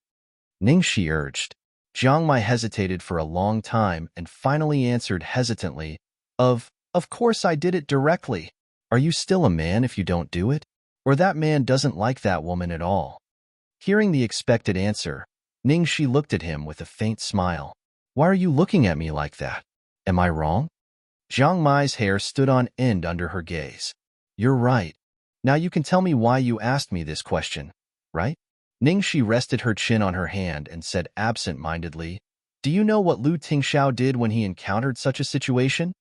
S1: Ningxi urged. Jiang Mai hesitated for a long time and finally answered hesitantly, Of course I did it directly. Are you still a man if you don't do it? Or that man doesn't like that woman at all?" Hearing the expected answer, Ningxi looked at him with a faint smile. "Why are you looking at me like that? Am I wrong?" Jiang Mai's hair stood on end under her gaze. "You're right. Now you can tell me why you asked me this question, right?" Ningxi rested her chin on her hand and said absent-mindedly, "Do you know what Lu Tingxiao did when he encountered such a situation?"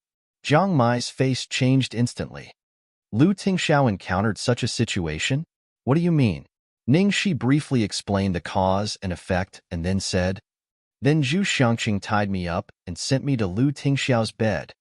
S1: Jiang Mai's face changed instantly. Lu Tingxiao encountered such a situation? What do you mean? Ningxi briefly explained the cause and effect and then said, "Then Zhu Xiangqing tied me up and sent me to Lu Tingxiao's bed."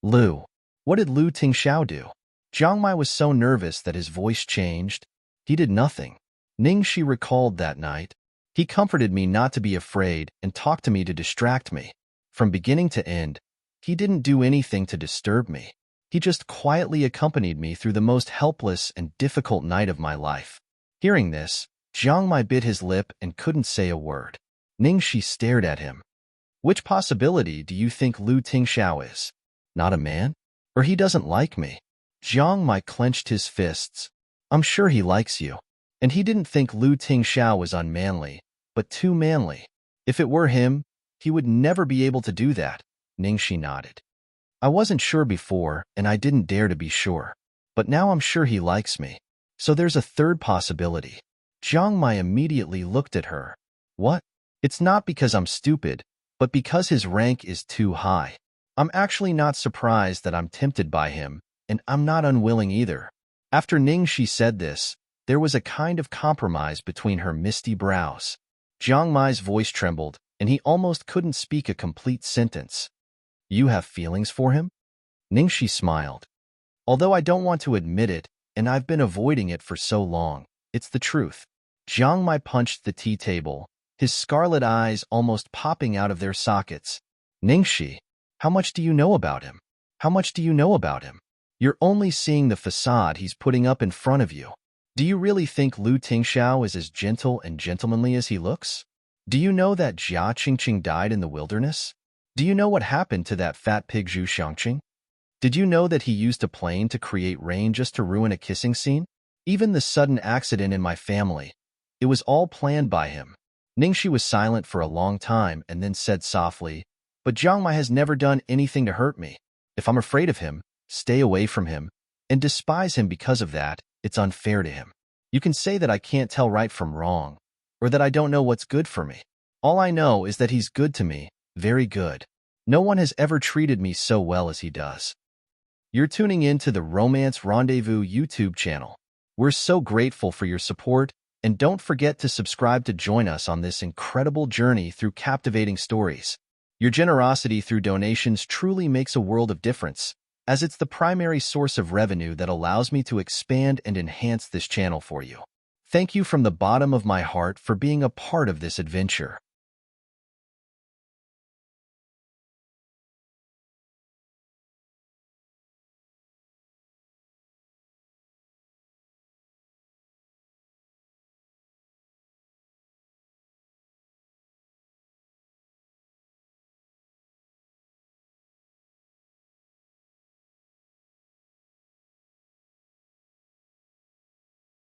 S1: Lu. What did Lu Tingxiao do? Jiang Mai was so nervous that his voice changed. He did nothing. Ningxi recalled that night. He comforted me not to be afraid and talked to me to distract me. From beginning to end, he didn't do anything to disturb me. He just quietly accompanied me through the most helpless and difficult night of my life. Hearing this, Jiang Mai bit his lip and couldn't say a word. Ningxi stared at him. Which possibility do you think Lu Tingxiao is? Not a man? Or he doesn't like me? Jiang Mai clenched his fists. I'm sure he likes you. And he didn't think Lu Tingxiao was unmanly, but too manly. If it were him, he would never be able to do that. Ningxi nodded. I wasn't sure before, and I didn't dare to be sure. But now I'm sure he likes me. So there's a third possibility. Jiang Mai immediately looked at her. What? It's not because I'm stupid, but because his rank is too high. I'm actually not surprised that I'm tempted by him, and I'm not unwilling either. After Ningxi said this, there was a kind of compromise between her misty brows. Jiang Mai's voice trembled, and he almost couldn't speak a complete sentence. You have feelings for him? Ningxi smiled. Although I don't want to admit it, and I've been avoiding it for so long, it's the truth. Jiang Mai punched the tea table, his scarlet eyes almost popping out of their sockets. Ningxi, how much do you know about him? How much do you know about him? You're only seeing the facade he's putting up in front of you. Do you really think Lu Tingxiao is as gentle and gentlemanly as he looks? Do you know that Jia Qingqing died in the wilderness? Do you know what happened to that fat pig Zhu Xiangqing? Did you know that he used a plane to create rain just to ruin a kissing scene? Even the sudden accident in my family, it was all planned by him. Ningxi was silent for a long time and then said softly, but Jiang Mai has never done anything to hurt me. If I'm afraid of him, stay away from him, and despise him because of that, it's unfair to him. You can say that I can't tell right from wrong, or that I don't know what's good for me. All I know is that he's good to me, very good. No one has ever treated me so well as he does. You're tuning in to the Romance Rendezvous YouTube channel. We're so grateful for your support, and don't forget to subscribe to join us on this incredible journey through captivating stories. Your generosity through donations truly makes a world of difference, as it's the primary source of revenue that allows me to expand and enhance this channel for you. Thank you from the bottom of my heart for being a part of this adventure.